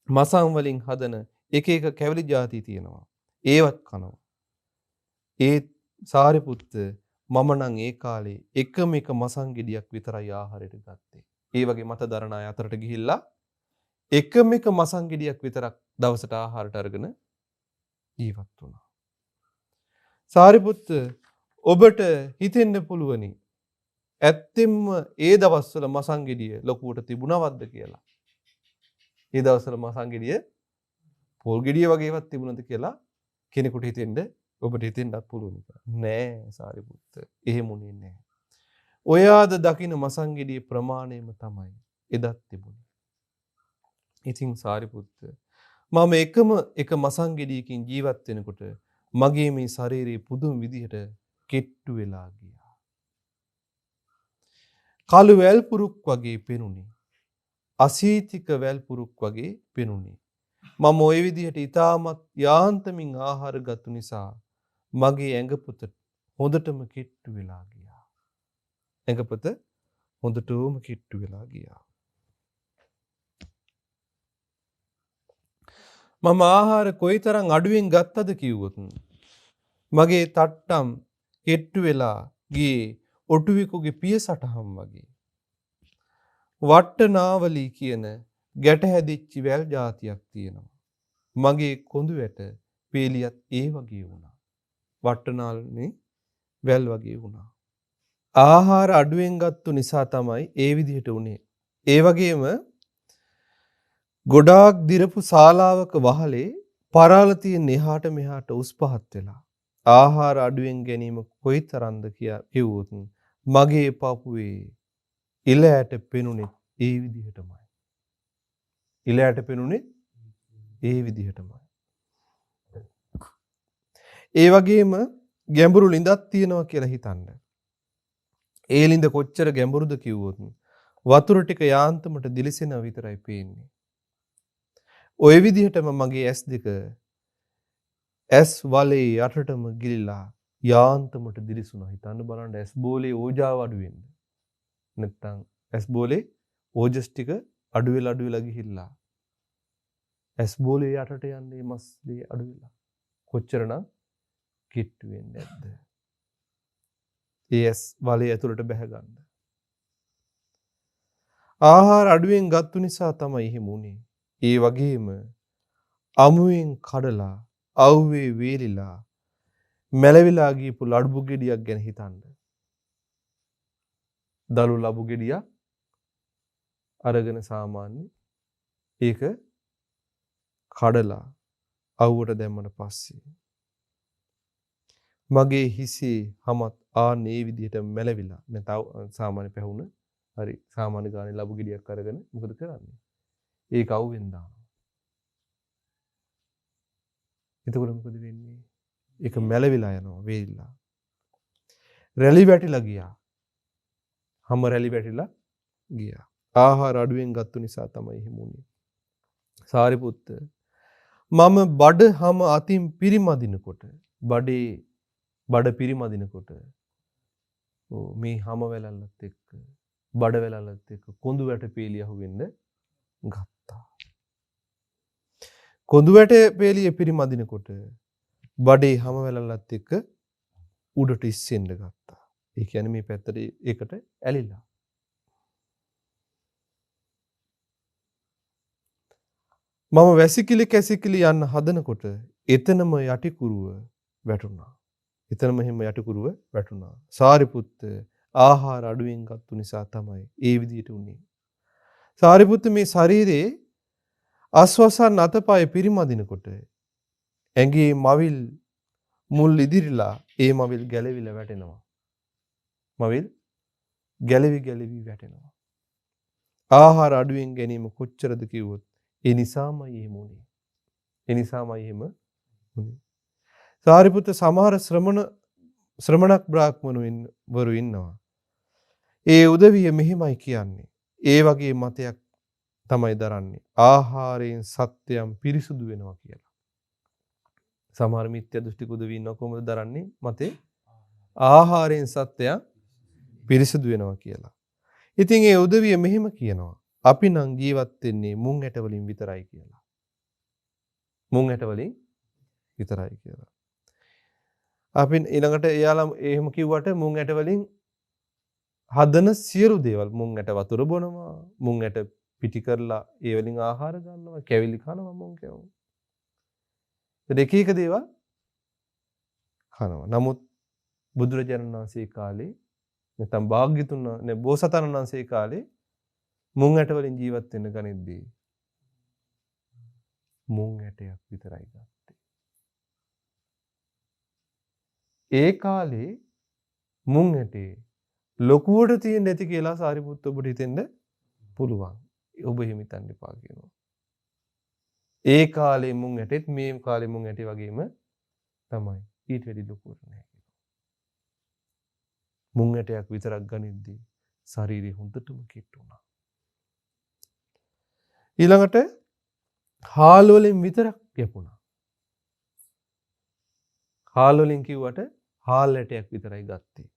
මසන් වලින් හදන එක එක කැවිලි ಜಾති තියෙනවා. ඒවත් කනවා. ඒ සාරිපුත්ත මම නම් ඒ කාලේ එකම එක මසන් ගෙඩියක් විතරයි ආහාරයට ගත්තේ. ඒ වගේ මත දරන අය අතරට ගිහිල්ලා එකම එක මසන් ගෙඩියක් විතරක් දවසට ආහාරයට අරගෙන ජීවත් වුණා. සාරිපුත්ත ඔබට හිතෙන්න පුළුවනි ඇත්තෙන්ම ඒ දවස්වල මසන් ගෙඩිය ලොකුවට තිබුණවද්ද කියලා. ඒ දවස්වල මසන් ගෙඩිය පොල් ගෙඩිය වගේවත් තිබුණද කියලා කෙනෙකුට හිතෙන්න ඔබට හිතෙන්නත් පුළුවන්. නෑ සාරිපුත්ත. එහෙම උනේ නෑ. ඔයාද දකින්න මසන් ගෙඩියේ ප්‍රමාණයම තමයි එදත් තිබුණේ. ඉතින් සාරිපුත්ත මම එකම එක මසන් ගෙඩියකින් ජීවත් වෙනකොට මගේ මේ ශරීරය පුදුම විදිහට කෙට්ටු වෙලා ගියා. කළු වැල් පුරුක් වගේ පෙනුනේ. අසීතික වැල් පුරුක් වගේ පෙනුනේ. මම ওই විදිහට ඊටමත් යාන්තමින් ආහාර ගත්තු නිසා මගේ ඇඟපොත හොඳටම කෙට්ටු වෙලා ගියා. ඇඟපොත හොඳටම කෙට්ටු වෙලා ගියා. මම ආහාර කොයිතරම් අඩුවෙන් ගත්තද කිව්වොත් මගේ තට්ටම් කෙට්ටු වෙලා ගියේ ඔටුවෙකුගේ පිය සටහන් වගේ. වට්ටනාවලි කියන ගැට හැදිච්ච වැල් జాතියක් තියෙනවා. මගේ කොඳු වැට පේලියත් ඒ වගේ වුණා. වට්ටනාලනේ වැල් වගේ වුණා. ආහාර අඩුවෙන් ගත්තු නිසා තමයි ඒ විදිහට උනේ. ඒ වගේම ගොඩාක් දිරපු ශාලාවක වහලේ පරාල තියෙන එහාට මෙහාට උස් පහත් වෙලා ආහාර අඩුවෙන් ගැනීම කොයිතරම්ද කිව්වොත් මගේ පපුවේ ඉල ඇට පෙනුනේ ඒ විදිහටමයි. ඉල ඇට පෙනුනේ ඒ විදිහටමයි. ඒ වගේම ගැඹුරු ළිඳක් තියෙනවා කියලා හිතන්න. ඒ ළිඳ කොච්චර ගැඹුරුද කිව්වොත් වතුර ටික යාන්තමට දිලිසෙනවා විතරයි පේන්නේ. ওই විදිහටම මගේ S2 S වලේ යටටම ගිලිලා යාන්තමට දිලිසුණා. හිතන්න බලන්න S බෝලේ ඕජාව අඩු වෙන්න. නැත්තම් S බෝලේ ඕජස් ටික අඩු වෙලා ගිහිල්ලා S බෝලේ යටට යන්නේ මස් දේ අඩු වෙලා. කොච්චරනම් කිට්ටු වෙන්නේ නැද්ද? S වලේ ඇතුළට බැහැ ගන්න. ආහාර අඩුවෙන් ගත්තු නිසා තමයි එහෙම උනේ. ඒ වගේම අමුවෙන් කඩලා අවුවේ වේලිලා මැලවිලා ගියපු ලඩු ගෙඩියක් ගැන හිතන්න. දලු ලබු ගෙඩියක් අරගෙන සාමාන්‍ය ඒක කඩලා අවුවට දැම්මට පස්සේ මගේ හිසේ හමත් ආන්නේ විදිහට මැලවිලා නැත්නම් සාමාන්‍ය පැහුණ හරි සාමාන්‍ය ගානේ ලබු ගෙඩියක් අරගෙන මොකද කරන්නේ? ඒක අවුවෙන් දානවා. එතකොට මොකද වෙන්නේ? ඒක මැලවිලා යනවා වේලිලා. රැලි වැටිලා ගියා. හැම රැලි වැටිලා ගියා. ආහාර අඩුවෙන් ගත්තු නිසා තමයි එහෙම වුනේ. සාරිපුත්ත මම බඩ හැම අතින් පිරිමදිනකොට බඩ පිරිමදිනකොට මේ හැම වැලල්ලත් එක්ක බඩ වැලල්ලත් එක්ක කොඳු වැට පේලිය අහුවෙන්න ගත්තා. කොඳු වැට පේලිය පිරිමදිනකොට බඩේ හැම වැලල්ලත් එක්ක උඩට ඉස්සෙන්න ගත්තා. ඒ කියන්නේ මේ පැත්තට ඒකට ඇලිලා. මම වැසිකිලි කැසිකිලි යන්න හදනකොට එතනම යටිකුරුව වැටුණා. එතනම එහෙම යටිකුරුව වැටුණා. සාරිපුත්ත ආහාර අඩුවෙන් ගත්තු නිසා තමයි ඒ විදිහට උනේ. සාරිපුත්ත මේ ශරීරේ ආස්වාසන් අතපය පිරිමදිනකොට ඇඟේ මවිල් මුල් ඉදිරිලා ඒ මවිල් ගැලවිලා වැටෙනවා. මවිල් ගැලවි වැටෙනවා. ආහාර අඩුවෙන් ගැනීම කොච්චරද කිව්වොත් ඒ නිසාමයි එහෙම උනේ. ඒ නිසාමයි එහෙම උනේ. සාරිපුත්ත සමහර ශ්‍රමණක් බ්‍රාහ්මණවරු වරු ඉන්නවා. ඒ උදවිය මෙහෙමයි කියන්නේ. ඒ වගේ මතයක් තමයි දරන්නේ. ආහාරයෙන් සත්‍යයන් පිරිසුදු වෙනවා කියලා. සමහර මිත්‍යා දෘෂ්ටික උදවි ඉන්නව කොහොමද දරන්නේ? මතේ ආහාරයෙන් සත්‍යයන් පිරිසුදු වෙනවා කියලා. ඉතින් ඒ උදවිය මෙහෙම කියනවා. අපි නම් ජීවත් වෙන්නේ මුං ඇට වලින් විතරයි කියලා. මුං ඇට වලින් විතරයි කියලා. අපි ඊළඟට එයාලා එහෙම කිව්වට මුං ඇට වලින් හදන සියලු දේවල් මුං ඇට වතුර බොනවා, මුං ඇට පිටි කරලා ඒ වලින් ආහාර ගන්නවා, කැවිලි කනවා මුං කැවුම්. එක එක දේවල් කනවා. නමුත් බුදුරජාණන් වහන්සේ කාලේ නැත්නම් භාග්‍යතුන් බෝසතාණන් වහන්සේ කාලේ මුං ඇට වලින් ජීවත් වෙන්න ගනිද්දී මුං ඇටයක් විතරයි ගත්තේ. ඒ කාලේ මුං ඇටේ ලොකුවට තියෙන්නේ නැති කියලා සාරිපුත්ත ඔබට හිතෙන්න පුළුවන්. ඔබ එහෙම හිතන්න එපා කියනවා. ඒ කාලේ මුං ඇටෙත් මේ කාලේ මුං ඇටේ වගේම තමයි. ඊට වැඩි ලොකුවට නැහැ කියනවා. මුං ඇටයක් විතරක් ගනිද්දී ශරීරය හොඳටම කිට්ටු වුණා. ඊළඟට හාල් වලින් විතරක් යපුණා. හාල් වලින් කිව්වට හාල් ඇටයක් විතරයි ගත්තේ.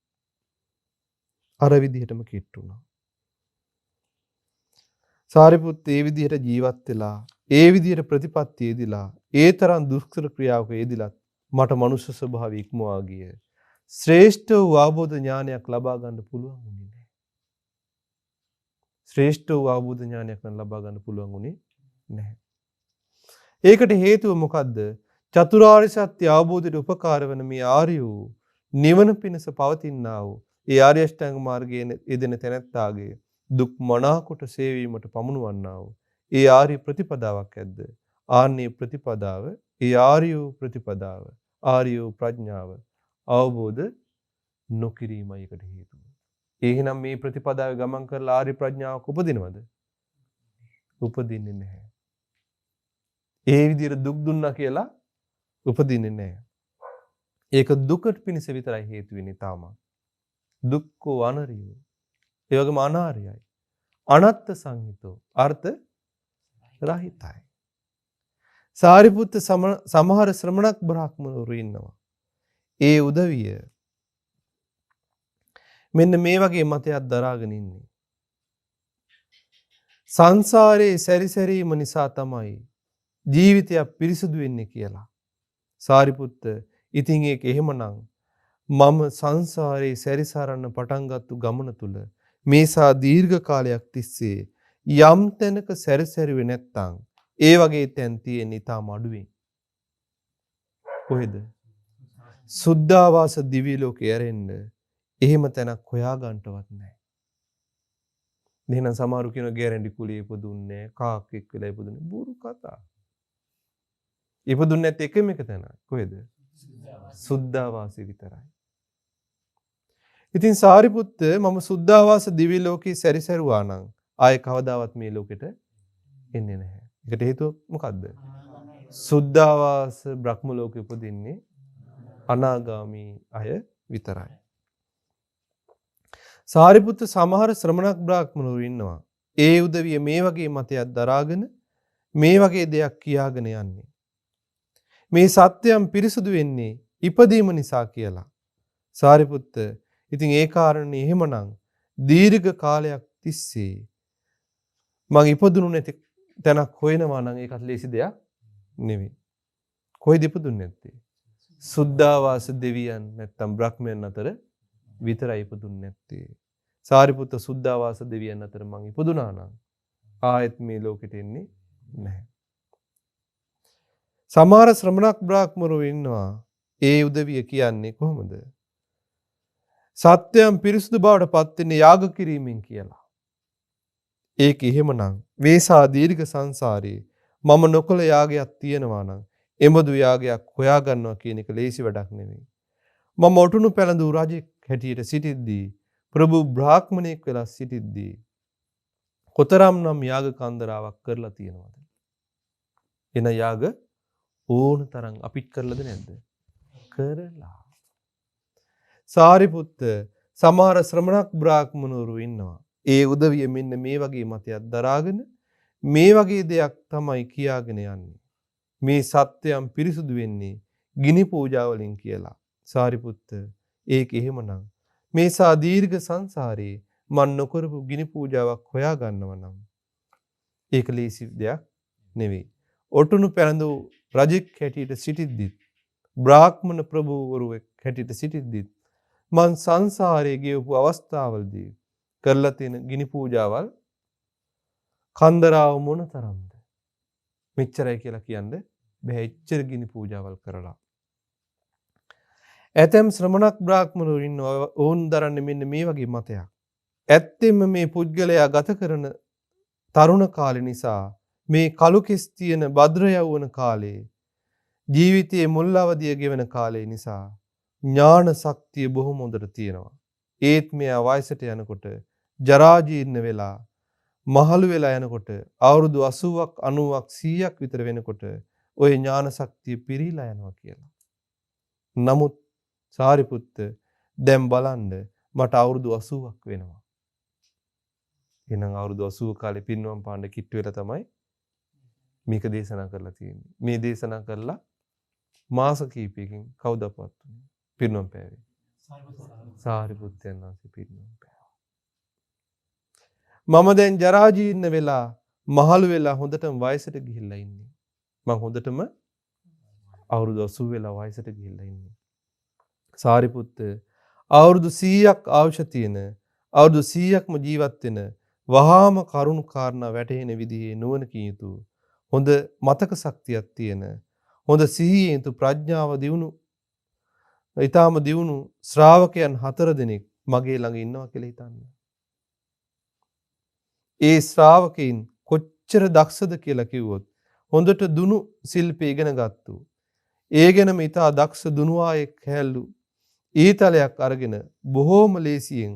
අර විදිහටම කිට්ටු වුණා. සාරිපුත්ත ඒ විදිහට ජීවත් වෙලා ඒ විදිහට ප්‍රතිපත්තියේදීලා ඒ තරම් දුෂ්කර ක්‍රියාවක යෙදිලත් මට මනුෂ්‍ය ස්වභාවය ඉක්මවා ගිය ශ්‍රේෂ්ඨ වූ අවබෝධ ඥානයක් ලබා ගන්න පුළුවන් වුණේ නැහැ. ශ්‍රේෂ්ඨ වූ අවබෝධ ඥානයක් ලබා ගන්න පුළුවන් වුණේ නැහැ. ඒකට හේතුව මොකද්ද? චතුරාර්ය සත්‍ය අවබෝධයට උපකාර වන මේ ආර්ය වූ නිවන පිණිස පවතිනා වූ ඒ ආර්ය අෂ්ටාංග මාර්ගයේ යෙදෙන තැනැත්තාගේ දුක් මනාකොට සේවීමට පමුණවන්නා වූ ඒ ආර්ය ප්‍රතිපදාවක් ඇද්ද? ආන්නේ ප්‍රතිපදාව, ඒ ආර්ය ප්‍රතිපදාව, ආර්ය ප්‍රඥාව අවබෝධ නොකිරීමයි එකට හේතුව. එහෙනම් මේ ප්‍රතිපදාවේ ගමන් කරලා ආර්ය ප්‍රඥාවක් උපදිනවද? උපදින්නේ නැහැ. ඒ විදිහට දුක් දුන්නා කියලා උපදින්නේ නැහැ. ඒක දුකට පිණිස විතරයි හේතු වෙන්නේ තාම. දුක්ඛෝ අනරියෝ. ඒ වගේම අනාර්යයි. අනත්ත් සංහිතෝ. අර්ථ රහිතයි. සාරිපුත්ත සමහර ශ්‍රමණක් බ්‍රාහ්මණවරු ඉන්නවා. ඒ උදවිය මෙන්න මේ වගේ මතයක් දරාගෙන ඉන්නේ. සංසාරේ සැරිසැරීම නිසා තමයි ජීවිතයක් පිරිසුදු වෙන්නේ කියලා. සාරිපුත්ත ඉතින් ඒක එහෙමනම් මම සංසාරේ සැරිසරන්න පටන් ගත්තු ගමන තුල මේසා දීර්ඝ කාලයක් තිස්සේ යම් තැනක සැරිසැරුවේ නැත්තම් ඒ වගේ තැන් තියෙන ඊටම අඩුවෙන්. කොහෙද? සුද්ධාවාස දිව්‍ය ලෝකේ ඇරෙන්න එහෙම තැනක් හොයාගන්නවත් නැහැ. එහෙනම් සමහරු කියන ගැරන්ටි කුලේ ඉපදුන්නේ කාක්කෙක් වෙලා ඉපදුන්නේ බොරු කතා. ඉපදුන්නේ නැත් එකම එක තැන. කොහෙද? සුද්ධාවාසෙ විතරයි. ඉතින් සාරිපුත්ත මම සුද්ධාවාස දිව්‍ය ලෝකේ සැරිසරුවා නම් ආයේ කවදාවත් මේ ලෝකෙට එන්නේ නැහැ. ඒකට හේතුව මොකද්ද? සුද්ධාවාස බ්‍රහ්ම ලෝකෙ උපදින්නේ අනාගාමී අය විතරයි. සාරිපුත්ත සමහර ශ්‍රමණක් බ්‍රාහ්මණවරු ඉන්නවා. ඒ උදවිය මේ වගේ මතයක් දරාගෙන මේ වගේ දෙයක් කියාගෙන යන්නේ. මේ සත්‍යයන් පිරිසුදු වෙන්නේ ඉපදීම නිසා කියලා. සාරිපුත්ත ඉතින් ඒ කාරණේ එහෙමනම් දීර්ඝ කාලයක් තිස්සේ මං ඉපදුණු නැති තැනක් හොයනවා නම් ඒකත් ලේසි දෙයක් නෙවෙයි. කොහෙද ඉපදුන්නේ නැත්තේ? සුද්ධාවාස දෙවියන් නැත්තම් බ්‍රහ්මයන් අතර විතරයි ඉපදුන්නේ නැත්තේ. සාරිපුත්ත සුද්ධාවාස දෙවියන් අතර මං ඉපදුනා නම් ආයෙත් මේ ලෝකෙට එන්නේ නැහැ. සමහර ශ්‍රමණක් බ්‍රාහ්මණවරු ඉන්නවා. ඒ උදවිය කියන්නේ කොහොමද? සත්‍යයන් පිරිසුදු බවට පත් වෙන්නේ යාග කිරීමෙන් කියලා. ඒක එහෙමනම් වේසා දීර්ඝ සංසාරේ මම නොකළ යාගයක් තියෙනවා නම් එබඳු යාගයක් හොයා ගන්නවා කියන එක ලේසි වැඩක් නෙවෙයි. මම ඔටුනු පැලඳු රජෙක් හැටියට සිටිද්දී ප්‍රභු බ්‍රාහ්මණයෙක් වෙලා සිටිද්දී කොතරම්නම් යාග කන්දරාවක් කරලා තියෙනවද? එන යාග ඕන තරම් අපිට කරලාද නැද්ද? කරලා. සාරිපුත්ත සමහර ශ්‍රමණක් බ්‍රාහ්මණවරු ඉන්නවා. ඒ උදවිය මෙන්න මේ වගේ මතයක් දරාගෙන මේ වගේ දෙයක් තමයි කියාගෙන යන්නේ. මේ සත්‍යයන් පිරිසුදු වෙන්නේ ගිනි පූජාවලින් කියලා. සාරිපුත්ත ඒක එහෙමනම් මේ සා දීර්ඝ සංසාරේ මන් නොකරපු ගිනි පූජාවක් හොයා ගන්නව නම් ඒක ලේසි දෙයක් නෙවෙයි. ඔටුනු පැළඳු රජෙක් හැටියට සිටිද්දිත් බ්‍රාහ්මණ ප්‍රභූවරුවෙක් හැටියට සිටිද්දිත් මං සංසාරයේ ගෙවපු අවස්ථාවලදී කරලා තියෙන ගිනි පූජාවල් කන්දරාව මොන තරම්ද? මෙච්චරයි කියලා කියන්නේ බෑ. එච්චර ගිනි පූජාවල් කරලා. ඇතැම් ශ්‍රමණක් බ්‍රාහ්මණවරු ඉන්නවා ඔවුන් දරන්නේ මෙන්න මේ වගේ මතයක්. ඇත්තෙන්ම මේ පුද්ගලයා ගත කරන තරුණ කාලේ නිසා මේ කලු කෙස් තියෙන භද්‍ර යවුන කාලේ ජීවිතයේ මුල් අවදිය ගෙවන කාලේ නිසා ඥාන ශක්තිය බොහොම හොඳට තියෙනවා. ඒත් මෙයා වයසට යනකොට ජරා ජීර්ණ වෙලා මහලු වෙලා යනකොට අවුරුදු 80ක් 90ක් 100ක් විතර වෙනකොට ওই ඥාන ශක්තිය පිරීලා යනවා කියලා. නමුත් සාරිපුත්ත දැන් බලන්න මට අවුරුදු 80ක් වෙනවා. එහෙනම් අවුරුදු 80 කාලේ පින්වම් පාණ්ඩ කිට්ටු වෙලා තමයි මේක දේශනා කරලා තියෙන්නේ. මේ දේශනා කරලා මාස කිහිපයකින් කවුද අපවත් වුනේ? පින්වම් පෑවේ. සාරිපුත්තයන් වහන්සේ පින්වම් පෑවා. මම දැන් ජරා ජීර්ණ වෙලා මහලු වෙලා හොඳටම වයසට ගිහිල්ලා ඉන්නේ. මම හොඳටම අවුරුදු 80 වෙලා වයසට ගිහිල්ලා ඉන්නේ. සාරිපුත්ත අවුරුදු 100ක් ආයුෂ තියෙන අවුරුදු 100ක්ම ජීවත් වෙන වහාම කරුණු කාරණා වැටහෙන විදිහේ නුවණකින් යුතු හොඳ මතක ශක්තියක් තියෙන හොඳ සිහියෙන් යුතු ප්‍රඥාව දියුණු ඊටාම දියුණු ශ්‍රාවකයන් 4 දෙනෙක් මගේ ළඟ ඉන්නවා කියලා හිතන්න. ඒ ශ්‍රාවකයන් කොච්චර දක්ෂද කියලා කිව්වොත් හොඳට දුනු ශිල්පී ඉගෙන ගත්තු. ඒ ගැනම ඊටා දක්ෂ දුනුවායෙක් හැල්ලු ඊතලයක් අරගෙන බොහෝම ලේසියෙන්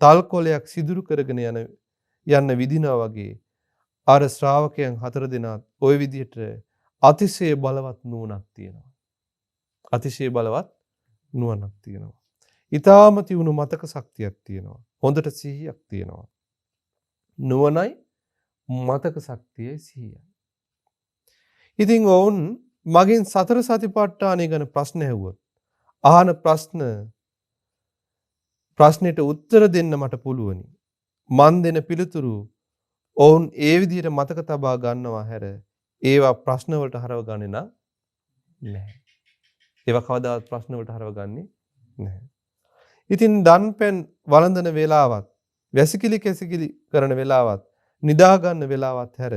තල් කොලයක් සිදුරු කරගෙන යන්න විදිනවා වගේ අර ශ්‍රාවකයන් 4 දෙනා ওই විදිහට අතිශය බලවත් නුවණක් තියෙනවා. අතිශය බලවත් නුවණක් තියෙනවා. ඊටාම තියුණු මතක ශක්තියක් තියෙනවා. හොඳට සිහියක් තියෙනවා. නුවණයි මතක ශක්තියයි සිහියයි. ඉතින් වුන් මගෙන් සතර සතිපට්ඨානය ගැන ප්‍රශ්න ඇහුවොත් අහන ප්‍රශ්නෙට උත්තර දෙන්න මට පුළුවනි. මන් දෙන පිළිතුරු ඔවුන් ඒ විදිහට මතක තබා ගන්නවා හැර ඒවා ප්‍රශ්න වලට හරවගන්නේ නැහැ. ඒවා කවදාවත් ප්‍රශ්න වලට හරවගන්නේ නැහැ. ඉතින් දන්පැන් වළඳන වේලාවත් වැසිකිලි කැසිකිලි කරන වේලාවත් නිදා ගන්න වේලාවත් හැර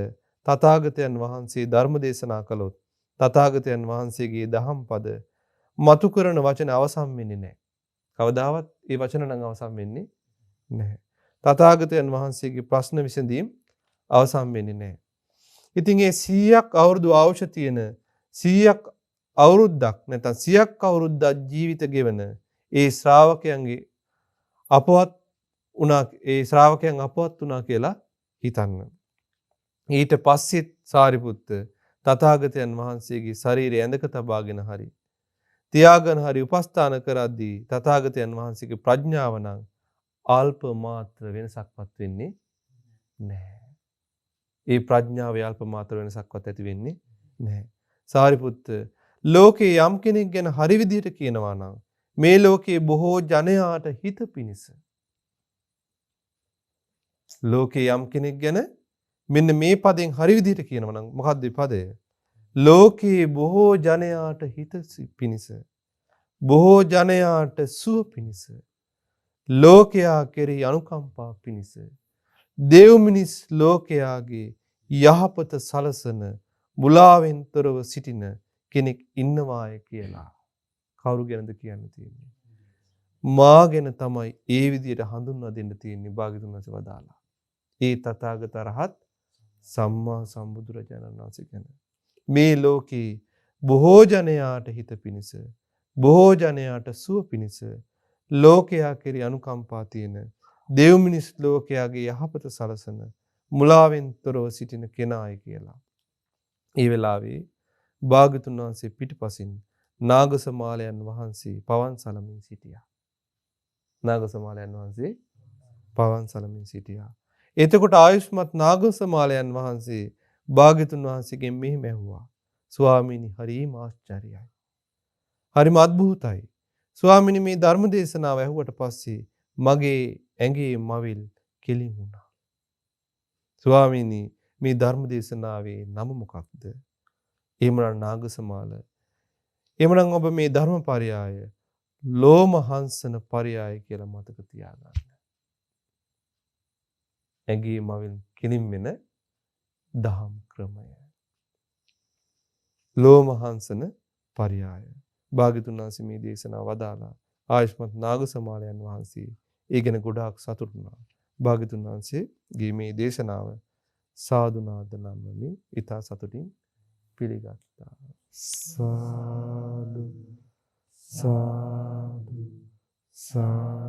තථාගතයන් වහන්සේ ධර්ම දේශනා කළොත් තථාගතයන් වහන්සේගේ දහම් පද මතු කරන වචන අවසන් වෙන්නේ නැහැ. කවදාවත් ඒ වචන නම් අවසන් වෙන්නේ නැහැ. තථාගතයන් වහන්සේගේ ප්‍රශ්න විසඳීම් අවසන් වෙන්නේ නැහැ. ඉතින් ඒ 100ක් අවුරුදු ආයුෂ තියෙන 100ක් අවුරුද්දක් නැත්නම් 100ක් අවුරුද්දක් ජීවිත ගෙවන ඒ ශ්‍රාවකයන්ගේ අපවත් වුණා කියලා හිතන්න. ඊට පස්සෙත් සාරිපුත්ත තථාගතයන් වහන්සේගේ ශරීරය ඇඳක තබාගෙන හරි තියාගෙන හරි උපස්ථාන කරද්දී තථාගතයන් වහන්සේගේ ප්‍රඥාව නම් අල්ප මාත්‍ර වෙනසක්වත් වෙන්නේ නැහැ. ඒ ප්‍රඥාවේ අල්ප මාත්‍ර වෙනසක්වත් ඇති වෙන්නේ නැහැ. සාරිපුත්ත ලෝකේ යම් කෙනෙක් ගැන හරි විදිහට කියනවා නම් මේ ලෝකේ බොහෝ ජනයාට හිත පිණිස ලෝකේ යම් කෙනෙක් ගැන මෙන්න මේ පදෙන් හරි විදිහට කියනවා නම් මොකක්ද මේ පදය? ලෝකේ බොහෝ ජනයාට හිත පිණිස බොහෝ ජනයාට සුව පිණිස ලෝකයා කෙරෙහි අනුකම්පා පිණිස දෙව් මිනිස් ලෝකයාගේ යහපත සලසන මුලාවෙන් තොරව සිටින කෙනෙක් ඉන්නවාය කියලා කවුරු ගැනද කියන්න තියෙන්නේ? මා ගැන තමයි ඒ විදිහට හඳුන්වා දෙන්න තියෙන්නේ භාග්‍යතුන් වහන්සේ වදාලා. ඒ තථාගත රහත් සම්මා සම්බුදුරජාණන් වහන්සේ ගැන. මේ ලෝකේ බොහෝ ජනයාට හිත පිණිස බොහෝ ජනයාට සුව පිණිස ලෝකයා කෙරෙහි අනුකම්පා තියෙන දෙව් මිනිස් ලෝකයාගේ යහපත සලසන මුලාවෙන් තොරව සිටින කෙනායි කියලා. ඒ වෙලාවේ භාග්‍යතුන් වහන්සේ පිටිපසින් නාගසමාලයන් වහන්සේ පවන් සලමින් සිටියා. නාගසමාලයන් වහන්සේ පවන් සලමින් සිටියා. එතකොට ආයුෂ්මත් නාගසමාලයන් වහන්සේ භාග්‍යතුන් වහන්සේගෙන් මෙහෙම ඇහුවා. ස්වාමීනි හරිම ආශ්චර්යයි. හරිම අద్භූතයි. ස්වාමීනි මේ ධර්ම දේශනාව ඇහුවට පස්සේ මගේ ඇඟේ මවිල් කෙලින් වුණා. ස්වාමීනි මේ ධර්ම දේශනාවේ නම මොකක්ද? එහෙමනම් නාගසමාල. එහෙමනම් ඔබ මේ ධර්ම පරයය ලෝමහංසන පරයය කියලා මතක තියාගන්න. ඇඟේ මවිල් කෙලින් වෙන දහම් ක්‍රමය. ලෝමහංසන පරයය. භාග්‍යතුන් වහන්සේ මේ දේශනාව වදාලා ආයුෂ්මත් නාගසමාලයන් වහන්සේ ඒ ගැන ගොඩාක් සතුටු වුණා. භාග්‍යතුන් වහන්සේගේ මේ දේශනාව සාදුනාද නම්මමින් ඊතා සතුටින් පිළිගත්තා. සාදු සාදු සාදු